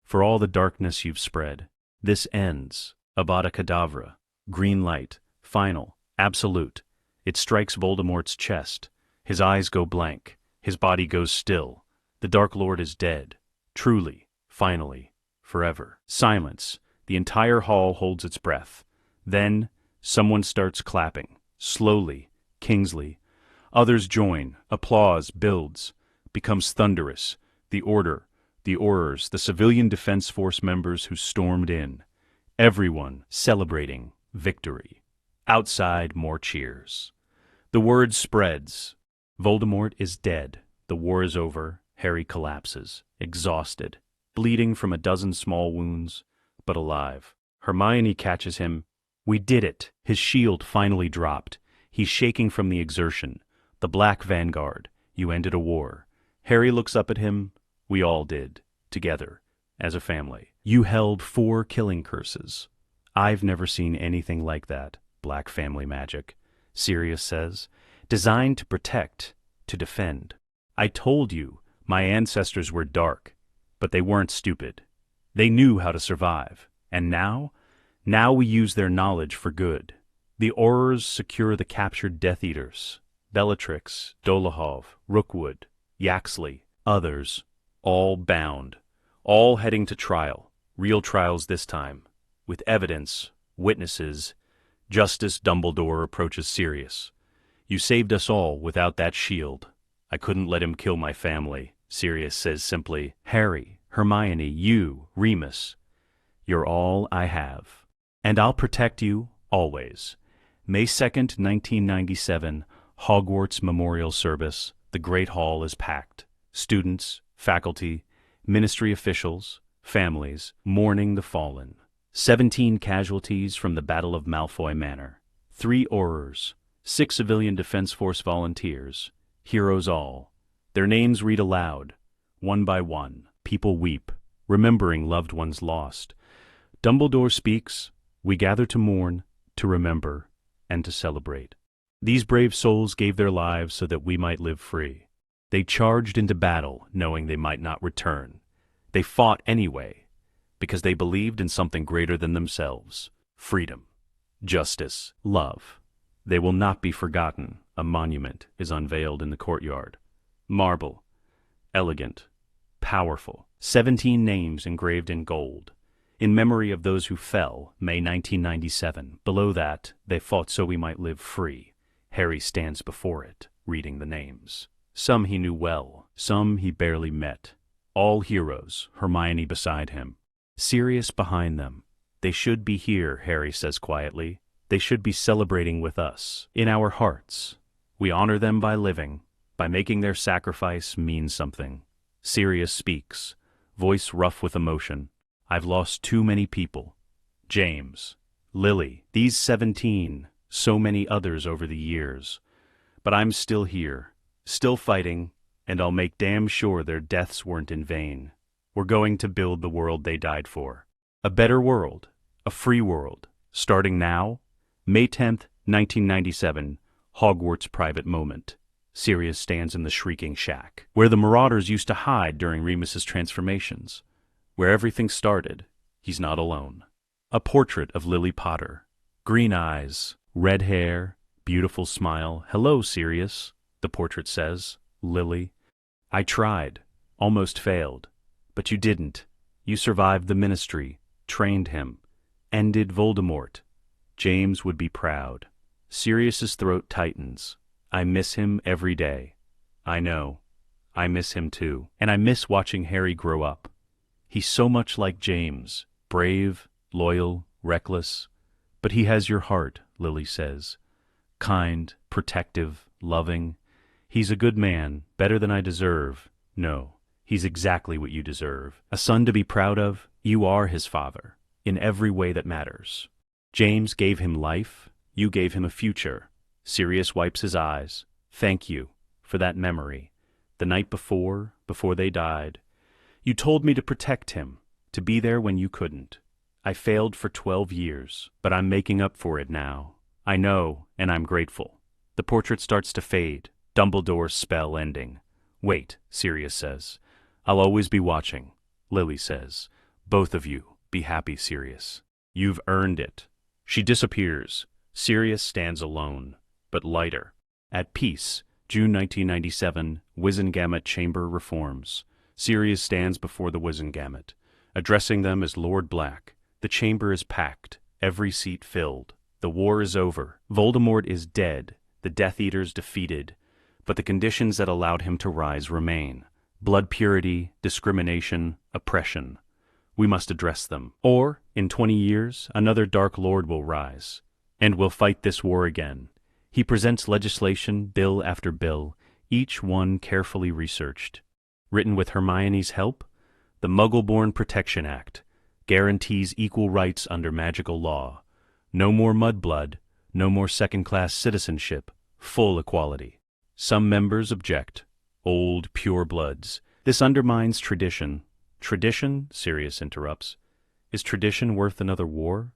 for all the darkness you've spread, this ends. Avada Kedavra. Green light. Final. Absolute. It strikes Voldemort's chest. His eyes go blank. His body goes still. The Dark Lord is dead. Truly. Finally. Forever. Silence. The entire hall holds its breath. Then, someone starts clapping. Slowly. Kingsley. Others join. Applause builds. Becomes thunderous. The Order. The Aurors. The civilian defense force members who stormed in. Everyone celebrating victory. Outside, more cheers. The word spreads. Voldemort is dead. The war is over. Harry collapses, exhausted, bleeding from a dozen small wounds, but alive. Hermione catches him. We did it. His shield finally dropped. He's shaking from the exertion. The Black Vanguard. You ended a war. Harry looks up at him. We all did. Together. As a family. You held 4 killing curses. I've never seen anything like that, Black family magic, Sirius says. Designed to protect, to defend. I told you my ancestors were dark, but they weren't stupid. They knew how to survive. And now we use their knowledge for good. The Aurors secure the captured Death Eaters. Bellatrix, Dolohov, Rookwood, Yaxley, others, all bound. All heading to trial. Real trials this time. With evidence, witnesses. Justice Dumbledore approaches Sirius. You saved us all without that shield. I couldn't let him kill my family, Sirius says simply. Harry, Hermione, you, Remus. You're all I have. And I'll protect you, always. May 2nd, 1997, Hogwarts Memorial Service. The Great Hall is packed. Students, faculty, ministry officials, families, mourning the fallen. 17 casualties from the Battle of Malfoy Manor. 3 Aurors, 6 Civilian Defense Force volunteers. Heroes all. Their names read aloud, one by one. People weep, remembering loved ones lost. Dumbledore speaks, we gather to mourn, to remember, and to celebrate. These brave souls gave their lives so that we might live free. They charged into battle, knowing they might not return. They fought anyway, because they believed in something greater than themselves. Freedom, justice, love. They will not be forgotten. A monument is unveiled in the courtyard. Marble, elegant, powerful. 17 names engraved in gold. In memory of those who fell, May 1997. Below that, they fought so we might live free. Harry stands before it, reading the names. Some he knew well, some he barely met. All heroes, Hermione beside him. Sirius behind them. They should be here, Harry says quietly. They should be celebrating with us, in our hearts. We honor them by living, by making their sacrifice mean something. Sirius speaks, voice rough with emotion. I've lost too many people. James, Lily, these 17, so many others over the years. But I'm still here, still fighting, and I'll make damn sure their deaths weren't in vain. We're going to build the world they died for. A better world, a free world, starting now. May 10th, 1997, Hogwarts private moment. Sirius stands in the shrieking shack, where the Marauders used to hide during Remus's transformations. Where everything started, he's not alone. A portrait of Lily Potter. Green eyes, red hair, beautiful smile. Hello, Sirius, the portrait says. Lily. I tried, almost failed. But you didn't. You survived the Ministry, trained him, ended Voldemort. James would be proud. Sirius's throat tightens. I miss him every day. I know. I miss him too. And I miss watching Harry grow up. He's so much like James, brave, loyal, reckless. But he has your heart, Lily says. Kind, protective, loving. He's a good man, better than I deserve. No, he's exactly what you deserve. A son to be proud of. You are his father, in every way that matters. James gave him life. You gave him a future. Sirius wipes his eyes. Thank you for that memory. The night before they died. You told me to protect him, to be there when you couldn't. I failed for 12 years, but I'm making up for it now. I know, and I'm grateful. The portrait starts to fade, Dumbledore's spell ending. Wait, Sirius says. I'll always be watching, Lily says. Both of you, be happy, Sirius. You've earned it. She disappears. Sirius stands alone, but lighter. At peace, June 1997, Wizengamot Chamber reforms. Sirius stands before the Wizengamot, addressing them as Lord Black. The chamber is packed, every seat filled. The war is over. Voldemort is dead, the Death Eaters defeated, but the conditions that allowed him to rise remain. Blood purity, discrimination, oppression. We must address them. Or, in 20 years, another Dark Lord will rise, and we'll fight this war again. He presents legislation, bill after bill, each one carefully researched. Written with Hermione's help, the Muggle-Born Protection Act guarantees equal rights under magical law. No more mudblood, no more second-class citizenship, full equality. Some members object. Old, pure bloods. This undermines tradition. Tradition? Sirius interrupts. Is tradition worth another war?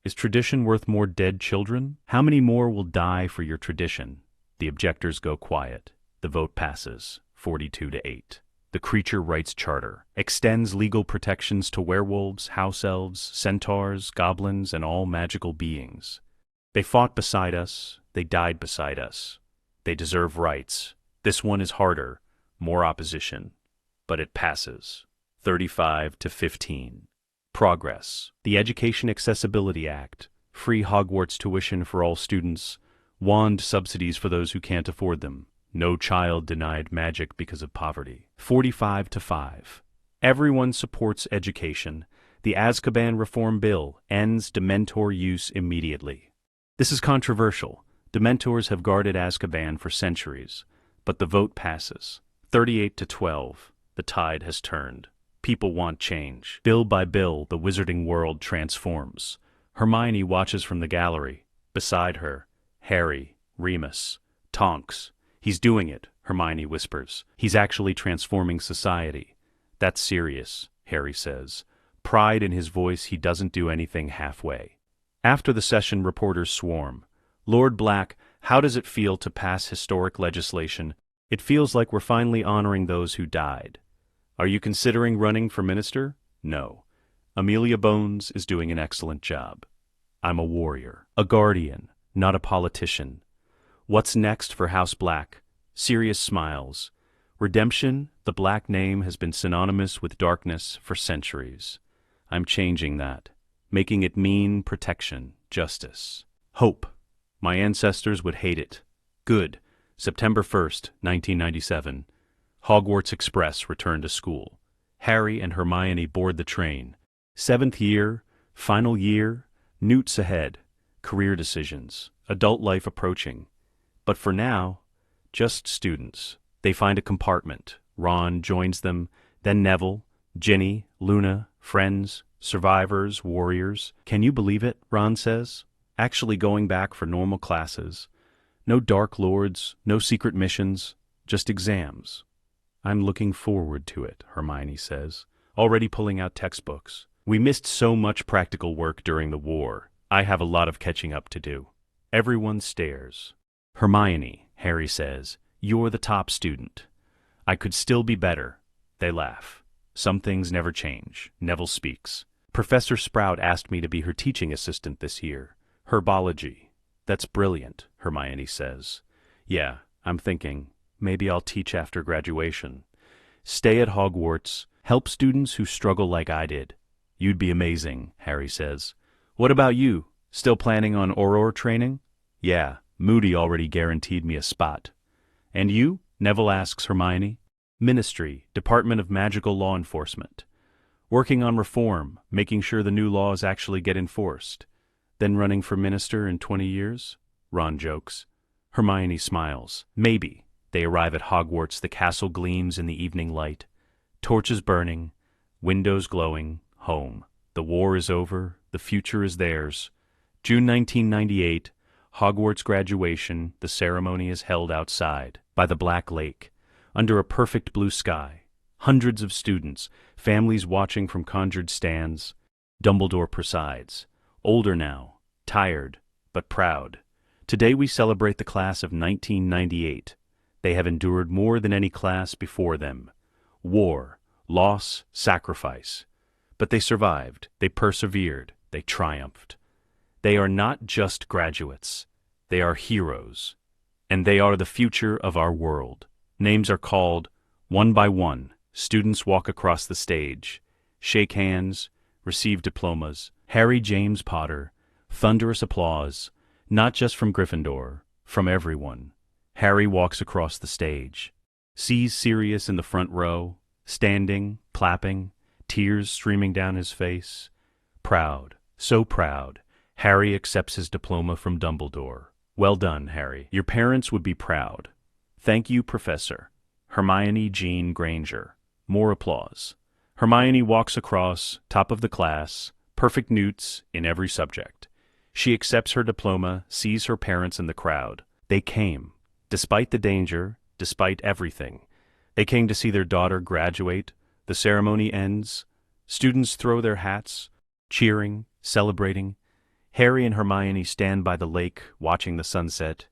Is tradition worth more dead children? How many more will die for your tradition? The objectors go quiet. The vote passes, 42-8. The Creature Rights Charter extends legal protections to werewolves, house elves, centaurs, goblins, and all magical beings. They fought beside us. They died beside us. They deserve rights. This one is harder, more opposition, but it passes. 35-15. Progress. The Education Accessibility Act. Free Hogwarts tuition for all students. Wand subsidies for those who can't afford them. No child denied magic because of poverty. 45-5. Everyone supports education. The Azkaban Reform Bill ends Dementor use immediately. This is controversial. Dementors have guarded Azkaban for centuries, but the vote passes. 38-12. The tide has turned. People want change. Bill by bill, the wizarding world transforms. Hermione watches from the gallery. Beside her, Harry, Remus, Tonks. He's doing it, Hermione whispers. He's actually transforming society. That's Sirius, Harry says. Pride in his voice, he doesn't do anything halfway. After the session, reporters swarm. Lord Black, how does it feel to pass historic legislation? It feels like we're finally honoring those who died. Are you considering running for minister? No. Amelia Bones is doing an excellent job. I'm a warrior, a guardian, not a politician. What's next for House Black? Sirius smiles. Redemption, the Black name, has been synonymous with darkness for centuries. I'm changing that, making it mean protection, justice. Hope. My ancestors would hate it. Good. September 1st, 1997. Hogwarts Express returned to school. Harry and Hermione board the train. 7th year, final year, Newt's ahead. Career decisions, adult life approaching. But for now, just students. They find a compartment. Ron joins them, then Neville, Ginny, Luna, friends, survivors, warriors. Can you believe it, Ron says? Actually going back for normal classes. No Dark Lords, no secret missions, just exams. I'm looking forward to it, Hermione says, already pulling out textbooks. We missed so much practical work during the war. I have a lot of catching up to do. Everyone stares. Hermione, Harry says, you're the top student. I could still be better. They laugh. Some things never change. Neville speaks. Professor Sprout asked me to be her teaching assistant this year. Herbology. That's brilliant, Hermione says. Yeah, I'm thinking, maybe I'll teach after graduation. Stay at Hogwarts, help students who struggle like I did. You'd be amazing, Harry says. What about you? Still planning on Auror training? Yeah, Moody already guaranteed me a spot. And you? Neville asks Hermione. Ministry, Department of Magical Law Enforcement. Working on reform, making sure the new laws actually get enforced. Then running for minister in 20 years? Ron jokes. Hermione smiles. Maybe. They arrive at Hogwarts. The castle gleams in the evening light. Torches burning, windows glowing, home. The war is over. The future is theirs. June 1998, Hogwarts graduation. The ceremony is held outside, by the Black Lake, under a perfect blue sky. Hundreds of students, families watching from conjured stands. Dumbledore presides. Older now, tired, but proud. Today we celebrate the class of 1998. They have endured more than any class before them. War, loss, sacrifice. But they survived, they persevered, they triumphed. They are not just graduates. They are heroes. And they are the future of our world. Names are called one by one. Students walk across the stage, shake hands, receive diplomas. Harry James Potter, thunderous applause, not just from Gryffindor, from everyone. Harry walks across the stage, sees Sirius in the front row, standing, clapping, tears streaming down his face. Proud, so proud. Harry accepts his diploma from Dumbledore. Well done, Harry. Your parents would be proud. Thank you, Professor. Hermione Jean Granger. More applause. Hermione walks across, top of the class, perfect newts in every subject. She accepts her diploma, sees her parents in the crowd. They came. Despite the danger, despite everything. They came to see their daughter graduate. The ceremony ends. Students throw their hats, cheering, celebrating. Harry and Hermione stand by the lake, watching the sunset.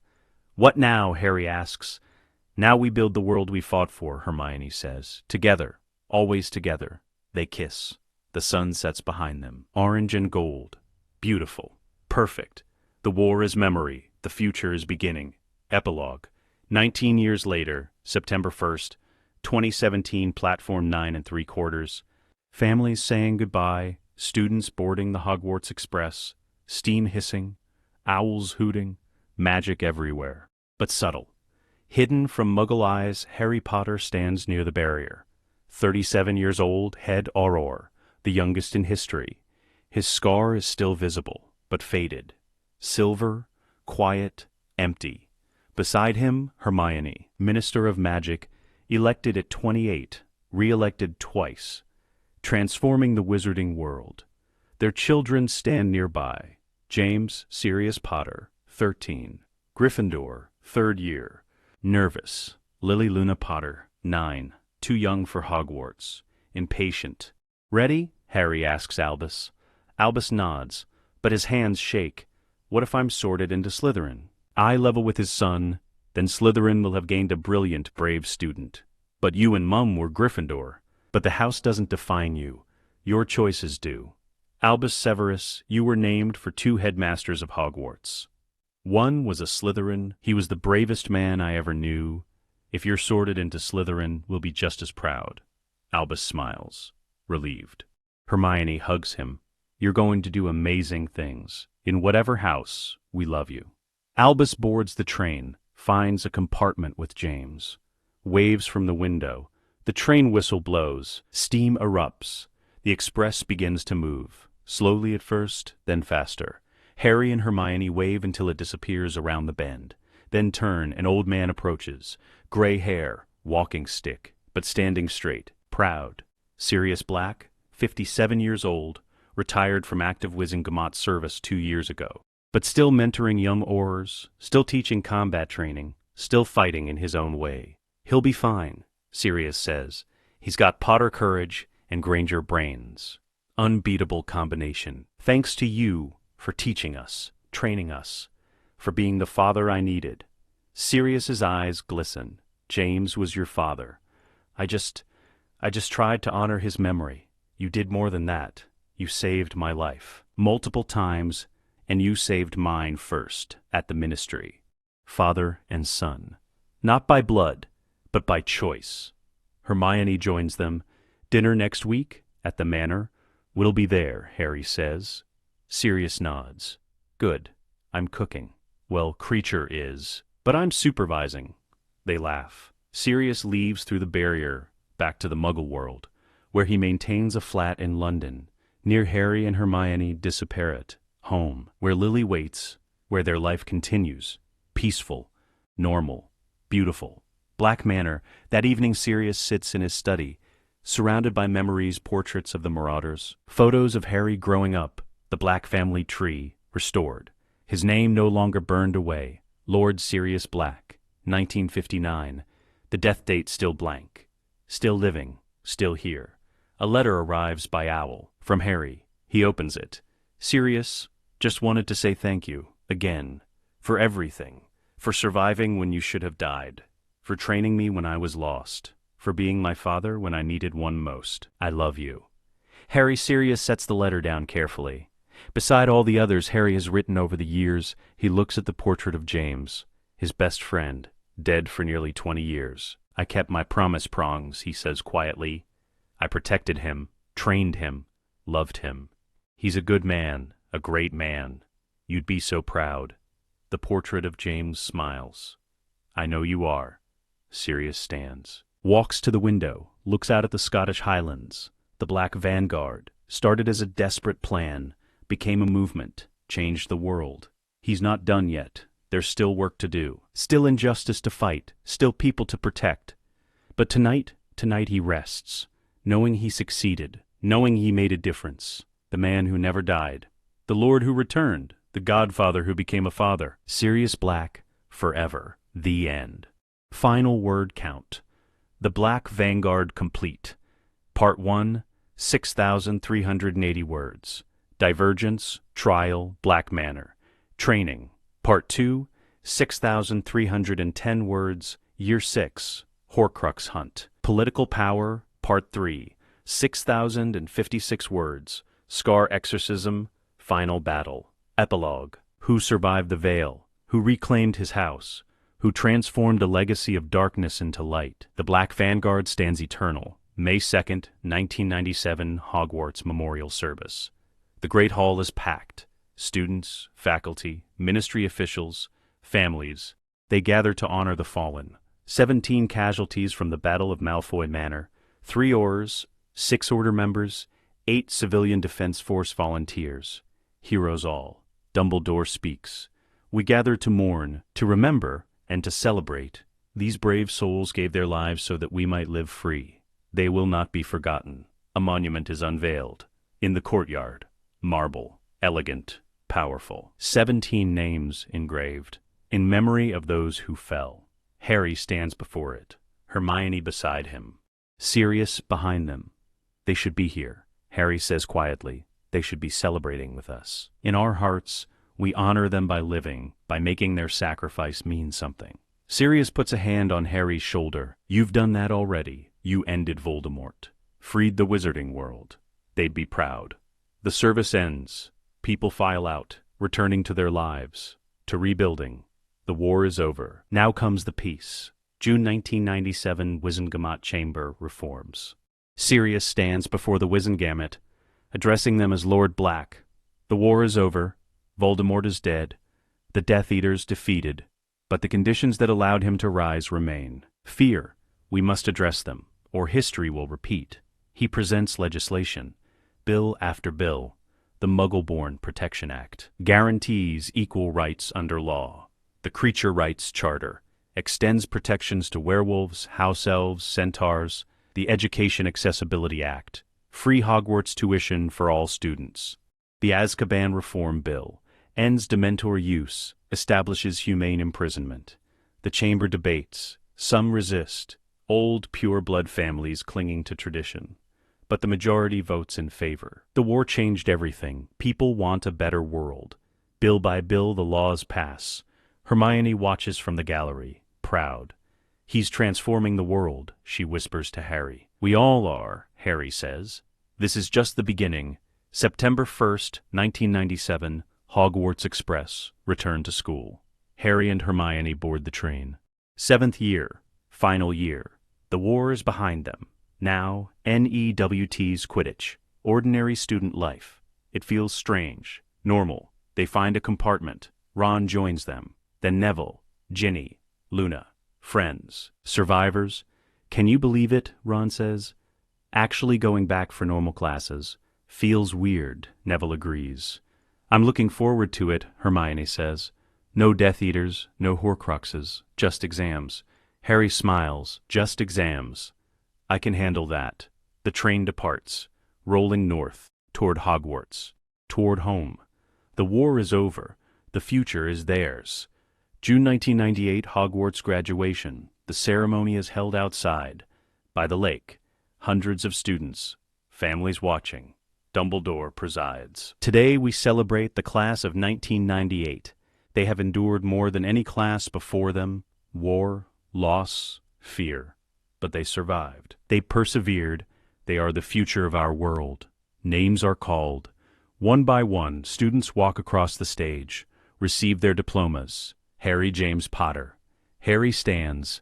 What now? Harry asks. Now we build the world we fought for, Hermione says. Together, always together. They kiss. The sun sets behind them. Orange and gold. Beautiful. Perfect. The war is memory. The future is beginning. Epilogue. 19 years later, September 1st, 2017, Platform 9 3/4. Families saying goodbye, students boarding the Hogwarts Express, steam hissing, owls hooting, magic everywhere. But subtle. Hidden from Muggle eyes, Harry Potter stands near the barrier. 37 years old, head Auror, the youngest in history. His scar is still visible, but faded. Silver, quiet, empty. Beside him, Hermione, Minister of Magic, elected at 28, re-elected twice, transforming the wizarding world. Their children stand nearby. James Sirius Potter, 13. Gryffindor, 3rd year. Nervous. Lily Luna Potter, 9. Too young for Hogwarts. Impatient. Ready? Harry asks Albus. Albus nods, but his hands shake. What if I'm sorted into Slytherin? Eye level with his son, then Slytherin will have gained a brilliant, brave student. But you and Mum were Gryffindor. But the house doesn't define you. Your choices do. Albus Severus, you were named for 2 headmasters of Hogwarts. One was a Slytherin. He was the bravest man I ever knew. If you're sorted into Slytherin, we'll be just as proud. Albus smiles, relieved. Hermione hugs him. You're going to do amazing things. In whatever house, we love you. Albus boards the train, finds a compartment with James. Waves from the window. The train whistle blows. Steam erupts. The express begins to move. Slowly at first, then faster. Harry and Hermione wave until it disappears around the bend. Then turn, an old man approaches. Gray hair, walking stick, but standing straight, proud. Sirius Black, 57 years old, retired from active Wizengamot service 2 years ago. But still mentoring young Aurors, still teaching combat training, still fighting in his own way. He'll be fine, Sirius says. He's got Potter courage and Granger brains. Unbeatable combination. Thanks to you for teaching us, training us, for being the father I needed. Sirius's eyes glisten. James was your father. I just tried to honor his memory. You did more than that. You saved my life. Multiple times, and you saved mine first, at the ministry. Father and son. Not by blood, but by choice. Hermione joins them. Dinner next week, at the manor. We'll be there, Harry says. Sirius nods. Good. I'm cooking. Well, Creature is. But I'm supervising. They laugh. Sirius leaves through the barrier, back to the Muggle world, where he maintains a flat in London, near Harry and Hermione Disapparet, home, where Lily waits, where their life continues. Peaceful, normal, beautiful. Black Manor, that evening Sirius sits in his study, surrounded by memories, portraits of the Marauders, photos of Harry growing up, the Black family tree, restored. His name no longer burned away. Lord Sirius Black, 1959. The death date still blank. Still living, still here. A letter arrives by owl, from Harry. He opens it. Sirius, just wanted to say thank you, again, for everything, for surviving when you should have died, for training me when I was lost, for being my father when I needed one most. I love you. Harry Sirius sets the letter down carefully. Beside all the others Harry has written over the years, he looks at the portrait of James, his best friend, dead for nearly 20 years. I kept my promise, Prongs, he says quietly. I protected him, trained him, loved him. He's a good man, a great man. You'd be so proud. The portrait of James smiles. I know you are. Sirius stands. Walks to the window, looks out at the Scottish Highlands. The Black Vanguard, started as a desperate plan, became a movement, changed the world. He's not done yet. There's still work to do. Still injustice to fight. Still people to protect. But tonight he rests, knowing he succeeded, knowing he made a difference. The man who never died. The Lord who returned. The Godfather who became a father. Sirius Black, forever. The end. Final word count. The Black Vanguard complete. Part 1, 6,380 words. Divergence, Trial, Black Manor. Training. Part 2, 6,310 words. Year 6, Horcrux Hunt. Political Power, Part 3, 6,056 words. Scar Exorcism, Final Battle. Epilogue. Who survived the Veil? Who reclaimed his house? Who transformed a legacy of darkness into light? The Black Vanguard stands eternal. May 2nd, 1997, Hogwarts Memorial Service. The Great Hall is packed. Students, faculty, ministry officials, families, they gather to honor the fallen. 17 casualties from the Battle of Malfoy Manor, 3 Aurors, 6 Order members, 8 Civilian Defense Force volunteers. Heroes all. Dumbledore speaks. We gather to mourn, to remember, and to celebrate. These brave souls gave their lives so that we might live free. They will not be forgotten. A monument is unveiled. In the courtyard. Marble. Elegant. Powerful. 17 names engraved. In memory of those who fell. Harry stands before it. Hermione beside him. Sirius behind them. They should be here, Harry says quietly. They should be celebrating with us. In our hearts, we honor them by living, by making their sacrifice mean something. Sirius puts a hand on Harry's shoulder. You've done that already. You ended Voldemort. Freed the wizarding world. They'd be proud. The service ends. People file out, returning to their lives, to rebuilding. The war is over. Now comes the peace. June 1997, Wizengamot Chamber reforms. Sirius stands before the Wizengamot, addressing them as Lord Black. The war is over. Voldemort is dead. The Death Eaters defeated. But the conditions that allowed him to rise remain. Fear. We must address them, or history will repeat. He presents legislation. Bill after bill. The Muggle-Born Protection Act guarantees equal rights under law. The Creature Rights Charter extends protections to werewolves, house elves, centaurs. The Education Accessibility Act, free Hogwarts tuition for all students. The Azkaban Reform Bill ends Dementor use, establishes humane imprisonment. The Chamber debates. Some resist, old pure-blood families clinging to tradition. But the majority votes in favor. The war changed everything. People want a better world. Bill by bill, the laws pass. Hermione watches from the gallery, proud. He's transforming the world, she whispers to Harry. We all are, Harry says. This is just the beginning. September 1st, 1997, Hogwarts Express, return to school. Harry and Hermione board the train. 7th year, final year. The war is behind them. Now, NEWT's Quidditch, ordinary student life. It feels strange, normal. They find a compartment. Ron joins them. Then Neville, Ginny, Luna. Friends. Survivors. Can you believe it, Ron says. Actually going back for normal classes. Feels weird, Neville agrees. I'm looking forward to it, Hermione says. No Death Eaters, no Horcruxes, just exams. Harry smiles. Just exams. I can handle that. The train departs, rolling north, toward Hogwarts, toward home. The war is over. The future is theirs. June 1998, Hogwarts graduation. The ceremony is held outside, by the lake. Hundreds of students, families watching. Dumbledore presides. Today we celebrate the class of 1998. They have endured more than any class before them. War, loss, fear. But they survived. They persevered. They are the future of our world. Names are called. One by one, students walk across the stage, receive their diplomas. Harry James Potter. Harry stands.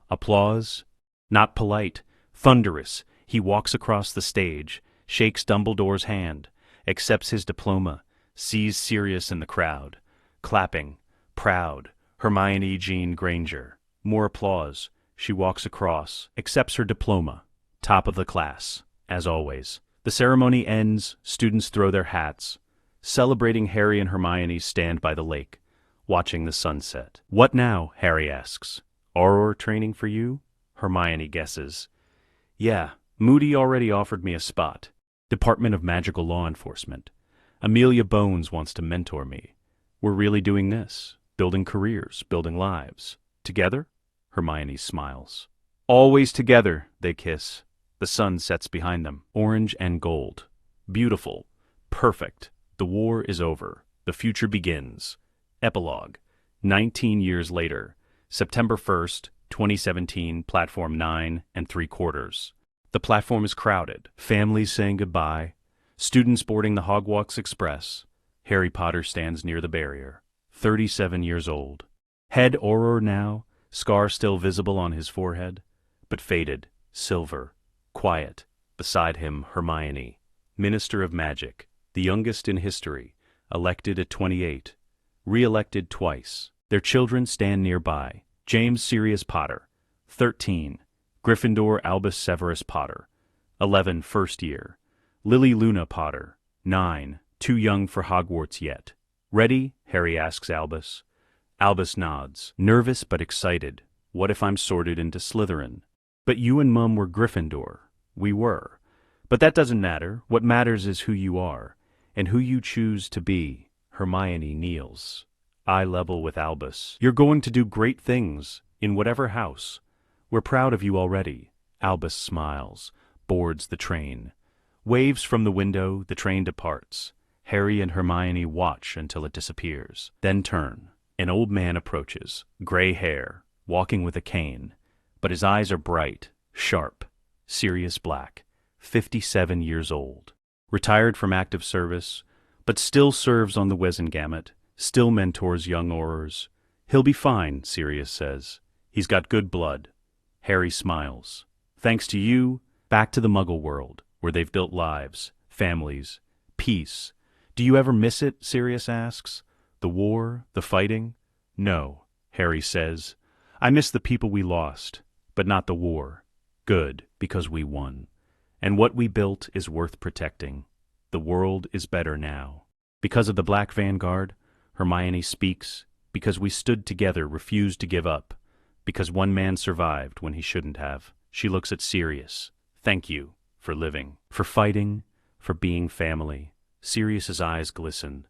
Applause. Not polite. Thunderous. He walks across the stage, shakes Dumbledore's hand, accepts his diploma, sees Sirius in the crowd. Clapping. Proud. Hermione Jean Granger. More applause. She walks across, accepts her diploma. Top of the class, as always. The ceremony ends, students throw their hats. Celebrating, Harry and Hermione stand by the lake, watching the sunset. What now? Harry asks. Auror training for you? Hermione guesses. Yeah, Moody already offered me a spot. Department of Magical Law Enforcement. Amelia Bones wants to mentor me. We're really doing this. Building careers, building lives. Together? Hermione smiles. Always together, they kiss. The sun sets behind them, orange and gold. Beautiful. Perfect. The war is over. The future begins. Epilogue. 19 years later. September 1st, 2017, Platform 9 3/4. The platform is crowded. Families saying goodbye. Students boarding the Hogwarts Express. Harry Potter stands near the barrier. 37 years old. Head Auror now. Scar still visible on his forehead, but faded, silver, quiet. Beside him, Hermione, Minister of Magic, the youngest in history, elected at 28, re-elected twice. Their children stand nearby. James Sirius Potter, 13, Gryffindor Albus Severus Potter, 11 first year, Lily Luna Potter, 9, too young for Hogwarts yet. Ready? Harry asks Albus. Albus nods, nervous but excited. What if I'm sorted into Slytherin? But you and Mum were Gryffindor. We were. But that doesn't matter. What matters is who you are, and who you choose to be. Hermione kneels, eye level with Albus. You're going to do great things, in whatever house. We're proud of you already. Albus smiles, boards the train. Waves from the window, the train departs. Harry and Hermione watch until it disappears, then turn. An old man approaches, gray hair, walking with a cane, but his eyes are bright, sharp. Sirius Black, 57 years old. Retired from active service, but still serves on the Wizengamot, still mentors young Aurors. He'll be fine, Sirius says. He's got good blood. Harry smiles. Thanks to you, back to the Muggle world, where they've built lives, families, peace. Do you ever miss it? Sirius asks. The war, the fighting? No, Harry says. I miss the people we lost, but not the war. Good, because we won. And what we built is worth protecting. The world is better now. Because of the Black Vanguard, Hermione speaks. Because we stood together, refused to give up. Because one man survived when he shouldn't have. She looks at Sirius. Thank you for living, for fighting, for being family. Sirius's eyes glisten.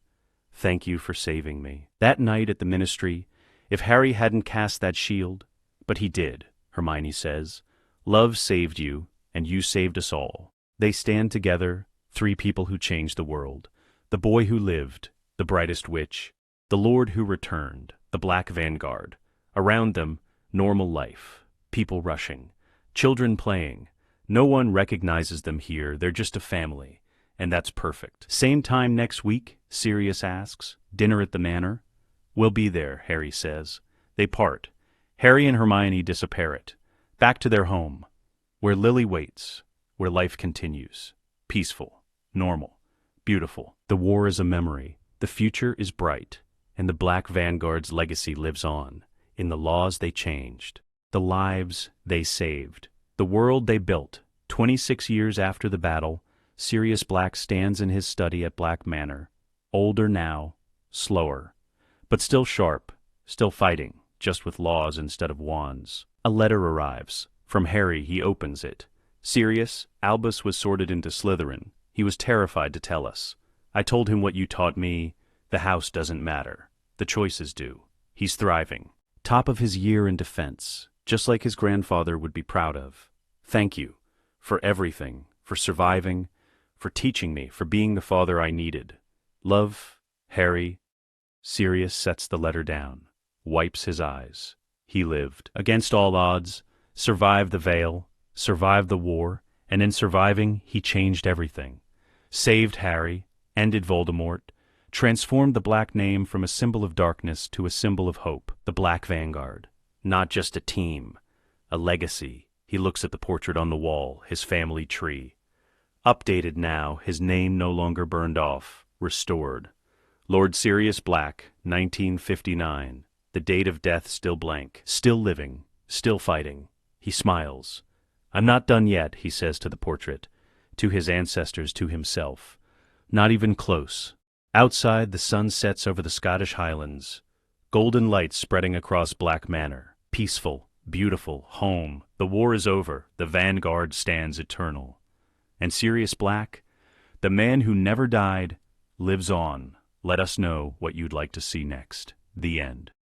Thank you for saving me. That night at the Ministry, if Harry hadn't cast that shield, but he did, Hermione says. Love saved you, and you saved us all. They stand together, 3 people who changed the world. The boy who lived, the brightest witch, the Lord who returned, the Black Vanguard. Around them, normal life, people rushing, children playing. No one recognizes them here, they're just a family, and that's perfect. Same time next week, Sirius asks. Dinner at the Manor? We'll be there, Harry says. They part. Harry and Hermione disapparate. Back to their home, where Lily waits, where life continues. Peaceful, normal, beautiful. The war is a memory. The future is bright, and the Black Vanguard's legacy lives on, in the laws they changed, the lives they saved, the world they built. 26 years after the battle, Sirius Black stands in his study at Black Manor, older now, slower, but still sharp, still fighting, just with laws instead of wands. A letter arrives. From Harry, he opens it. Sirius, Albus was sorted into Slytherin. He was terrified to tell us. I told him what you taught me. The house doesn't matter. The choices do. He's thriving. Top of his year in defense, just like his grandfather would be proud of. Thank you for everything, for surviving, for teaching me, for being the father I needed. Love, Harry. Sirius sets the letter down, wipes his eyes. He lived. Against all odds, survived the Veil, survived the war, and in surviving, he changed everything. Saved Harry, ended Voldemort, transformed the Black name from a symbol of darkness to a symbol of hope. The Black Vanguard. Not just a team, a legacy. He looks at the portrait on the wall, his family tree. Updated now, his name no longer burned off, restored. Lord Sirius Black, 1959. The date of death still blank, still living, still fighting. He smiles. I'm not done yet, he says to the portrait, to his ancestors, to himself. Not even close. Outside, the sun sets over the Scottish Highlands. Golden lights spreading across Black Manor. Peaceful, beautiful, home. The war is over. The Vanguard stands eternal. And Sirius Black, the man who never died, lives on. Let us know what you'd like to see next. The end.